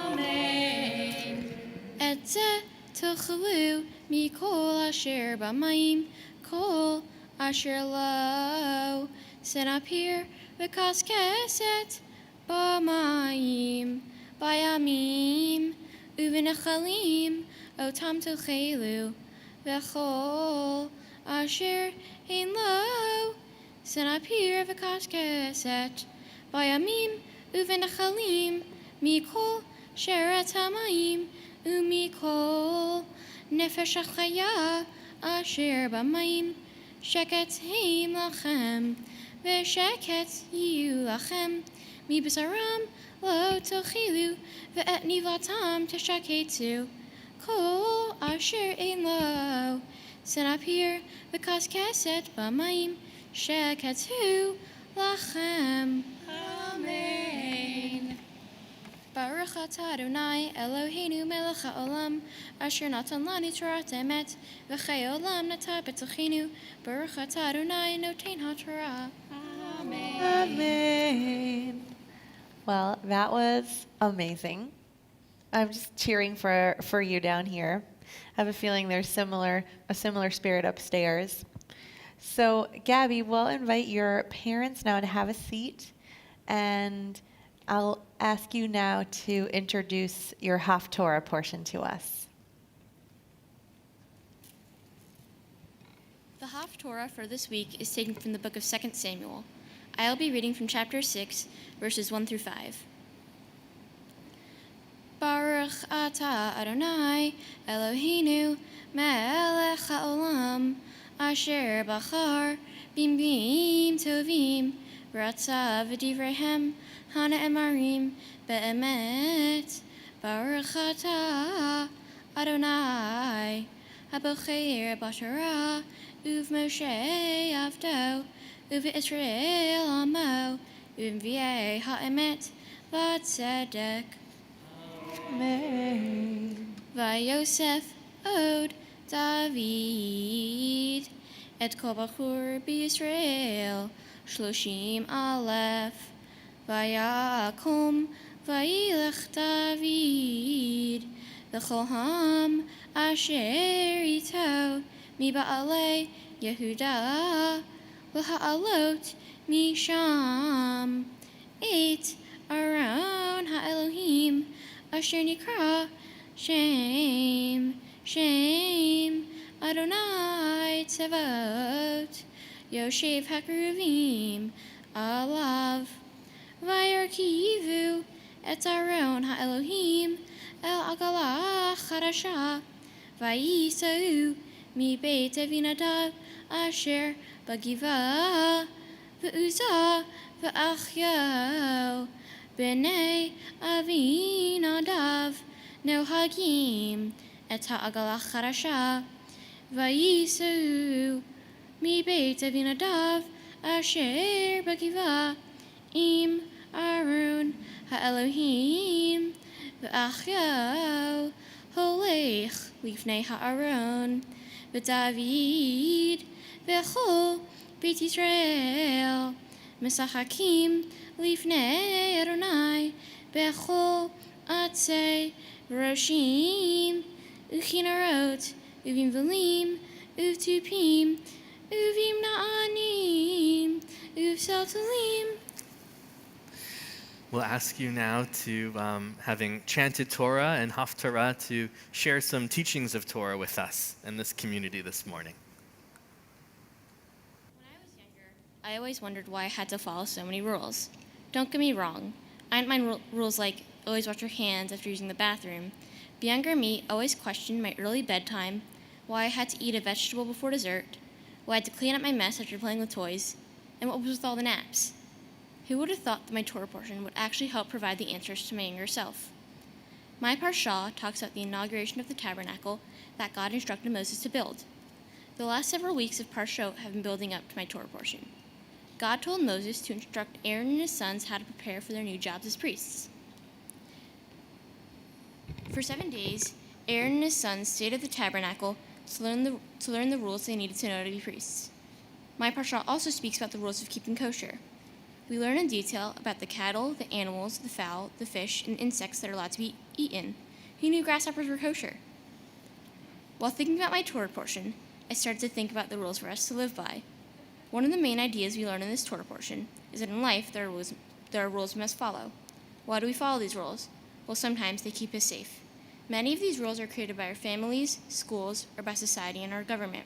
Amen. Et zeh tochelu mikol asher b'mayim, kol asher lo senapir v'kaskeset b'mayim, bayamim u'v'nechalim otam tochelu v'chol asher ein lo senapir v'kaskeset bayamim u'v'nechalim mikol sheret hamayim u'mikol nefesh hachaya asher b'mayim sheket heim lachem v'sheket yiyu lachem mibesaram lo tochilu ve'et nivatam teshaketu kol asher ein lo senapir v'kaskeset b'mayim sheketu lachem. Amen. Baruch atah Adonai Eloheinu melech ha'olam, asher natan lanu Torah emet, v'chei olam nata b'tochenu. Baruch atah Adonai noten ha'Torah. Amen. Amen. Well, that was amazing. I'm just cheering for you down here. I have a feeling there's a similar spirit upstairs. So, Gabby, we'll invite your parents now to have a seat, and I'll ask you now to introduce your Hafthora portion to us. The Hafthora for this week is taken from the book of 2 Samuel. I'll be reading from chapter 6, verses 1 through 5. Baruch atah Adonai Eloheinu melech ha'olam, asher bachar bim tovim, v'ratza v'divrehem hana'emarim be'emet. Baruch atah Adonai habocher b'Torah u'v'Moshe avdo u'v'Israel amo u'v'nvi'ei ha'emet v'tzedek. Amen. Vayosef od David et kol bachur b'Yisrael shloshim aleph. Vayakom vayilech David v'chol ham asher ito miba'alei Yehuda v'ha'alot misham et Aaron ha'Elohim asher nikra Shem Adonai Tzevot Yoshev HaKeruvim Alav Vayarkivu et Aaron ha'Elohim El Agalah Chadasha Vayisau Mi Beit Avinadav Asher Bagiva V'Uzzah V'Achyo B'nei Avinadav Nohagim et ha'agalah chadasha vayisau mi beit Avinadav asher bagiva im Aaron ha'Elohim v'achyo holech lifnei ha'Aaron v'David v'chol beit Yisrael mesachakim lifnei Adonai b'chol atzei Roshim, Uchinarot, Uvim Velim, Uvtupim, Uvim Na'anim, Uvsaltalim. We'll ask you now to, having chanted Torah and Haftarah, to share some teachings of Torah with us and this community this morning. I always wondered why I had to follow so many rules. Don't get me wrong, I didn't mind rules like always wash your hands after using the bathroom. But younger me always questioned my early bedtime, why I had to eat a vegetable before dessert, why I had to clean up my mess after playing with toys, and what was with all the naps. Who would have thought that my Torah portion would actually help provide the answers to my younger self? My Parsha talks about the inauguration of the Tabernacle that God instructed Moses to build. The last several weeks of Parsha have been building up to my Torah portion. God told Moses to instruct Aaron and his sons how to prepare for their new jobs as priests. For 7 days, Aaron and his sons stayed at the tabernacle to learn the rules they needed to know to be priests. My Parsha also speaks about the rules of keeping kosher. We learn in detail about the cattle, the animals, the fowl, the fish, and insects that are allowed to be eaten. Who knew grasshoppers were kosher? While thinking about my Torah portion, I started to think about the rules for us to live by. One of the main ideas we learn in this Torah portion is that in life there are rules we must follow. Why do we follow these rules? Well, sometimes they keep us safe. Many of these rules are created by our families, schools, or by society and our government.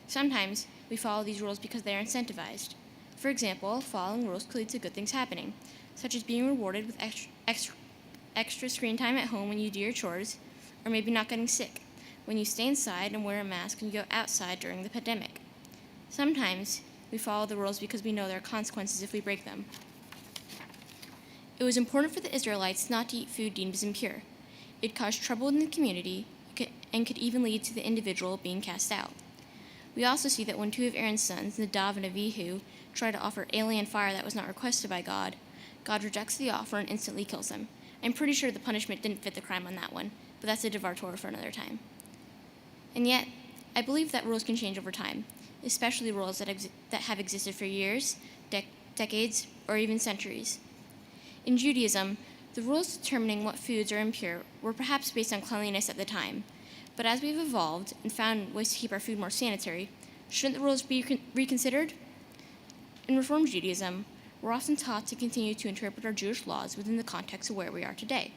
Sometimes we follow these rules because they are incentivized. For example, following rules could lead to good things happening, such as being rewarded with extra screen time at home when you do your chores, or maybe not getting sick when you stay inside and wear a mask when you go outside during the pandemic. Sometimes we follow the rules because we know there are consequences if we break them. It was important for the Israelites not to eat food deemed as impure. It caused trouble in the community and could even lead to the individual being cast out. We also see that when two of Aaron's sons, Nadav and Avihu, try to offer alien fire that was not requested by God, God rejects the offer and instantly kills them. I'm pretty sure the punishment didn't fit the crime on that one, but that's a Devar Torah for another time. And yet, I believe that rules can change over time, especially rules that have existed for years, decades, or even centuries. In Judaism, the rules determining what foods are impure were perhaps based on cleanliness at the time, but as we've evolved and found ways to keep our food more sanitary, shouldn't the rules be reconsidered? In Reform Judaism, we're often taught to continue to interpret our Jewish laws within the context of where we are today.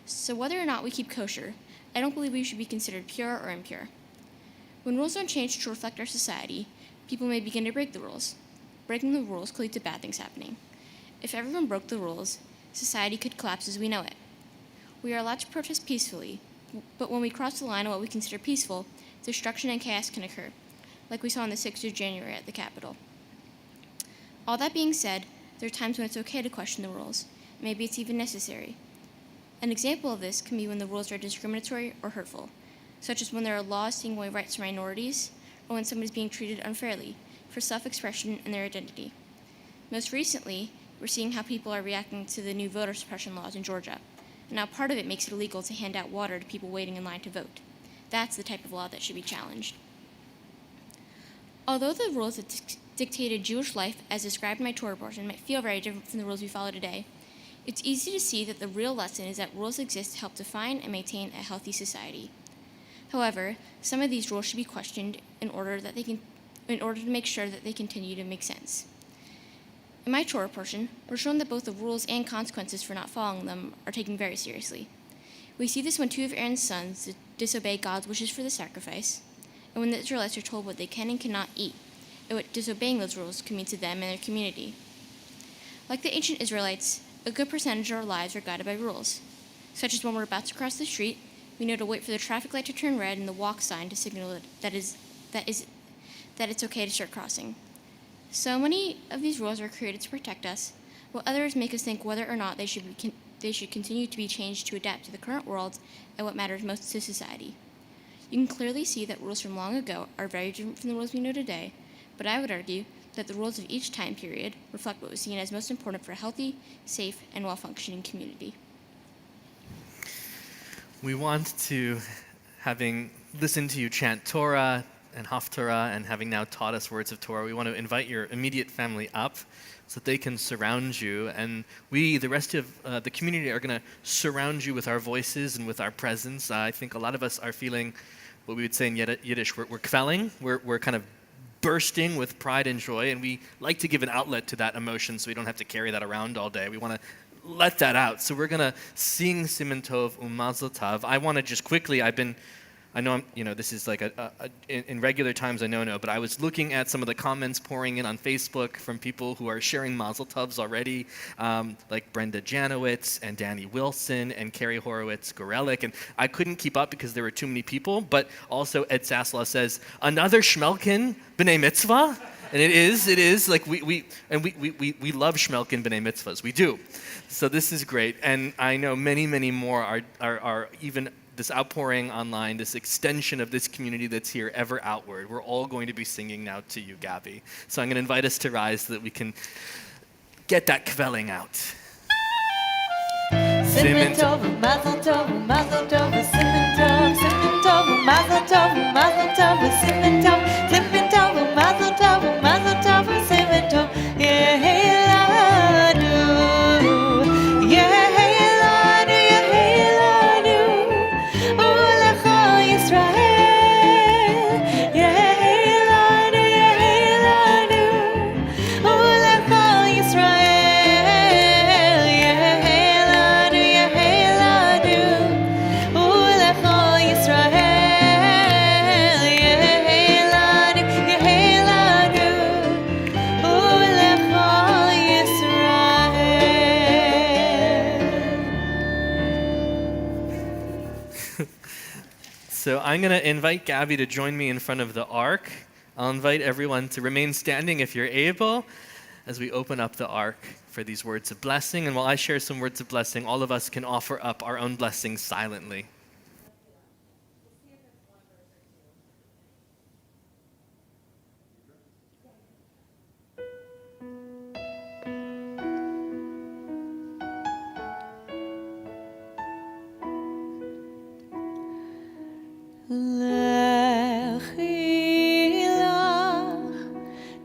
So whether or not we keep kosher, I don't believe we should be considered pure or impure. When rules don't change to reflect our society, people may begin to break the rules. Breaking the rules could lead to bad things happening. If everyone broke the rules, society could collapse as we know it. We are allowed to protest peacefully, but when we cross the line of what we consider peaceful, destruction and chaos can occur, like we saw on the 6th of January at the Capitol. All that being said, there are times when it's okay to question the rules. Maybe it's even necessary. An example of this can be when the rules are discriminatory or hurtful, such as when there are laws taking away rights for minorities, or when someone is being treated unfairly for self-expression and their identity. Most recently, we're seeing how people are reacting to the new voter suppression laws in Georgia, and how part of it makes it illegal to hand out water to people waiting in line to vote. That's the type of law that should be challenged. Although the rules that dictated Jewish life as described in my Torah portion might feel very different from the rules we follow today, it's easy to see that the real lesson is that rules exist to help define and maintain a healthy society. However, some of these rules should be questioned in order to make sure that they continue to make sense. In my Torah portion, we're shown that both the rules and consequences for not following them are taken very seriously. We see this when two of Aaron's sons disobey God's wishes for the sacrifice, and when the Israelites are told what they can and cannot eat, and what disobeying those rules can mean to them and their community. Like the ancient Israelites, a good percentage of our lives are guided by rules, such as when we're about to cross the street, we know to wait for the traffic light to turn red and the walk sign to signal that it's okay to start crossing. So many of these rules are created to protect us, while others make us think whether or not they should continue to be changed to adapt to the current world and what matters most to society. You can clearly see that rules from long ago are very different from the rules we know today, but I would argue that the rules of each time period reflect what was seen as most important for a healthy, safe, and well-functioning community. We want to, having listened to you chant Torah and Haftarah and having now taught us words of Torah, we want to invite your immediate family up so that they can surround you. And we, the rest of the community, are going to surround you with our voices and with our presence. I think a lot of us are feeling what we would say in Yiddish, we're kvelling, we're kind of bursting with pride and joy, and we like to give an outlet to that emotion so we don't have to carry that around all day. We want to let that out. So we're going to sing Siman Tov U'Mazel Tov. I want to just quickly, I know this is like in regular times I know, but I was looking at some of the comments pouring in on Facebook from people who are sharing Mazel Tovs already, like Brenda Janowitz and Danny Wilson and Carrie Horowitz-Gorelik, and I couldn't keep up because there were too many people, but also Ed Sasla says, another Shmelkin B'nai Mitzvah? And it is, like we love Shmelkin B'nai Mitzvahs, we do. So this is great, and I know many, many more are even this outpouring online, this extension of this community that's here ever outward. We're all going to be singing now to you, Gabby. So I'm going to invite us to rise so that we can get that kvelling out. Siman Tov, Mazel Tov, Mazel Tov, Siman Tov, Siman Tov, Mazel Tov, Mazel Tov, Siman Tov, Siman Tov, Mazel Tov, Mazel Tov, Siman Tov, Yehelanu, Yehelanu, Yehelanu, Ulecha Yisrael, Yehelanu, Yehelanu, Ulecha Yisrael. So I'm going to invite Gabby to join me in front of the ark. I'll invite everyone to remain standing if you're able as we open up the ark for these words of blessing. And while I share some words of blessing, all of us can offer up our own blessings silently.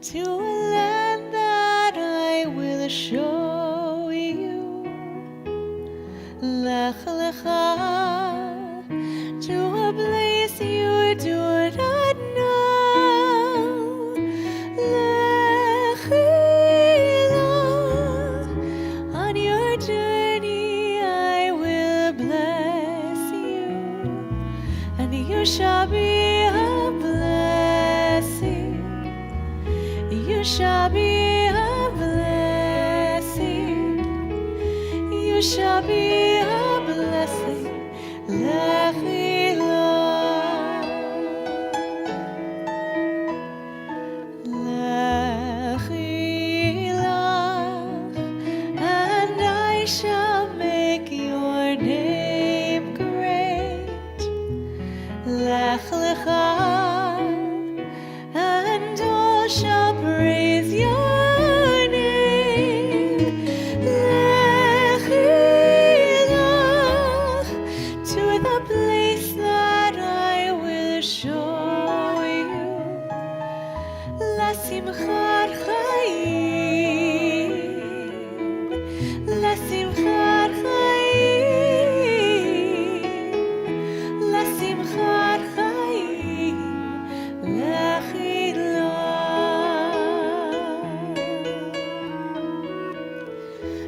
To a land that I will show you. Lech lecha, to a place you do not know. Lech lecha, on your journey I will bless you, and you shall be a blessing. You shall be a blessing. You shall be a blessing. Lechilah. Lechilah. And I shall make your name great. Lech lecha. And all shall praise your name. Lechilah, to the place that I will show you. Lasimchat chayim, lasimchat chayim, lasimchat chayim, lechilah.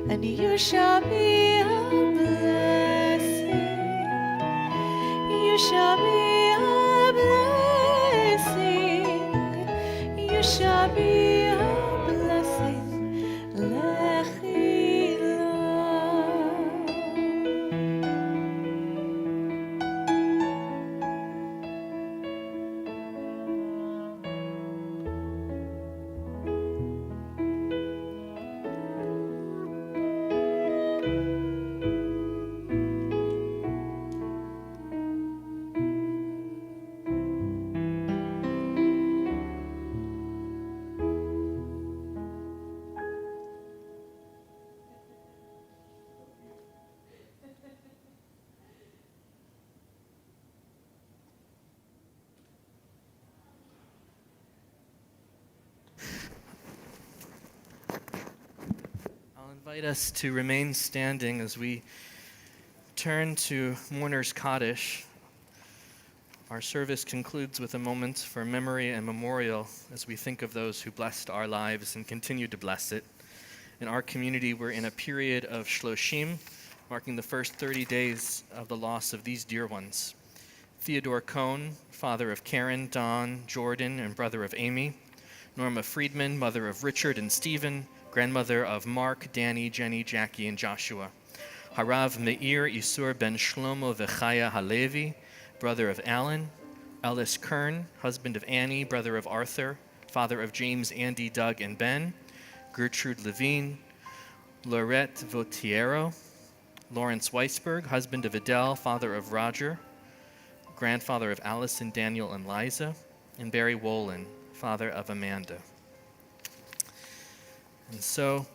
And you shall be a blessing. You shall be a blessing. You shall be a blessing. I'll invite us to remain standing as we turn to Mourner's Kaddish. Our service concludes with a moment for memory and memorial as we think of those who blessed our lives and continue to bless it. In our community, we're in a period of Shloshim, marking the first 30 days of the loss of these dear ones. Theodore Cohn, father of Karen, Don, Jordan, and brother of Amy. Norma Friedman, mother of Richard and Stephen, grandmother of Mark, Danny, Jenny, Jackie, and Joshua. Harav Meir Isur ben Shlomo Vechaya Halevi, brother of Alan. Ellis Kern, husband of Annie, brother of Arthur, father of James, Andy, Doug, and Ben. Gertrude Levine. Lorette Vautiero. Lawrence Weisberg, husband of Adele, father of Roger, grandfather of Allison, Daniel, and Liza. And Barry Wolin, father of Amanda. And so,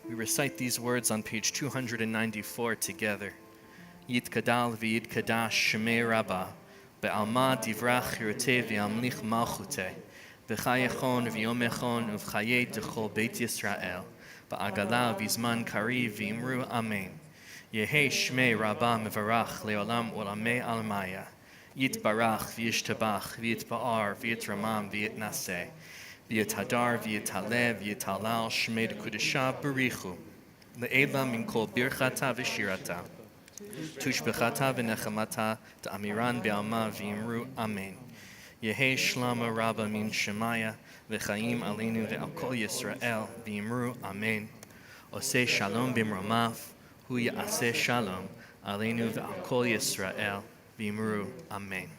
we recite these words on page 294 together. Yitkadal v'yitkadash shemei Rabbah, be'alma divrach hiroteh v'yamlich malchuteh, v'chayechon v'yomechon uv'chayei d'chol Beit Yisrael, ba'agala v'zman kariv v'imru amen. Yehei shmei Rabbah mevarach le'olam olamei almaya. Yitbarach v'yishtabach v'yitba'ar v'yitramam v'yitnaseh. V'yithadar, v'yitalev, v'yitalal, shmei d'kudesha, barichu. Le'ela min kol birchata v'shirata. Tushbechata v'nechamata, ta'amiran be'alma v'imru, amen. Yehei shlama rabba min shemaya, v'chaim aleinu ve'al kol Yisrael, v'imru, amen. Oseh shalom b'mromav, hu ya'aseh shalom, aleinu ve'al kol Yisrael, v'imru, amen.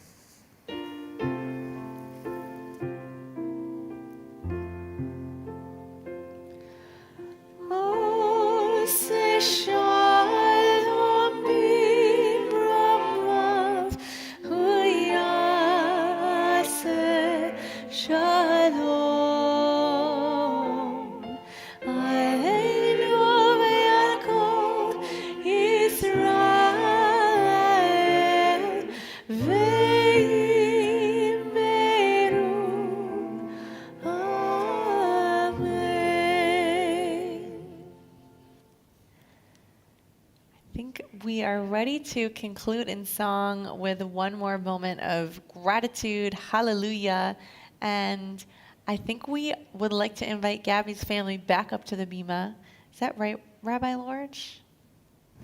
We are ready to conclude in song with one more moment of gratitude, hallelujah, and I think we would like to invite Gabby's family back up to the bima. Is that right, Rabbi Lorch?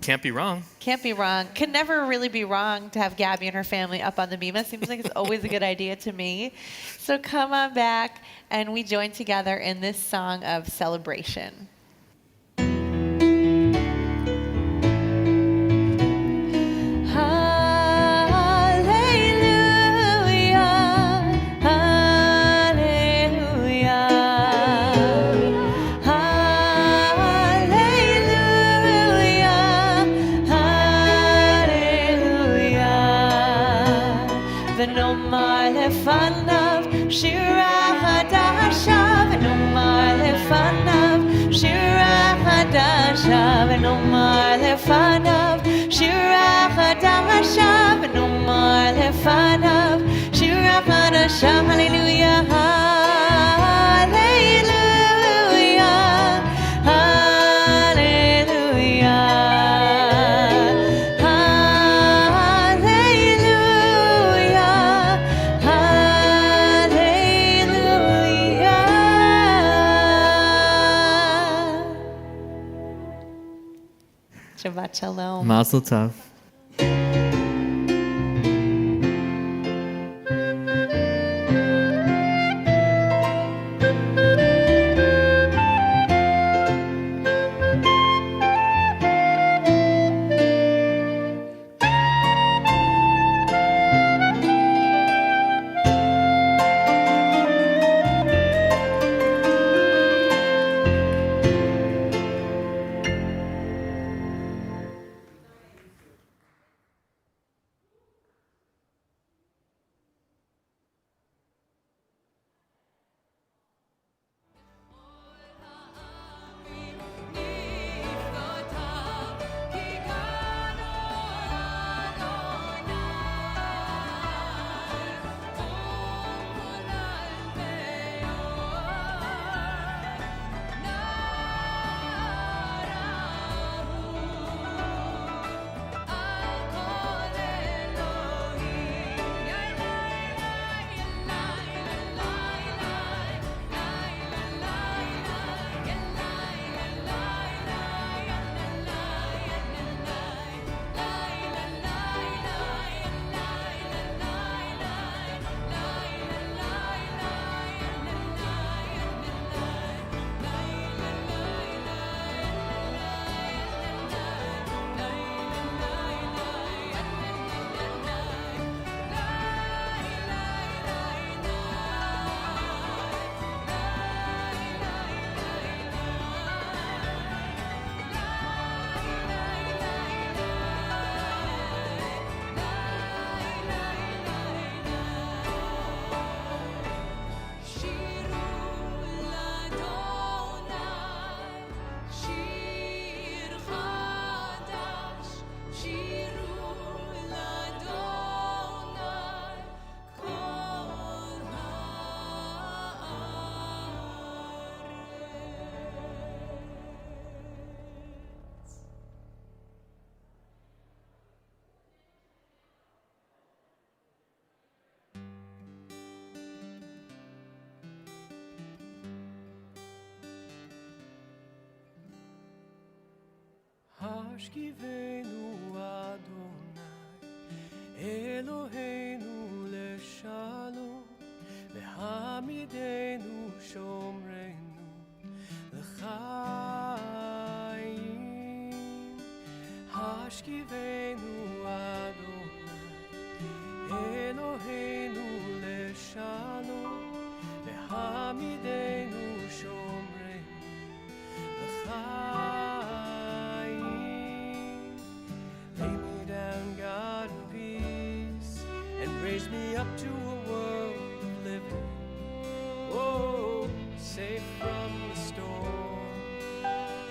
Can't be wrong. Can't be wrong. Could never really be wrong to have Gabby and her family up on the bima. Seems like it's always a good idea to me. So come on back, and we join together in this song of celebration. ונאמר לפניו שירה חדשה ונאמר לפניו שירה חדשה הללויה הללויה הללויה Shabbat Shalom. Mazel Tov. השכיבנו אדוני אלוהינו לשלום והעמידנו שומרנו לחיים. השכיבנו אדוני אלוהינו לשלום והעמידנו שומרנו לחיים. Lay me down, God, in peace, and raise me up to a world of living. Oh, safe from the storm,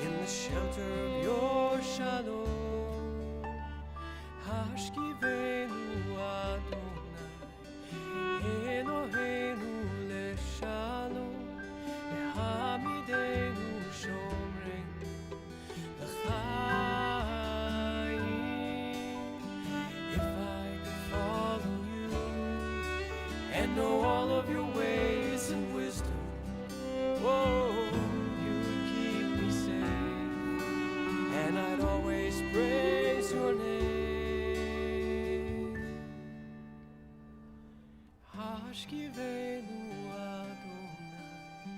in the shelter of your shalom. Hashkivenu Adonai, Eloheinu leshalom, ve'hamidenu shomreinu l'chaim. If I could follow you and know all of your ways and wisdom, oh, you would keep me safe, and I'd always praise your name. Hashkivenu Adonai,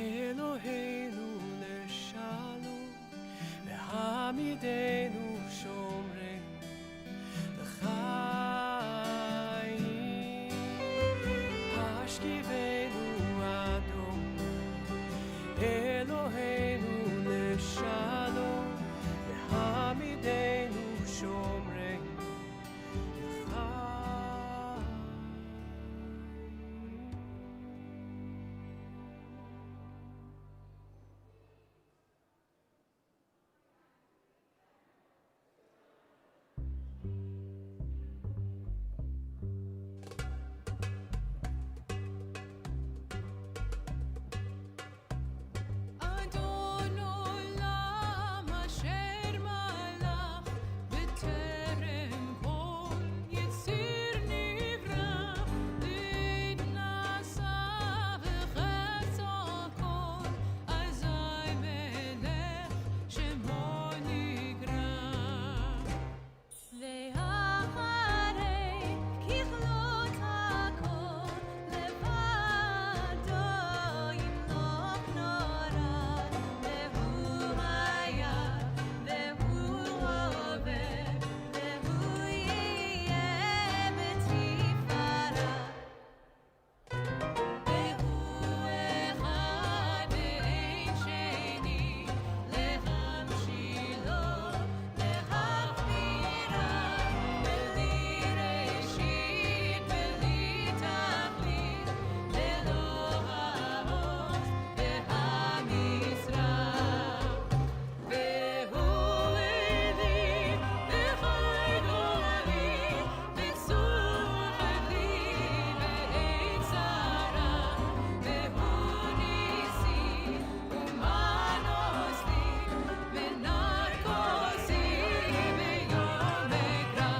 Eloheinu leshalom, ve'hamidenu shomreinu l'chaim. Hashkivenu Adonai, Eloheinu leshalom, ve'hamidenu shomreinu l'chaim. אדון עולם אשר מלך בטרם כל יציר נברא, להתנשא וחסר כל, אזי מלך שמו נקרא. ואחרי ככלות הכל, לבדו ימלוך נורא, והוא היה, והוא הווה, והוא יהיה בתפארה. והוא אחד ואין שני, להמשילו, להכפירה, בלי ראשית, בלי תכלית, ללא העוז והמשרה. והוא הביא בכל גורלי, בצור חבלי בעת צרה. והוא ניסי ומנוס לי, ונרקוסי ביום אקרא.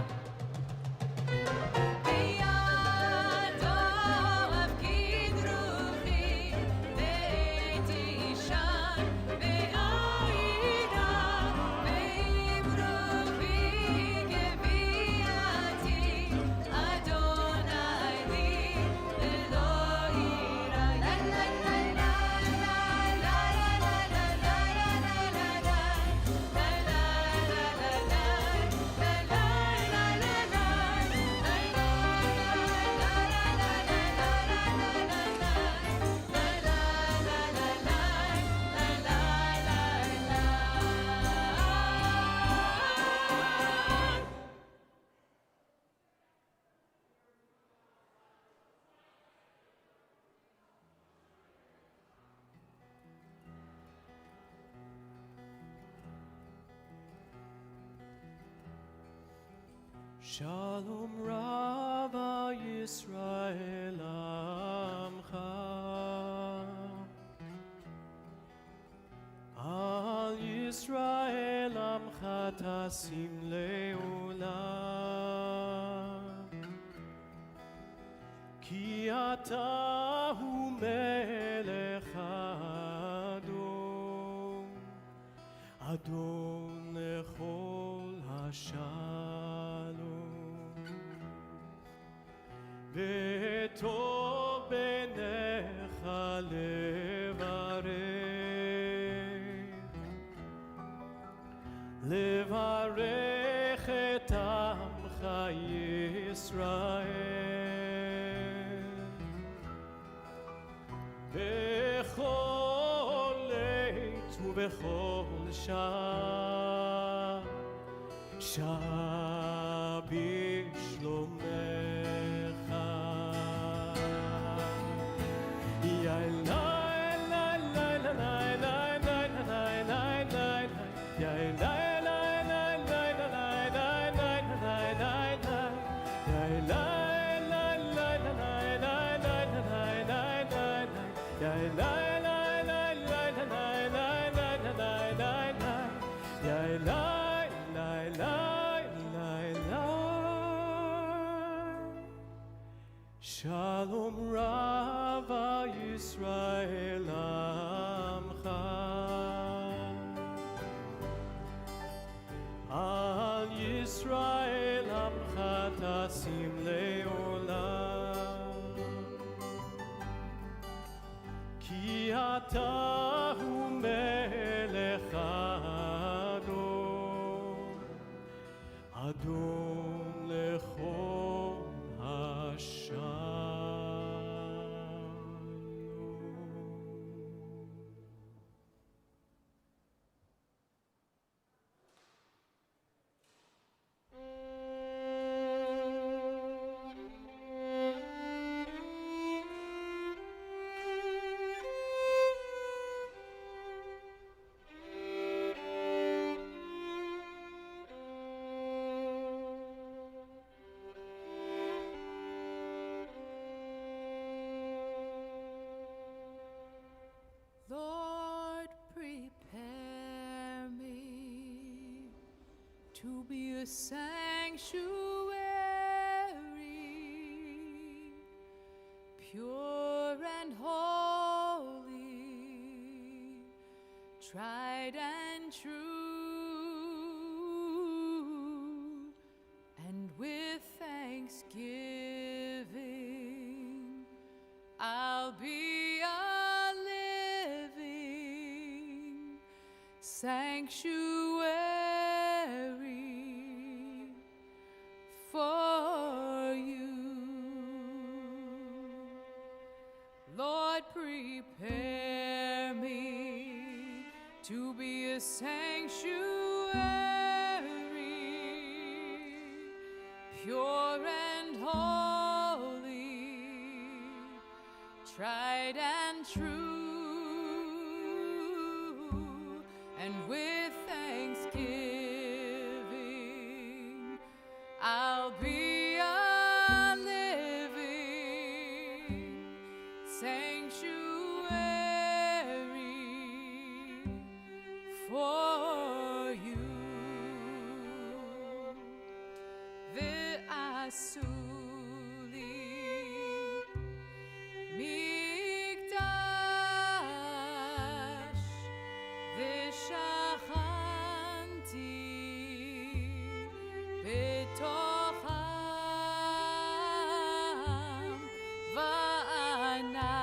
בידו הפקיד רוחי, ועת אישן בעידה, ועם רוחי גוויעתי, אדוני לי ללא יראה. לה לה לה לה לה לה לה לה לה לה Shalom Rabbi Yisrael Amcha, Al Yisrael Amcha Tasim Leolam, Ki Ata Hu Melech Adon, Adon Lechol לברך את עמך ישראל בכל עת ובכל שעה בשלומך Shalom Rava Yisrael Amcha Al Yisrael Amcha Tasim Leolam Ki Ata Hu Melech Adon Adon Lechol Lord, prepare me to be a sanctuary, pure and holy, tried and true, and with thanksgiving I'll be a living sanctuary for you. Lord, prepare me to be a sanctuary, pure and holy, tried and true, and with thanksgiving I'll be a living sanctuary for you. Ve'asuli mikdash ve'shachanti betocham va'anachnu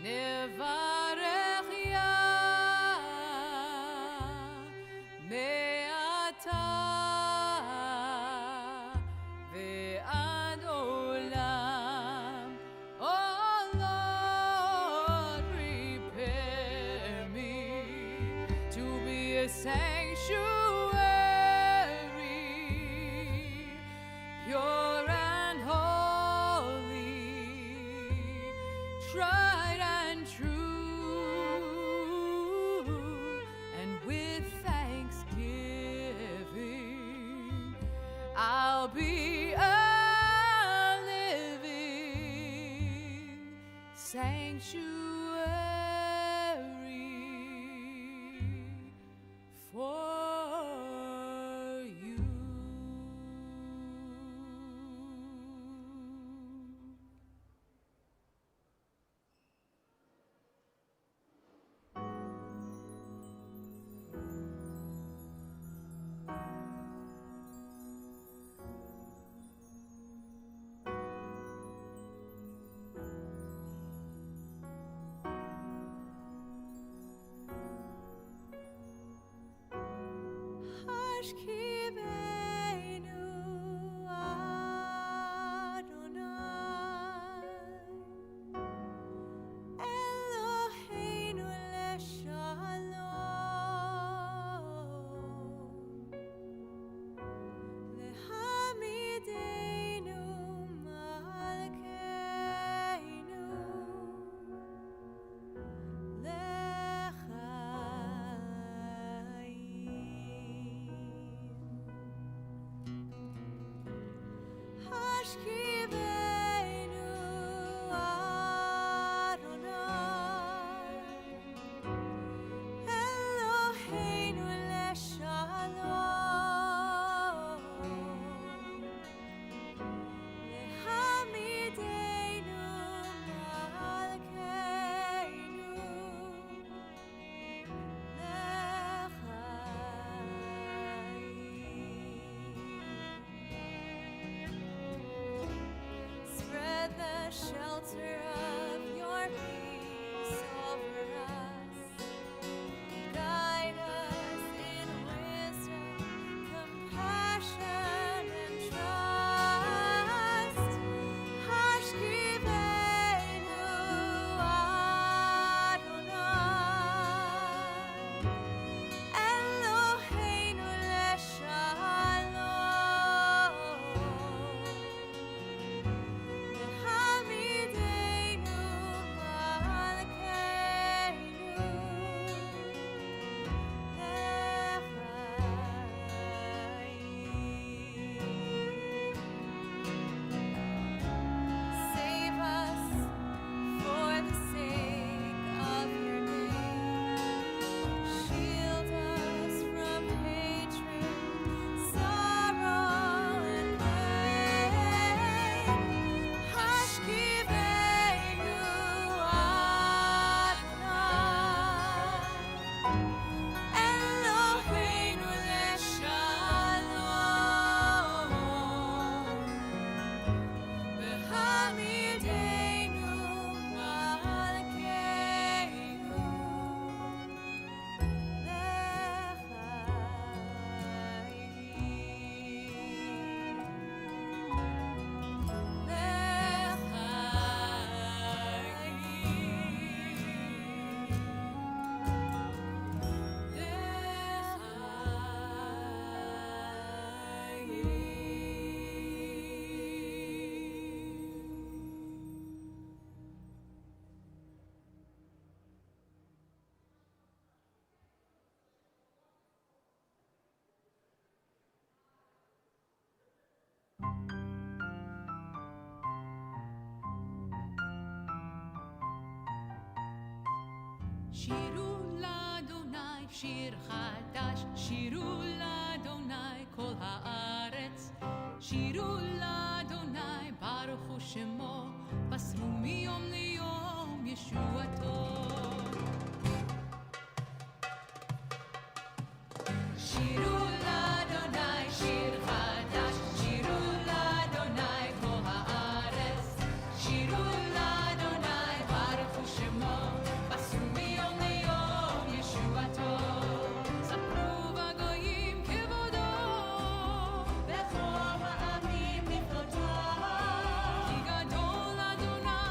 nevarech ya me'ata ve'ad olam. Oh Lord, prepare me to be a sanctuary, pure and holy, tried and true, and with thanksgiving I'll be a living sanctuary for you. Shelter of your peace over us. Guide us in wisdom, compassion, and trust. Hashkivenu Adonai, Eloheinu leshalom. שירו לאדוני שיר חדש, שירו לאדוני כל הארץ, שירו לאדוני ברכו שמו, בשרו מיום ליום ישועתו. שירו לאדוני שיר חדש, שירו לאדוני כל הארץ, שירו לאדוני ברכו שמו, בשרו מיום ליום ישועתו. ספרו בגויים כבודו, בכל העמים נפלאותיו, כי גדול אדוני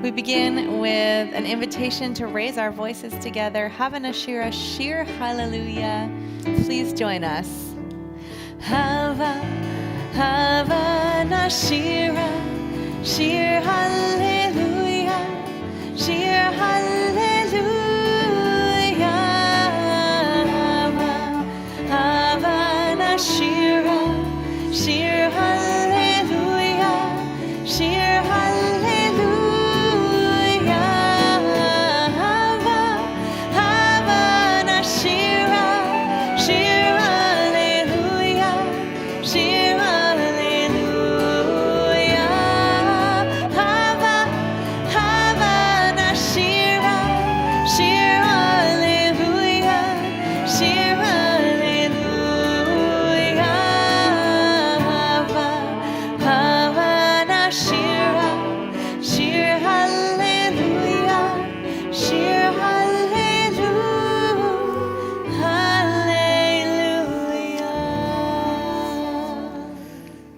We begin with an invitation to raise our voices together. Hava Nashira, Shir Hallelujah. Please join us. Hava, Hava Nashira, Shir Hallelujah, Shir Hallelujah. Hava, Hava Nashira, Shir Hallelujah, Shir Hallelujah. Hava, Hava Nashira, Shir Hallelujah, Shir Hallelujah. Hava, Hava Nashira, Shir Hallelujah, Shir Hallelujah. Hava, Hava Nashira, Shir Hallelujah, Shir Hallelujah.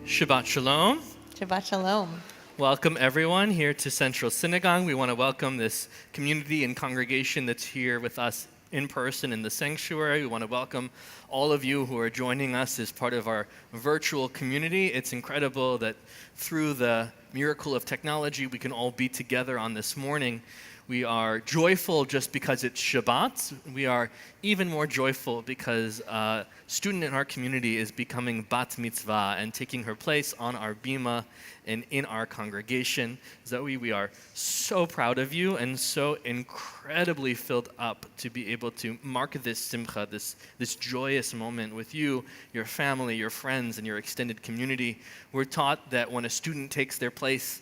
Shabbat Shalom. Shabbat Shalom. Welcome everyone here to Central Synagogue. We want to welcome this community and congregation that's here with us in person in the sanctuary. We want to welcome all of you who are joining us as part of our virtual community. It's incredible that through the miracle of technology, we can all be together on this morning. We are joyful just because it's Shabbat. We are even more joyful because a student in our community is becoming bat mitzvah and taking her place on our bima and in our congregation. Zoe, we are so proud of you and so incredibly filled up to be able to mark this simcha, this joyous moment with you, your family, your friends, and your extended community. We're taught that when a student takes their place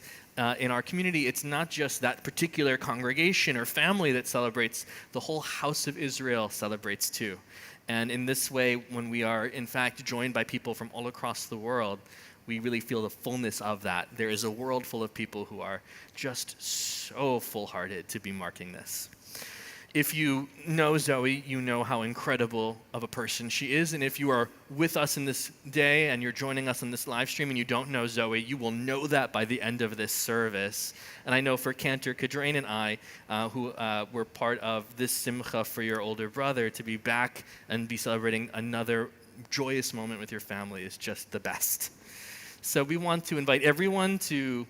in our community, it's not just that particular congregation or family that celebrates, the whole house of Israel celebrates too. And in this way, when we are in fact joined by people from all across the world, we really feel the fullness of that. There is a world full of people who are just so full-hearted to be marking this. If you know Zoe, you know how incredible of a person she is. And if you are with us in this day and you're joining us on this live stream and you don't know Zoe, you will know that by the end of this service. And I know for Cantor, Kadrain, and I, who were part of this simcha for your older brother, to be back and be celebrating another joyous moment with your family is just the best. So we want to invite everyone to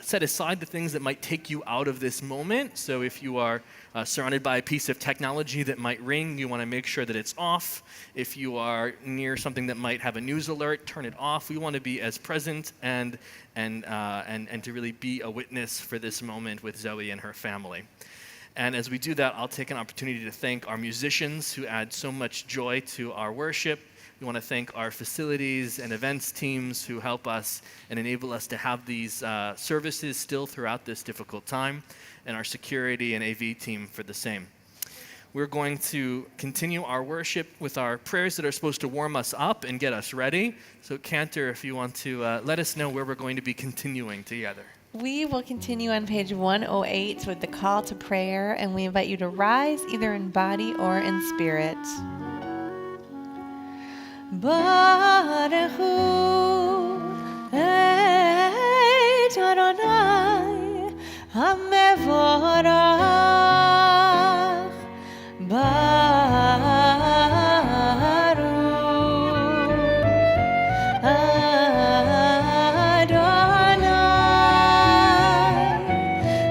set aside the things that might take you out of this moment. So if you are surrounded by a piece of technology that might ring, you want to make sure that it's off. If you are near something that might have a news alert, turn it off. We want to be as present and to really be a witness for this moment with Zoe and her family. And as we do that, I'll take an opportunity to thank our musicians who add so much joy to our worship. We want to thank our facilities and events teams who help us and enable us to have these services still throughout this difficult time, and our security and AV team for the same. We're going to continue our worship with our prayers that are supposed to warm us up and get us ready. So Cantor, if you want to let us know where we're going to be continuing together. We will continue on page 108 with the call to prayer, and we invite you to rise either in body or in spirit. Baruch hu et Adonai hamevorach Baruch Adonai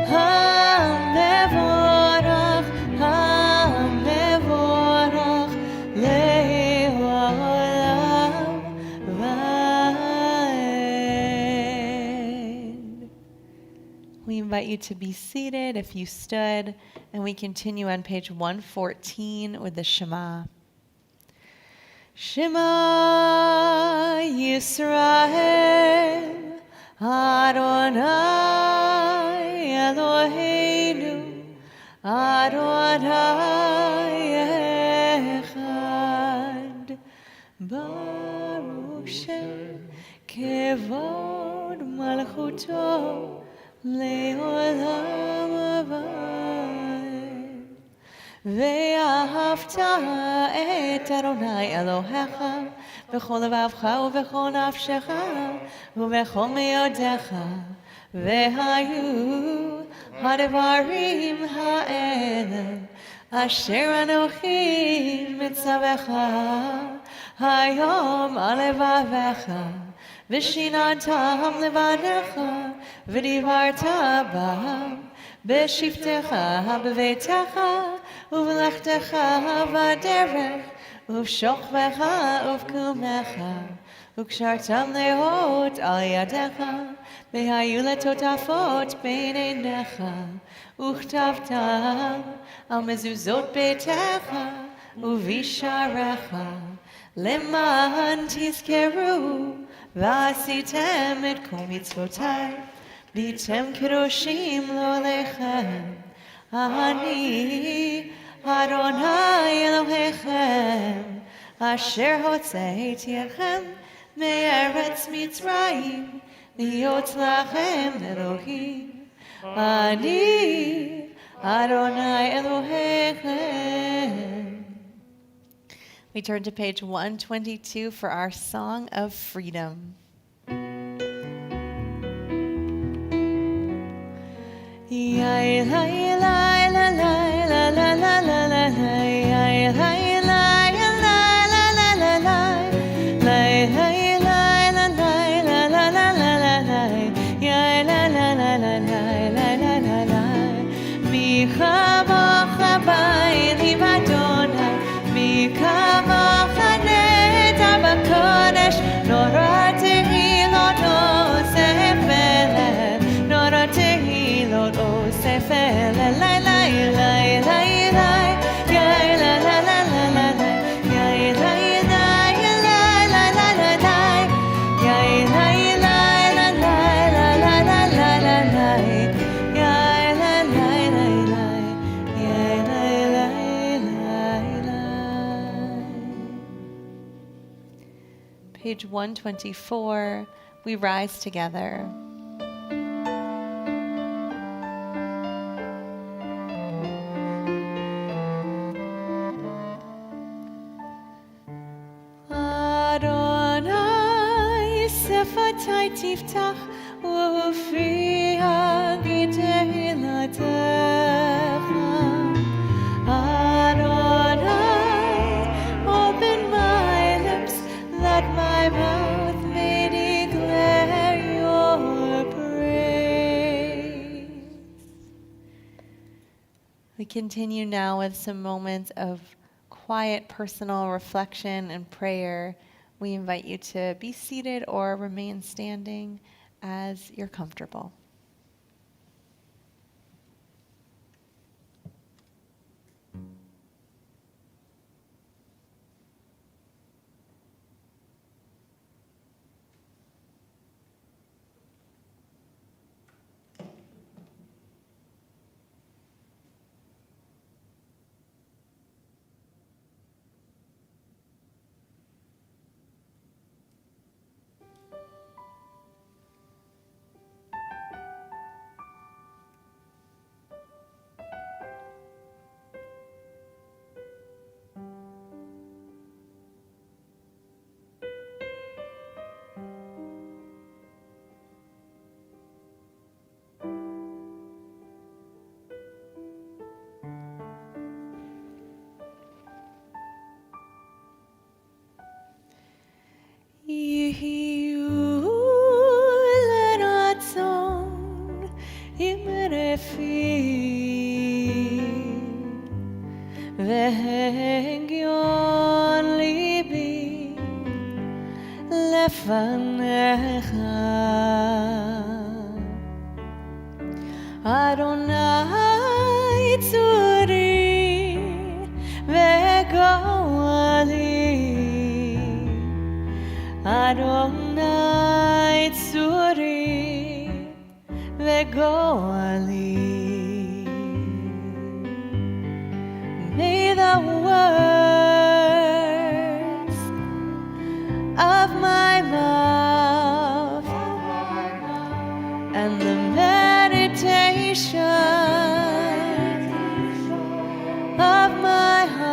hamevorach hamevorach le'olam va'ed. We invite you to be seated if you stood, and we continue on page 114 with the Shema. Shema Yisrael Adonai Eloheinu Adonai Echad Baruch Shem Kevod Malchuto Le'olam Va'ed Ve'ahavta et Adonai Elohecha V'chol levavcha u'v'chol nafshecha u'v'chol meyodecha Ve'hayu הדברים האלה אשר אנוכי מצווך היום על לבביך ושיננתם לבניך ודיברת בם בשבתך בביתך ובלכתך בדרך ובשוכבך ובקומך וקשרתם לאות על ידיך והיו לטוטפות בין עיניך וכתבתם על מזוזות ביתך ובשעריך למען תזכרו ועשיתם את כל מצוותיי והייתם קדושים לו לכם אני אדוני אלוהיכם אשר הוצאתיכם מארץ מצרים להיות לכם אלוהים אני אדוני אלוהיכם. We turn to page 122 for our Song of Freedom. מי כמוך בעלי ואדוני, מי כמוך נטע בקודש, נורא תהילות אוסף אליהם, נורא תהילות אוסף אליהם, לי לי לי לי לי, יאי לה לה לה לה לה לה, יאי לה לה לה לה לה לה לה, יאי לה לה לה לה לה לה לה לה לה, Page 124, we rise together. Adonai sefatai tiftach ufi hagi tehilatecha. Adonai, open my lips, that my mouth may declare your praise. We continue now with some moments of quiet personal reflection and prayer. We invite you to be seated or remain standing as you're comfortable. Adonai tzuri vegoali, Adonai tzuri vegoali. May the words of my mouth and the meditation of my heart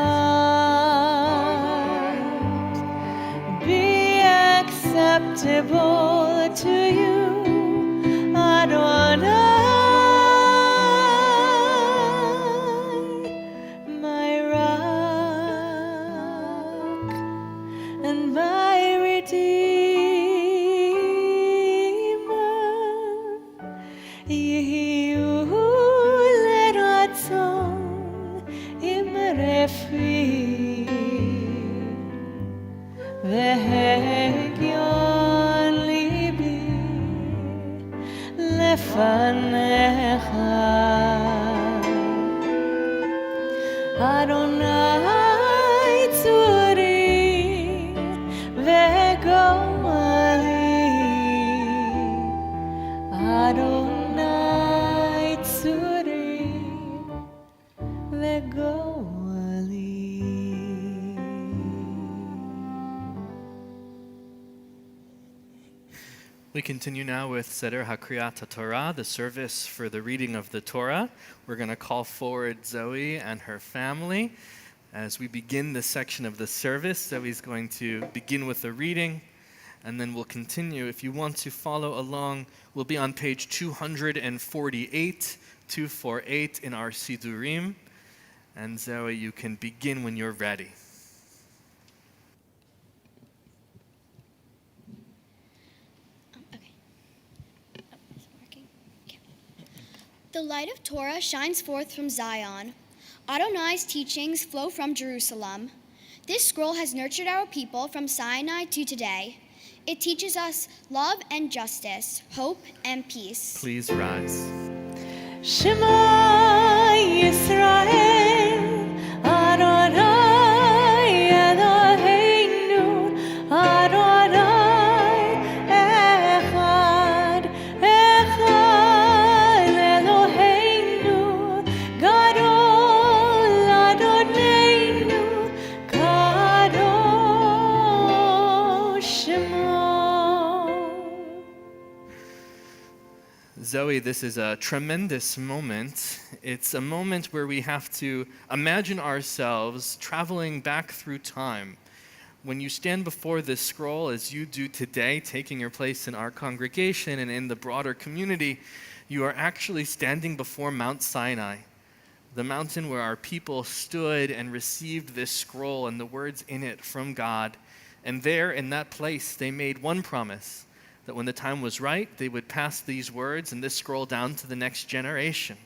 be acceptable to you, Adonai. טרפי והגיון ליבי לפניך אדוני צורי וגואלי אדוני צורי וגואלי. We continue now with Seder HaKriyat Torah, the service for the reading of the Torah. We're going to call forward Zoe and her family. As we begin this section of the service, Zoe's going to begin with the reading, and then we'll continue. If you want to follow along, we'll be on page 248 in our Sidurim. And Zoe, you can begin when you're ready. The light of Torah shines forth from Zion. Adonai's teachings flow from Jerusalem. This scroll has nurtured our people from Sinai to today. It teaches us love and justice, hope and peace. Please rise. Shema Yisrael, Adonai Eloheinu, Adonai Echad, Echad Eloheinu, Gadol Adonenu, Kadosh Shemo. Zoe, this is a tremendous moment. It's a moment where we have to imagine ourselves traveling back through time. When you stand before this scroll, as you do today, taking your place in our congregation and in the broader community, you are actually standing before Mount Sinai, the mountain where our people stood and received this scroll and the words in it from God. And there, in that place, they made one promise, that when the time was right, they would pass these words and this scroll down to the next generation.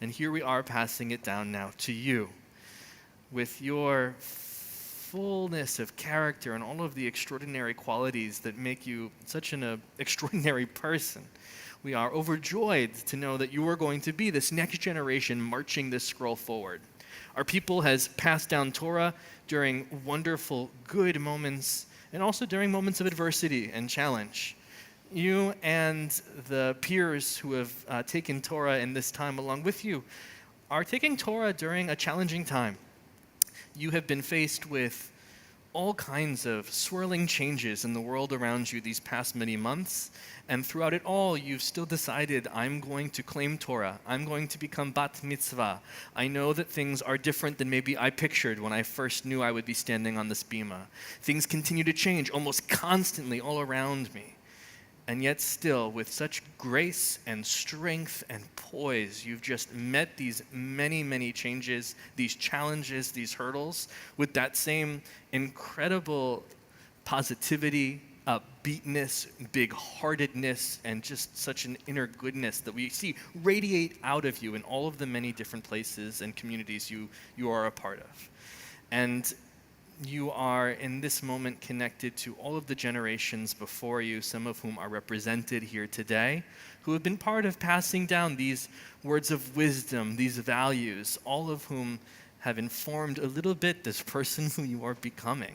And here we are passing it down now to you. With your fullness of character and all of the extraordinary qualities that make you such an extraordinary person, we are overjoyed to know that you are going to be this next generation marching this scroll forward. Our people has passed down Torah during wonderful, good moments and also during moments of adversity and challenge. You and the peers who have taken Torah in this time along with you are taking Torah during a challenging time. You have been faced with all kinds of swirling changes in the world around you these past many months, and throughout it all, you've still decided, I'm going to claim Torah. I'm going to become bat mitzvah. I know that things are different than maybe I pictured when I first knew I would be standing on this bima. Things continue to change almost constantly all around me. And yet still, with such grace and strength and poise, you've just met these many, many changes, these challenges, these hurdles, with that same incredible positivity, upbeatness, big-heartedness, and just such an inner goodness that we see radiate out of you in all of the many different places and communities you are a part of. And you are in this moment connected to all of the generations before you, some of whom are represented here today, who have been part of passing down these words of wisdom, these values, all of whom have informed a little bit this person who you are becoming.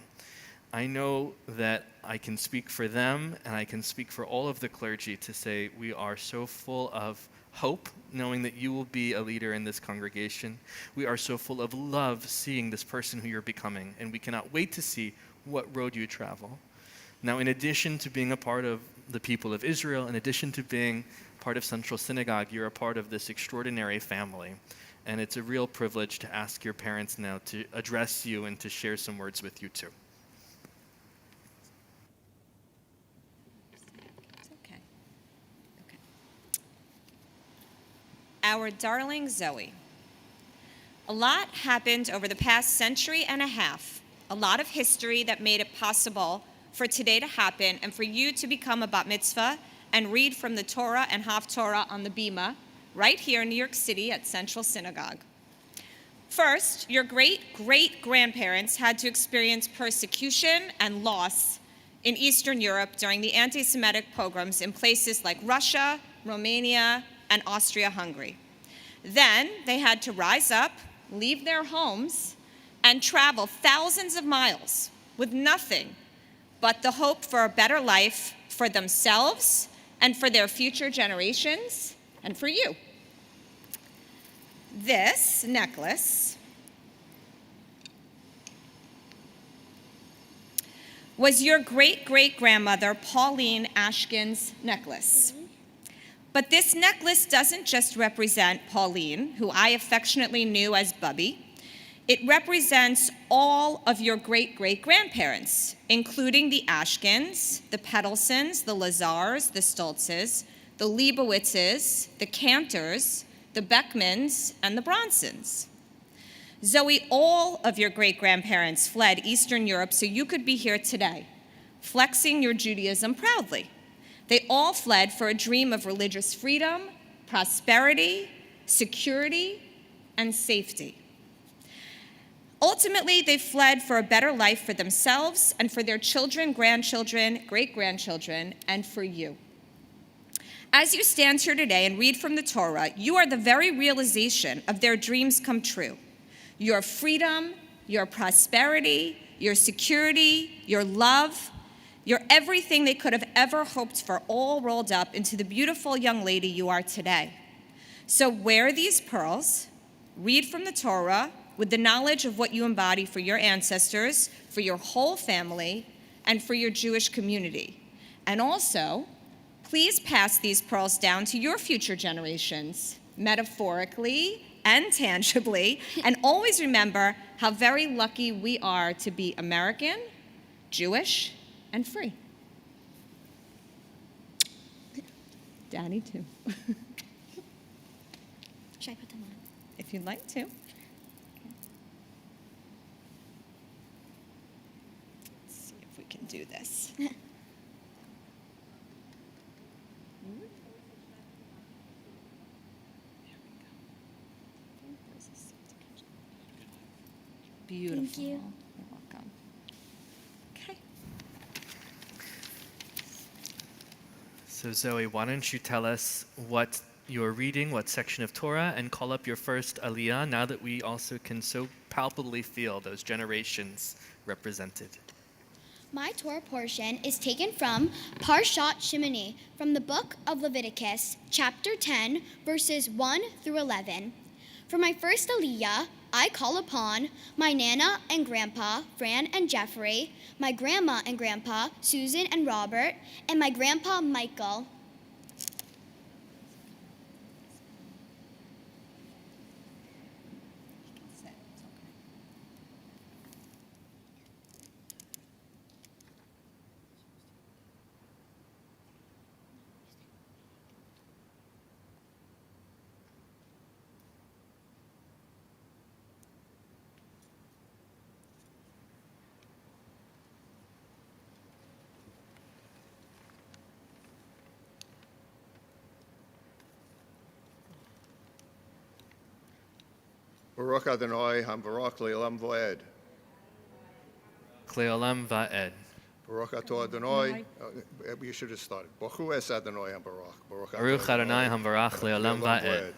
I know that I can speak for them, and I can speak for all of the clergy to say we are so full of hope, knowing that you will be a leader in this congregation. We are so full of love seeing this person who you're becoming, and we cannot wait to see what road you travel. Now, in addition to being a part of the people of Israel, in addition to being part of Central Synagogue, you're a part of this extraordinary family. And it's a real privilege to ask your parents now to address you and to share some words with you too. Our darling Zoe. A lot happened over the past century and a half, a lot of history that made it possible for today to happen and for you to become a bat mitzvah and read from the Torah and Hafthora on the bima right here in New York City at Central Synagogue. First, your great-great-grandparents had to experience persecution and loss in Eastern Europe during the anti-Semitic pogroms in places like Russia, Romania, and Austria-Hungary. Then they had to rise up, leave their homes, and travel thousands of miles with nothing but the hope for a better life for themselves and for their future generations and for you. This necklace was your great-great-grandmother Pauline Ashkin's necklace. But this necklace doesn't just represent Pauline, who I affectionately knew as Bubby. It represents all of your great-great-grandparents, including the Ashkins, the Pedelsons, the Lazars, the Stoltzes, the Leibowitzes, the Cantors, the Beckmans, and the Bronsons. Zoe, all of your great-grandparents fled Eastern Europe so you could be here today, flexing your Judaism proudly. They all fled for a dream of religious freedom, prosperity, security, and safety. Ultimately, they fled for a better life for themselves and for their children, grandchildren, great-grandchildren, and for you. As you stand here today and read from the Torah, you are the very realization of their dreams come true. Your freedom, your prosperity, your security, your love, your everything they could have ever hoped for, all rolled up into the beautiful young lady you are today. So wear these pearls, read from the Torah with the knowledge of what you embody for your ancestors, for your whole family, and for your Jewish community. And also, please pass these pearls down to your future generations, metaphorically and tangibly, and always remember how very lucky we are to be American, Jewish, and free. Danny, too. Should I put them on? If you'd like to. Let's see if we can do this. Beautiful. Thank you. You're welcome. Okay. So Zoe, why don't you tell us what you're reading, what section of Torah, and call up your first Aliyah now that we also can so palpably feel those generations represented. My Torah portion is taken from Parshat Shemini, from the book of Leviticus, chapter 10, verses 1 through 11. For my first Aliyah, I call upon my Nana and Grandpa, Fran and Jeffrey, my Grandma and Grandpa, Susan and Robert, and my Grandpa, Michael. Baruch Adonai HaMvarach Le'olam Va'ed. Le'olam Va'ed. Baruch Atah Adonai. You should have started. Baruch Es Adonai HaMvarach. Baruch Adonai HaMvarach Le'olam Va'ed.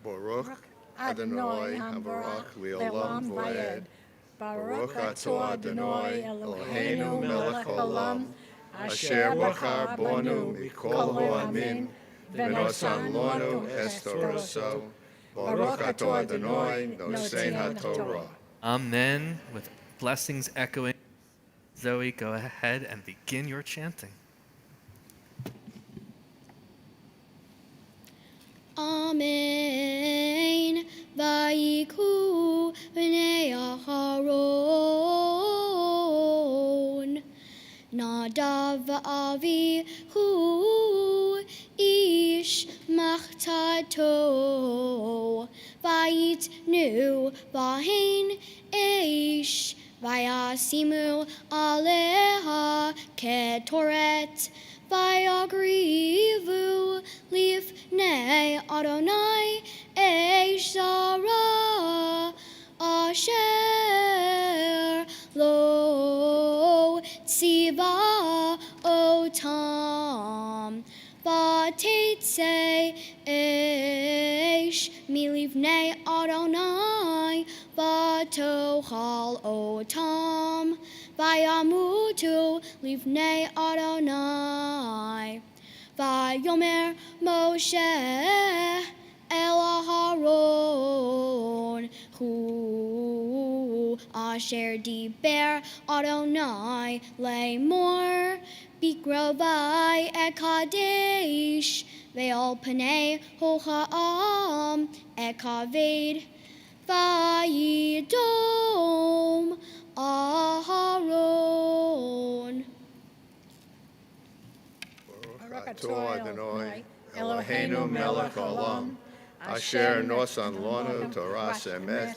Baruch Adonai HaMvarach Le'olam Va'ed. Baruch Atah Adonai Eloheinu Melech Haolam. Asher bachar bonu mikol ha'amin. V'nosan lonu es Toraso. Baruch Atah Adonai Nosein HaTorah. Amen. With blessings echoing. Zoe, go ahead and begin your chanting. Amen. Vayiku b'nei Aharon. Nadav v'avihu ish machtato. Vayitnu bahin eish. Vayasimu aleha ketoret. Vayagrivu lifnei lifnei Adonai eish zara asher lo tziva otam v'tetzei eish milivnei Adonai v'tochal otam v'yamutu livnei Adonai v'yomer Moshe el Aharon hu asher diber Adonai lemor bikrovai et kadesh ve'al panei hocha'am et kaved v'yidom Aharon. Baruch atah Adonai Eloheinu melech haolam asher nosan lanu Torah emet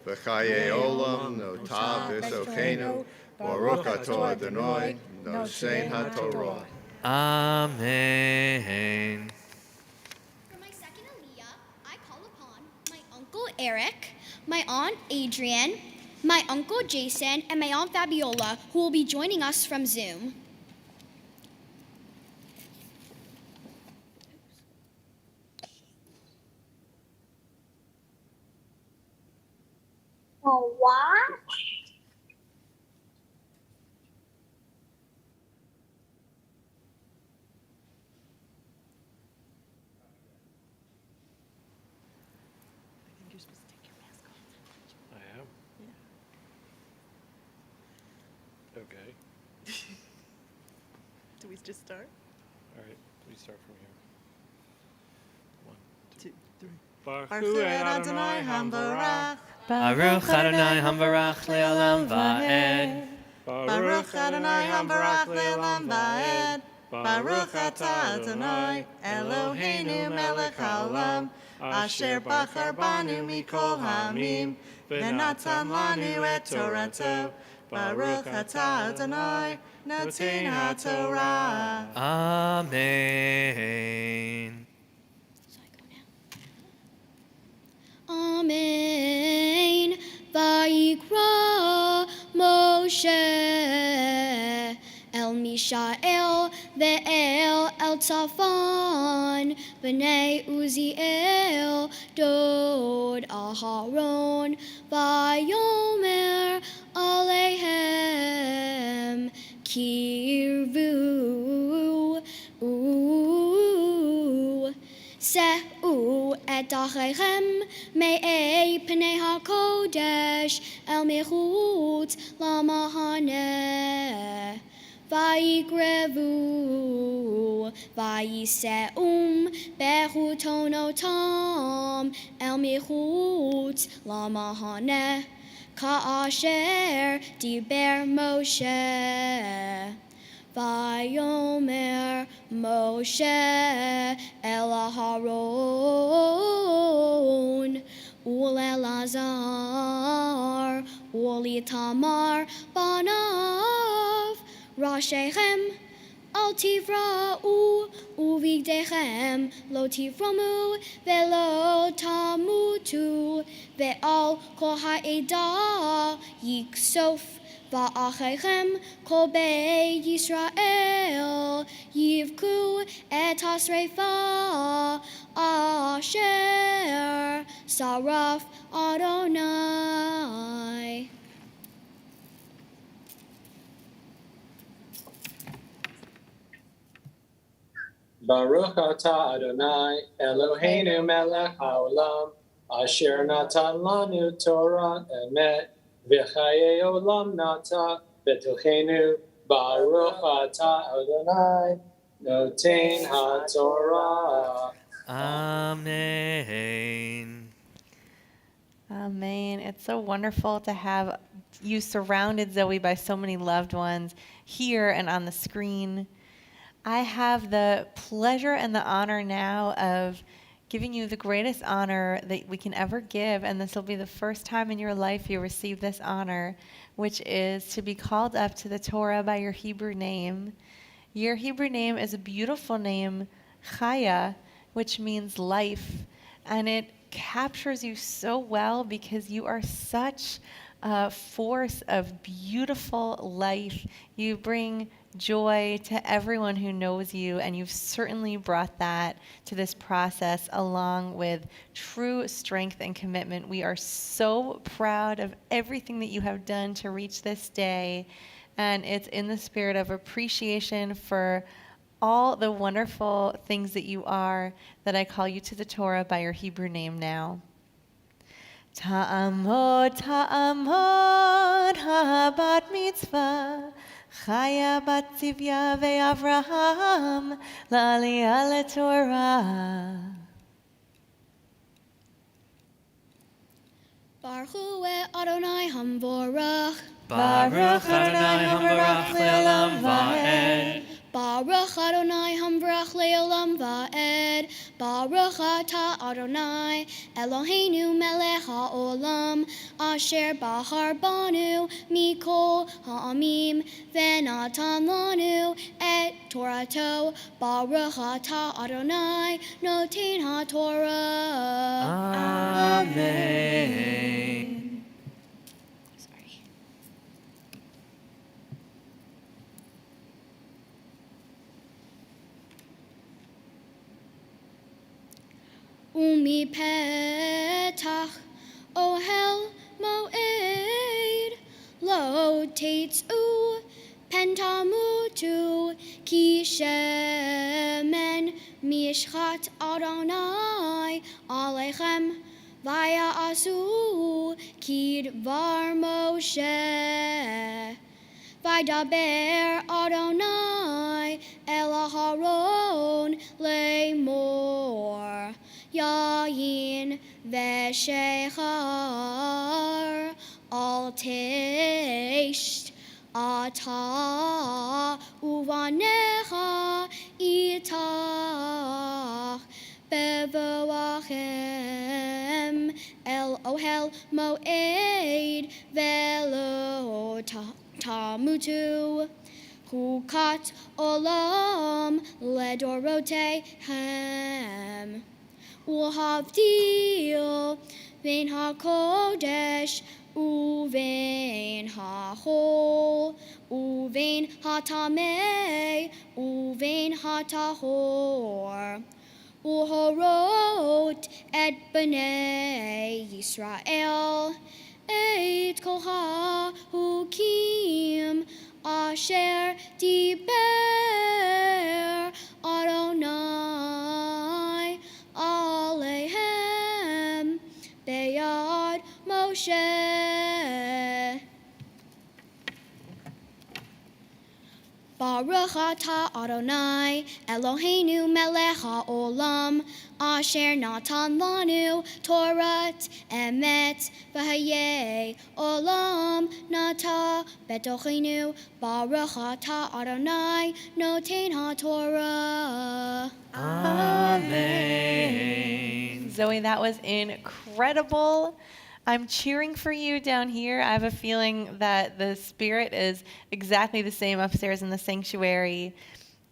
v'chayei olam notah b'sochenu Baruch atah Adonai nosein haTorah. Amen. For my second Aliyah, I call upon my Uncle Eric, my Aunt Adrian, my Uncle Jason, and my Aunt Fabiola, who will be joining us from Zoom. What? I am. Okay. Do we just start? All right. We start from here. 1, 2, 3. Baruch Adonai Hamvarach. Baruch Adonai Hamvarach le'olam va'ed. Baruch Adonai Hamvarach le'olam va'ed. Baruch atah Adonai Eloheinu melech haolam asher bachar banu mikol ha'amim v'natan lanu et Torato. Baruch atah Adonai noten haTorah. Amen. Amen. Vayikra Moshe El Mishael ve'el El Tzafan B'nei Uziel Dod Aharon Vayomer Aleihem Kirvu Se'u et dachechem me'ei pnei hakodesh el mechutz lamahaneh vayigrevu vayiseum bechutonotam el mechutz lamahaneh ka'asher diber Moshe. Vayomer Moshe el Aharon ul'Elazar ul'itamar banav rashechem al tivra'u uvigdechem lo tivramu ve'lo tamutu ve'al kol ha'edah yiksof Va'achechem kol beit Yisrael yivku et hasreifa asher saraf Adonai. Baruch atah Adonai Eloheinu melech haolam asher natan lanu Torah emet v'chayei olam nata b'tochenu Baruch atah Adonai noten haTorah. Amen. Amen. It's so wonderful to have you surrounded, Zoe, by so many loved ones here and on the screen. I have the pleasure and the honor now of giving you the greatest honor that we can ever give, and this will be the first time in your life you receive this honor, which is to be called up to the Torah by your Hebrew name. Your Hebrew name is a beautiful name, Chaya, which means life. And it captures you so well because you are such a force of beautiful life. You bring joy to everyone who knows you, and you've certainly brought that to this process along with true strength and commitment. We are so proud of everything that you have done to reach this day, and it's in the spirit of appreciation for all the wonderful things that you are that I call you to the Torah by your Hebrew name now. Ta'amod, ta'amod, ha'bat mitzvah, Chaya bat Tzivya ve'Avraham, la'aliyah leTorah. Baruch hu Adonai hamvorach. Baruch Adonai hamvorach le'olam va'ed. Baruch Adonai hamvorach le'olam va'ed. Baruch atah Adonai Eloheinu melech ha'olam asher bahar banu mikol ha'amim v'natan lanu et Torato. Baruch atah Adonai noten ha'Torah. Amen. Umi petach ohel moed lo teitzu pentamutu ki shemen mishchat Adonai alechem vaya asu kidvar Moshe Vaydaber Adonai el Aharon le'mor Yayin v'shechar al teisht ata uvanecha itach bevoachem el ohel moed velo tamutu hukat olam ledorotehem Uhavdil vein hakodesh uvein hahol uvein hatamei uvein hatahor uhorot et bnei Yisrael et kol hahukim asher diber Adonai Alehem beyad Moshe. Baruch atah Adonai Eloheinu melech ha'olam asher natan lanu Torat emet v'hayei olam nata betochenu. Baruch atah Adonai noten ha'Torah. Amen. Zoe, that was incredible. I'm cheering for you down here. I have a feeling that the spirit is exactly the same upstairs in the sanctuary.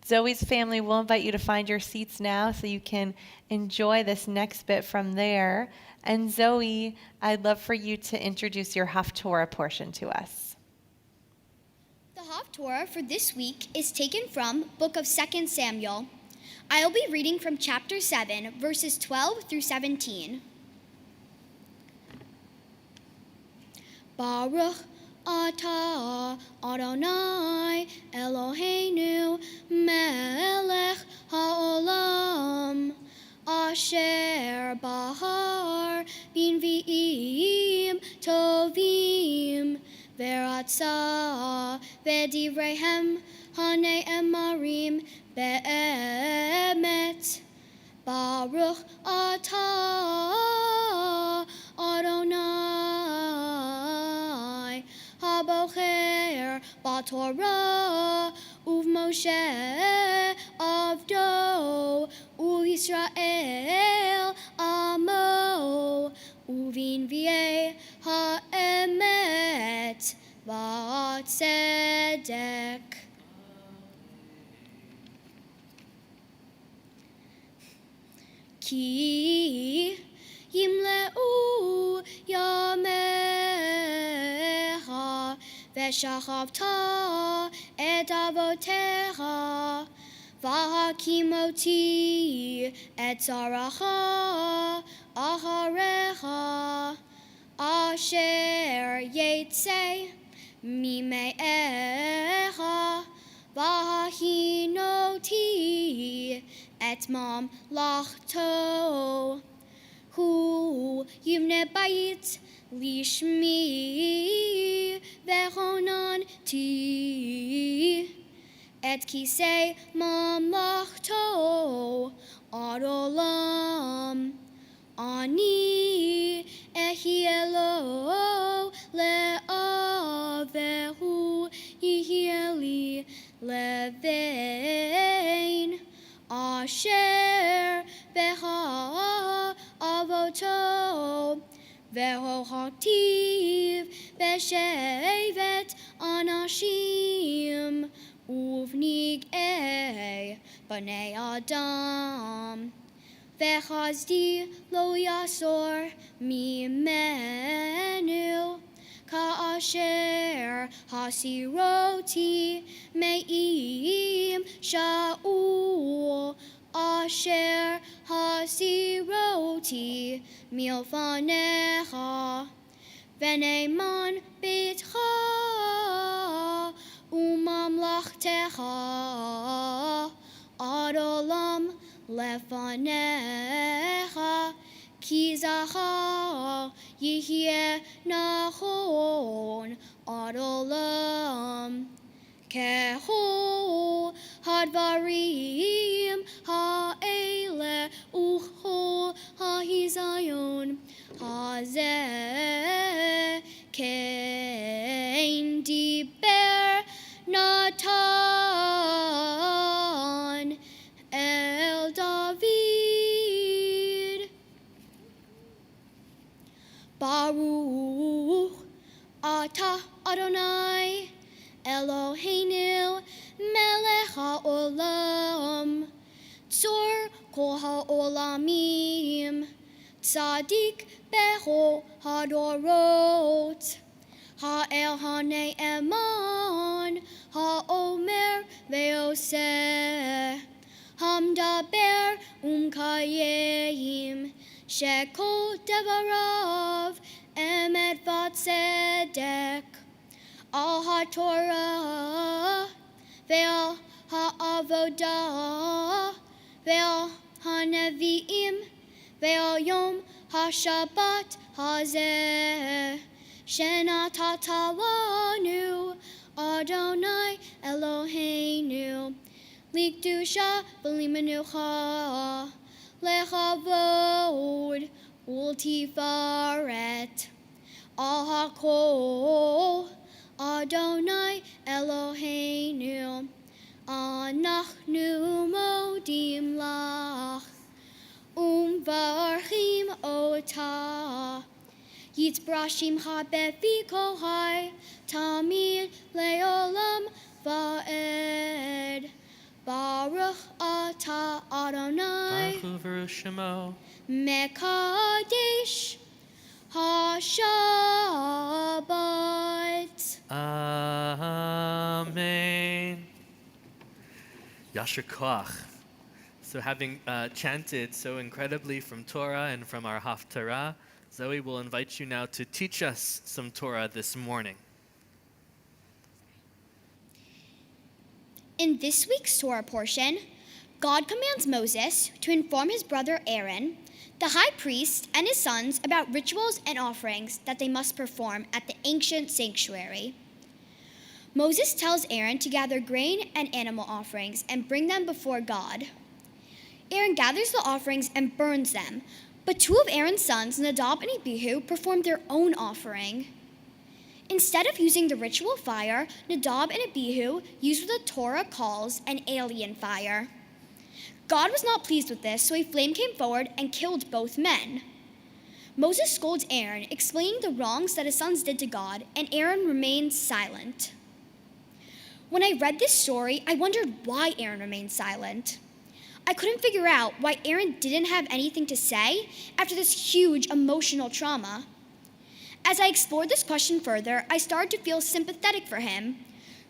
Zoe's family will invite you to find your seats now so you can enjoy this next bit from there. And Zoe, I'd love for you to introduce your Hafthora portion to us. The Hafthora for this week is taken from Book of 2 Samuel. I'll be reading from chapter 7, verses 12 through 17. Baruch atah Adonai Eloheinu melech ha'olam asher bahar b'nvi'im tovim v'ratzah v'divreihem hane'emarim be'emet. Baruch atah Adonai habocher b'Torah uv'Moshe avdo u'Yisrael amo uv'nvi'ei ha'emet v'tzedek. כי ימלאו ימיך ושכבת את אבותיך והקימותי את זרעך אחריך אשר יצא ממאיך והכינותי את ממלכתו הוא יבנה בית לשמי וכוננתי את כיסא ממלכתו עד עולם. אני אחיה לו לאב והוא יהיה לי לבן אשר באהבתו והוכתיו בשבט אנשים ובנגעי בני אדם וחסדי לא יסור ממנו כאשר הסירותי מאים שאול אשר הסירותי מלפניך ונאמן ביתך וממלכתך עד עולם לפניך כי זכר יהיה נכון עד עולם. ככל הדברים האלה וכל ההיזיון הזה כן דיבר נתן אל דוד. ברוך אתה אדוני אלוהינו מלך העולם צור כל העולמים צדיק בכל הדורות האל הנאמן האומר ועושה המדבר ומקיים שכל דבריו אמת וצדק על התורה ועל העבודה ועל הנביאים ועל יום השבת הזה שנתת לנו אדוני אלוהינו לקדושה ולמנוחה לכבוד ולתפארת על הכל אדוני אלוהינו אנחנו מודים לך ומברכים אותה יתברך שמך בפי כל חי תמיד לעולם ועד. ברוך אתה אדוני ברוך הוא ברוך שמו מקדש השבת. Amen. Yasher Koach. So having chanted so incredibly from Torah and from our Haftarah, Zoe will invite you now to teach us some Torah this morning. In this week's Torah portion, God commands Moses to inform his brother Aaron, the high priest, and his sons about rituals and offerings that they must perform at the ancient sanctuary. Moses tells Aaron to gather grain and animal offerings and bring them before God. Aaron gathers the offerings and burns them, but two of Aaron's sons, Nadab and Abihu, perform their own offering. Instead of using the ritual fire, Nadab and Abihu used what the Torah calls an alien fire. God was not pleased with this, so a flame came forward and killed both men. Moses scolds Aaron, explaining the wrongs that his sons did to God, and Aaron remains silent. When I read this story, I wondered why Aaron remained silent. I couldn't figure out why Aaron didn't have anything to say after this huge emotional trauma. As I explored this question further, I started to feel sympathetic for him.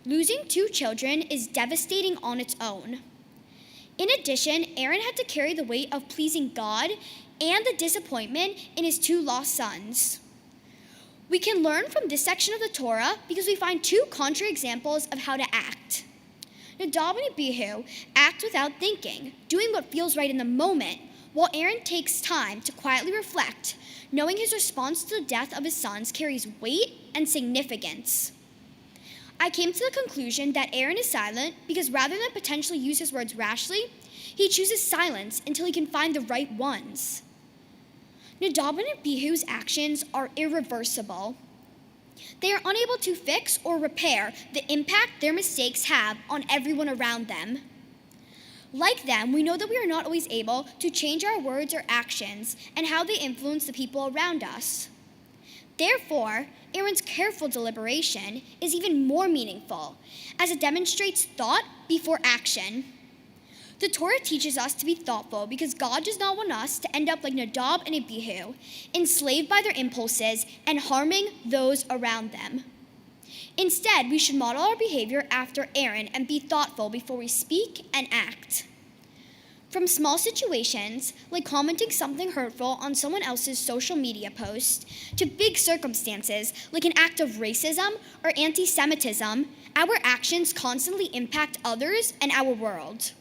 Losing 2 children is devastating on its own. In addition, Aaron had to carry the weight of pleasing God and the disappointment in his 2 lost sons. We can learn from this section of the Torah because we find 2 contrary examples of how to act. Nadab and Abihu act without thinking, doing what feels right in the moment, while Aaron takes time to quietly reflect, knowing his response to the death of his sons carries weight and significance. I came to the conclusion that Aaron is silent because rather than potentially use his words rashly, he chooses silence until he can find the right ones. Nadab and Abihu's actions are irreversible. They are unable to fix or repair the impact their mistakes have on everyone around them. Like them, we know that we are not always able to change our words or actions and how they influence the people around us. Therefore, Aaron's careful deliberation is even more meaningful, as it demonstrates thought before action. The Torah teaches us to be thoughtful because God does not want us to end up like Nadab and Abihu, enslaved by their impulses and harming those around them. Instead, we should model our behavior after Aaron and be thoughtful before we speak and act. From small situations, like commenting something hurtful on someone else's social media post, to big circumstances, like an act of racism or anti-Semitism, our actions constantly impact others and our world.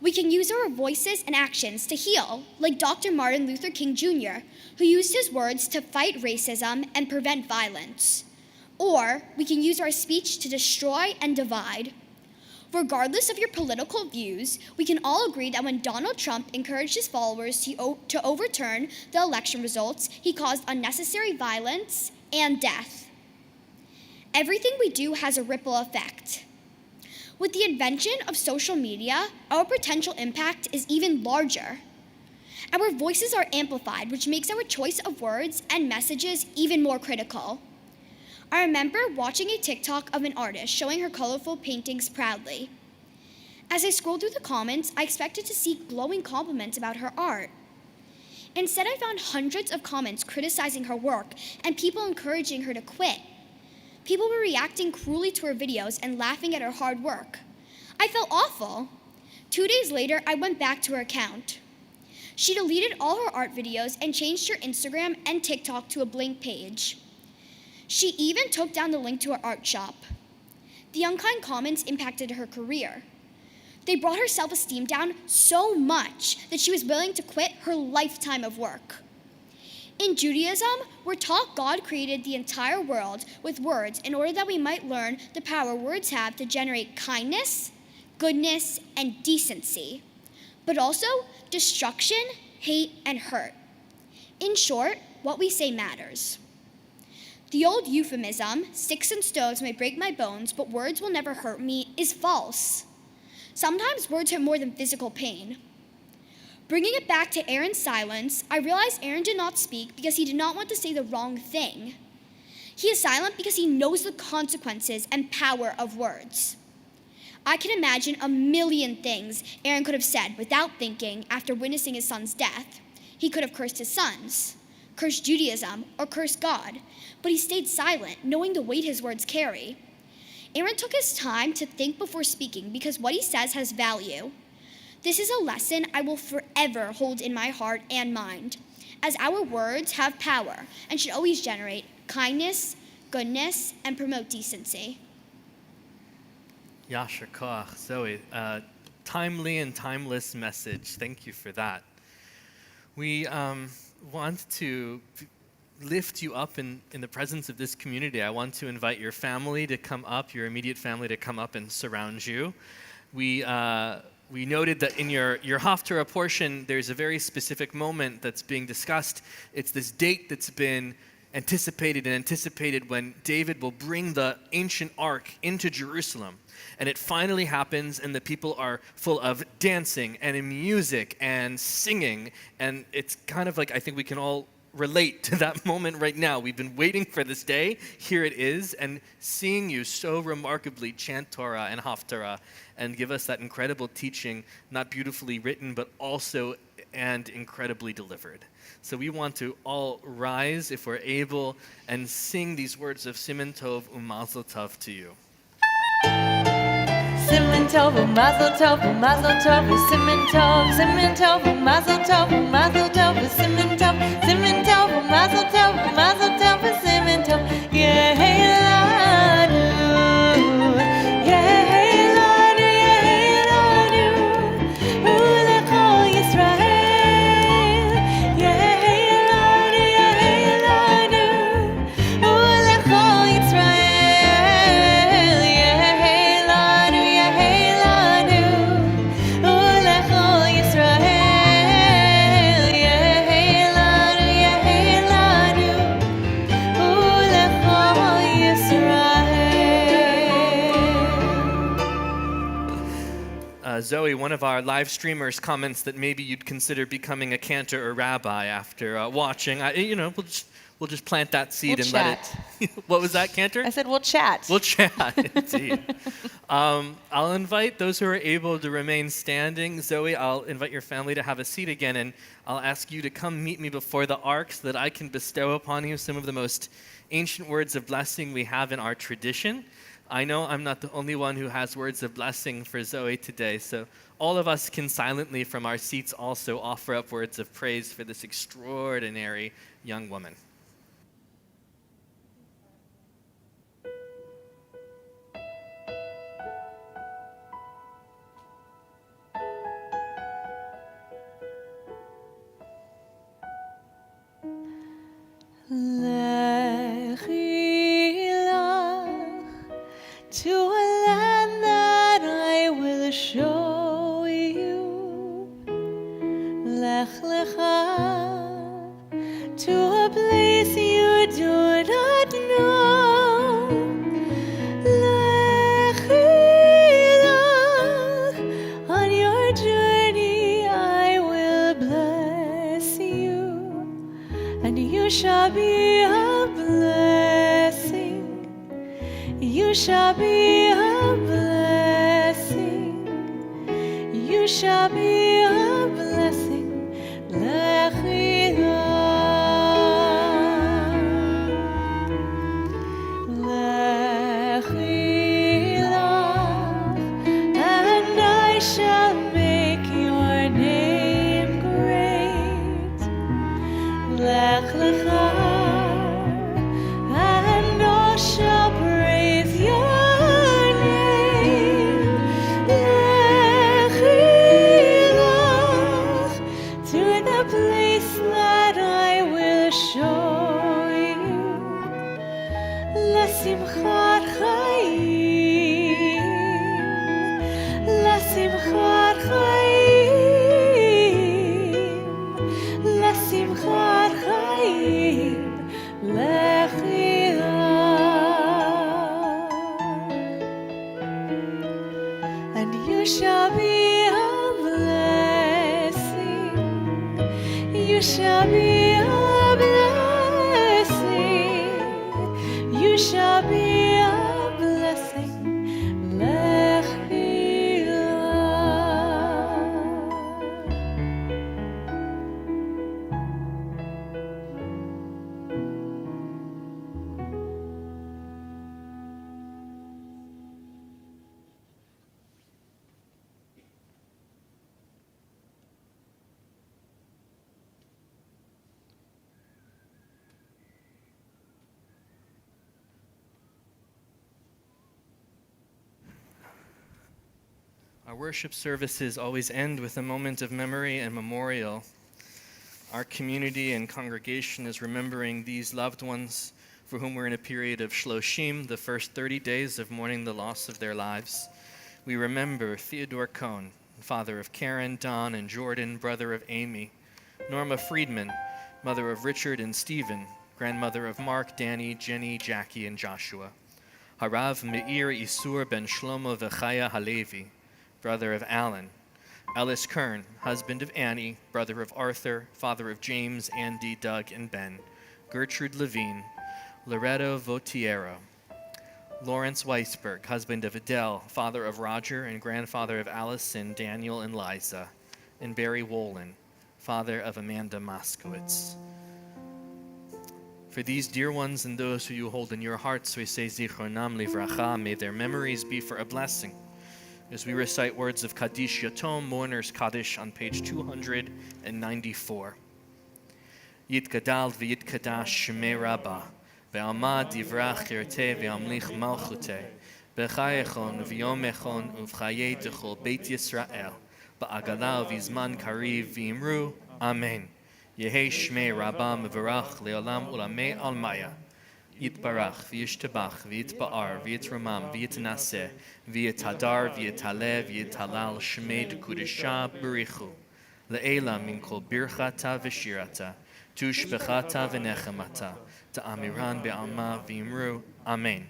We can use our voices and actions to heal, like Dr. Martin Luther King Jr., who used his words to fight racism and prevent violence. Or we can use our speech to destroy and divide. Regardless of your political views, we can all agree that when Donald Trump encouraged his followers to overturn the election results, he caused unnecessary violence and death. Everything we do has a ripple effect. With the invention of social media, our potential impact is even larger. Our voices are amplified, which makes our choice of words and messages even more critical. I remember watching a TikTok of an artist showing her colorful paintings proudly. As I scrolled through the comments, I expected to see glowing compliments about her art. Instead, I found hundreds of comments criticizing her work and people encouraging her to quit. People were reacting cruelly to her videos and laughing at her hard work. I felt awful. 2 days later, I went back to her account. She deleted all her art videos and changed her Instagram and TikTok to a blank page. She even took down the link to her art shop. The unkind comments impacted her career. They brought her self-esteem down so much that she was willing to quit her lifetime of work. In Judaism, we're taught God created the entire world with words in order that we might learn the power words have to generate kindness, goodness, and decency, but also destruction, hate, and hurt. In short, what we say matters. The old euphemism, sticks and stones may break my bones, but words will never hurt me, is false. Sometimes words hurt more than physical pain. Bringing it back to Aaron's silence, I realized Aaron did not speak because he did not want to say the wrong thing. He is silent because he knows the consequences and power of words. I can imagine a million things Aaron could have said without thinking after witnessing his son's death. He could have cursed his sons, cursed Judaism, or cursed God, but he stayed silent, knowing the weight his words carry. Aaron took his time to think before speaking because what he says has value. This is a lesson I will forever hold in my heart and mind, as our words have power and should always generate kindness, goodness, and promote decency. Yasher koach, Zoe. Timely and timeless message. Thank you for that. We want to lift you up in the presence of this community. I want to invite your family to come up, your immediate family to come up and surround you. We noted that in your Hafthora portion, there's a very specific moment that's being discussed. It's this date that's been anticipated when David will bring the ancient ark into Jerusalem. And it finally happens, and the people are full of dancing and music and singing. And it's kind of like, I think we can all relate to that moment right now. We've been waiting for this day. Here it is. And seeing you so remarkably chant Torah and Haftarah and give us that incredible teaching, not beautifully written, but also and incredibly delivered. So we want to all rise, if we're able, and sing these words of Siman Tov U'Mazel Tov to you. Siman Tov U'Mazel Tov U'Mazel Tov Siman Tov Siman Tov U'Mazel Tov U'Mazel Tov Siman Tov Siman Tov U'Mazel Tov U'Mazel Tov Siman Tov Yehelanu Yehelanu Yehelanu U'lechol Yisrael Yehelanu Yehelanu U'lechol Yisrael Yehelanu Yehelanu U'lechol Yisrael Yehelanu Yehelanu U'lechol Yisrael. Zoe, one of our live streamers, comments that maybe you'd consider becoming a cantor or rabbi after watching. We'll just plant that seed We'll and chat. let it. What was that, cantor? I said we'll chat. We'll chat, indeed. I'll invite those who are able to remain standing. Zoe, I'll invite your family to have a seat again, and I'll ask you to come meet me before the ark so that I can bestow upon you some of the most ancient words of blessing we have in our tradition. I know I'm not the only one who has words of blessing for Zoe today, so all of us can silently from our seats also offer up words of praise for this extraordinary young woman. Lechi lach to a land that I will show you. Lech lecha to a place you do not know. Lechi lach on your journey I will bless you. And you shall be a blessing. You shall be a blessing. You shall be a blessing. Lechi lach. Lechi lach. And I shall make your name great. Lech lecha, and all shall praise your name. Lechi lach, to the place that I will show you. Lesimchat chayim, lesimchat chayim, lesimchat chayim, lechi lach. And you shall be a blessing. You shall be a blessing. You shall be a blessing. Lechi lach. Our worship services always end with a moment of memory and memorial. Our community and congregation is remembering these loved ones for whom we're in a period of Shloshim, the first 30 days of mourning the loss of their lives. We remember Theodore Cohn, father of Karen, Don, and Jordan, brother of Amy; Norma Friedman, mother of Richard and Stephen, grandmother of Mark, Danny, Jenny, Jackie, and Joshua; Harav Meir Isur ben Shlomo Vechaya Halevi, brother of Alan; Ellis Kern, husband of Annie, brother of Arthur, father of James, Andy, Doug, and Ben. Gertrude Levine, Loretto Votiero. Lawrence Weisberg, husband of Adele, father of Roger and grandfather of Allison, Daniel, and Liza. And Barry Wolin, father of Amanda Moskowitz. For these dear ones and those who you hold in your hearts, we say Zichronam Livracha, may their memories be for a blessing. As we recite words of Kaddish Yatom, Mourner's Kaddish on page 294. Yitgadal v'yitkadash Shmei Rabbah, ve'amad divrach yirteh ve'amlich malchuteh, b'chayechon v'yomechon uv'chayei d'chol Beit Yisrael, ba'agala v'zman kariv v'imru, Amen. Yehei Shmei Rabbah mevarach le'olam ulamei almaya. Yitbarach, v'yishtabach, v'yitba'ar, v'yitramam, v'yitnaseh, v'yitadar, v'yitaleh, v'yitalal, shmei d'kudesha b'richu. Le'ela min kol birchata v'shirata, tushbechata v'nechamata, ta'amiran be'alma v'imru, Amen.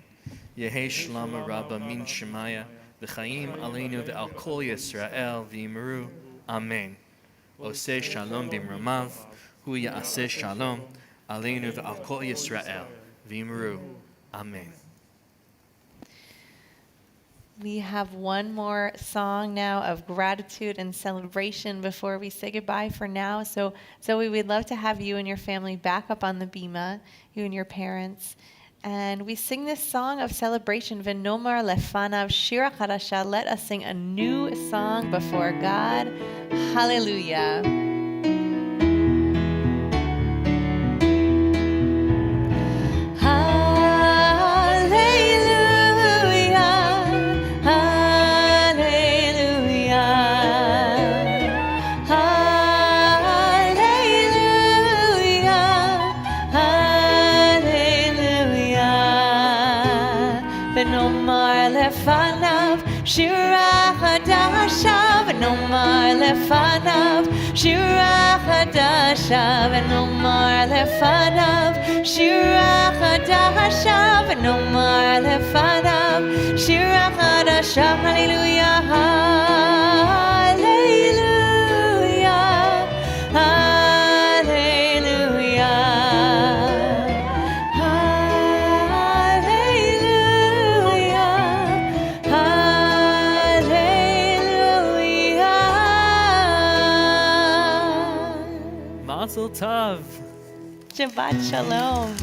Yehei shlama rabba min shemaya, v'chaim aleinu v'al kol Yisrael v'imru, Amen. Oseh shalom b'mramav, hu ya'aseh shalom, aleinu v'al kol Yisrael. Vimru. Amen. We have one more song now of gratitude and celebration before we say goodbye for now. So Zoe, we'd love to have you and your family back up on the bima, you and your parents. And we sing this song of celebration, V'nomar lefanav shira chadasha. Let us sing a new song before God. Hallelujah. Shira chadasha v'nomar lefanav Shira chadasha v'nomar lefanav Shira chadasha v'nomar lefanav Shira chadasha hallelujah hallelujah Mazel tov. Shabbat shalom.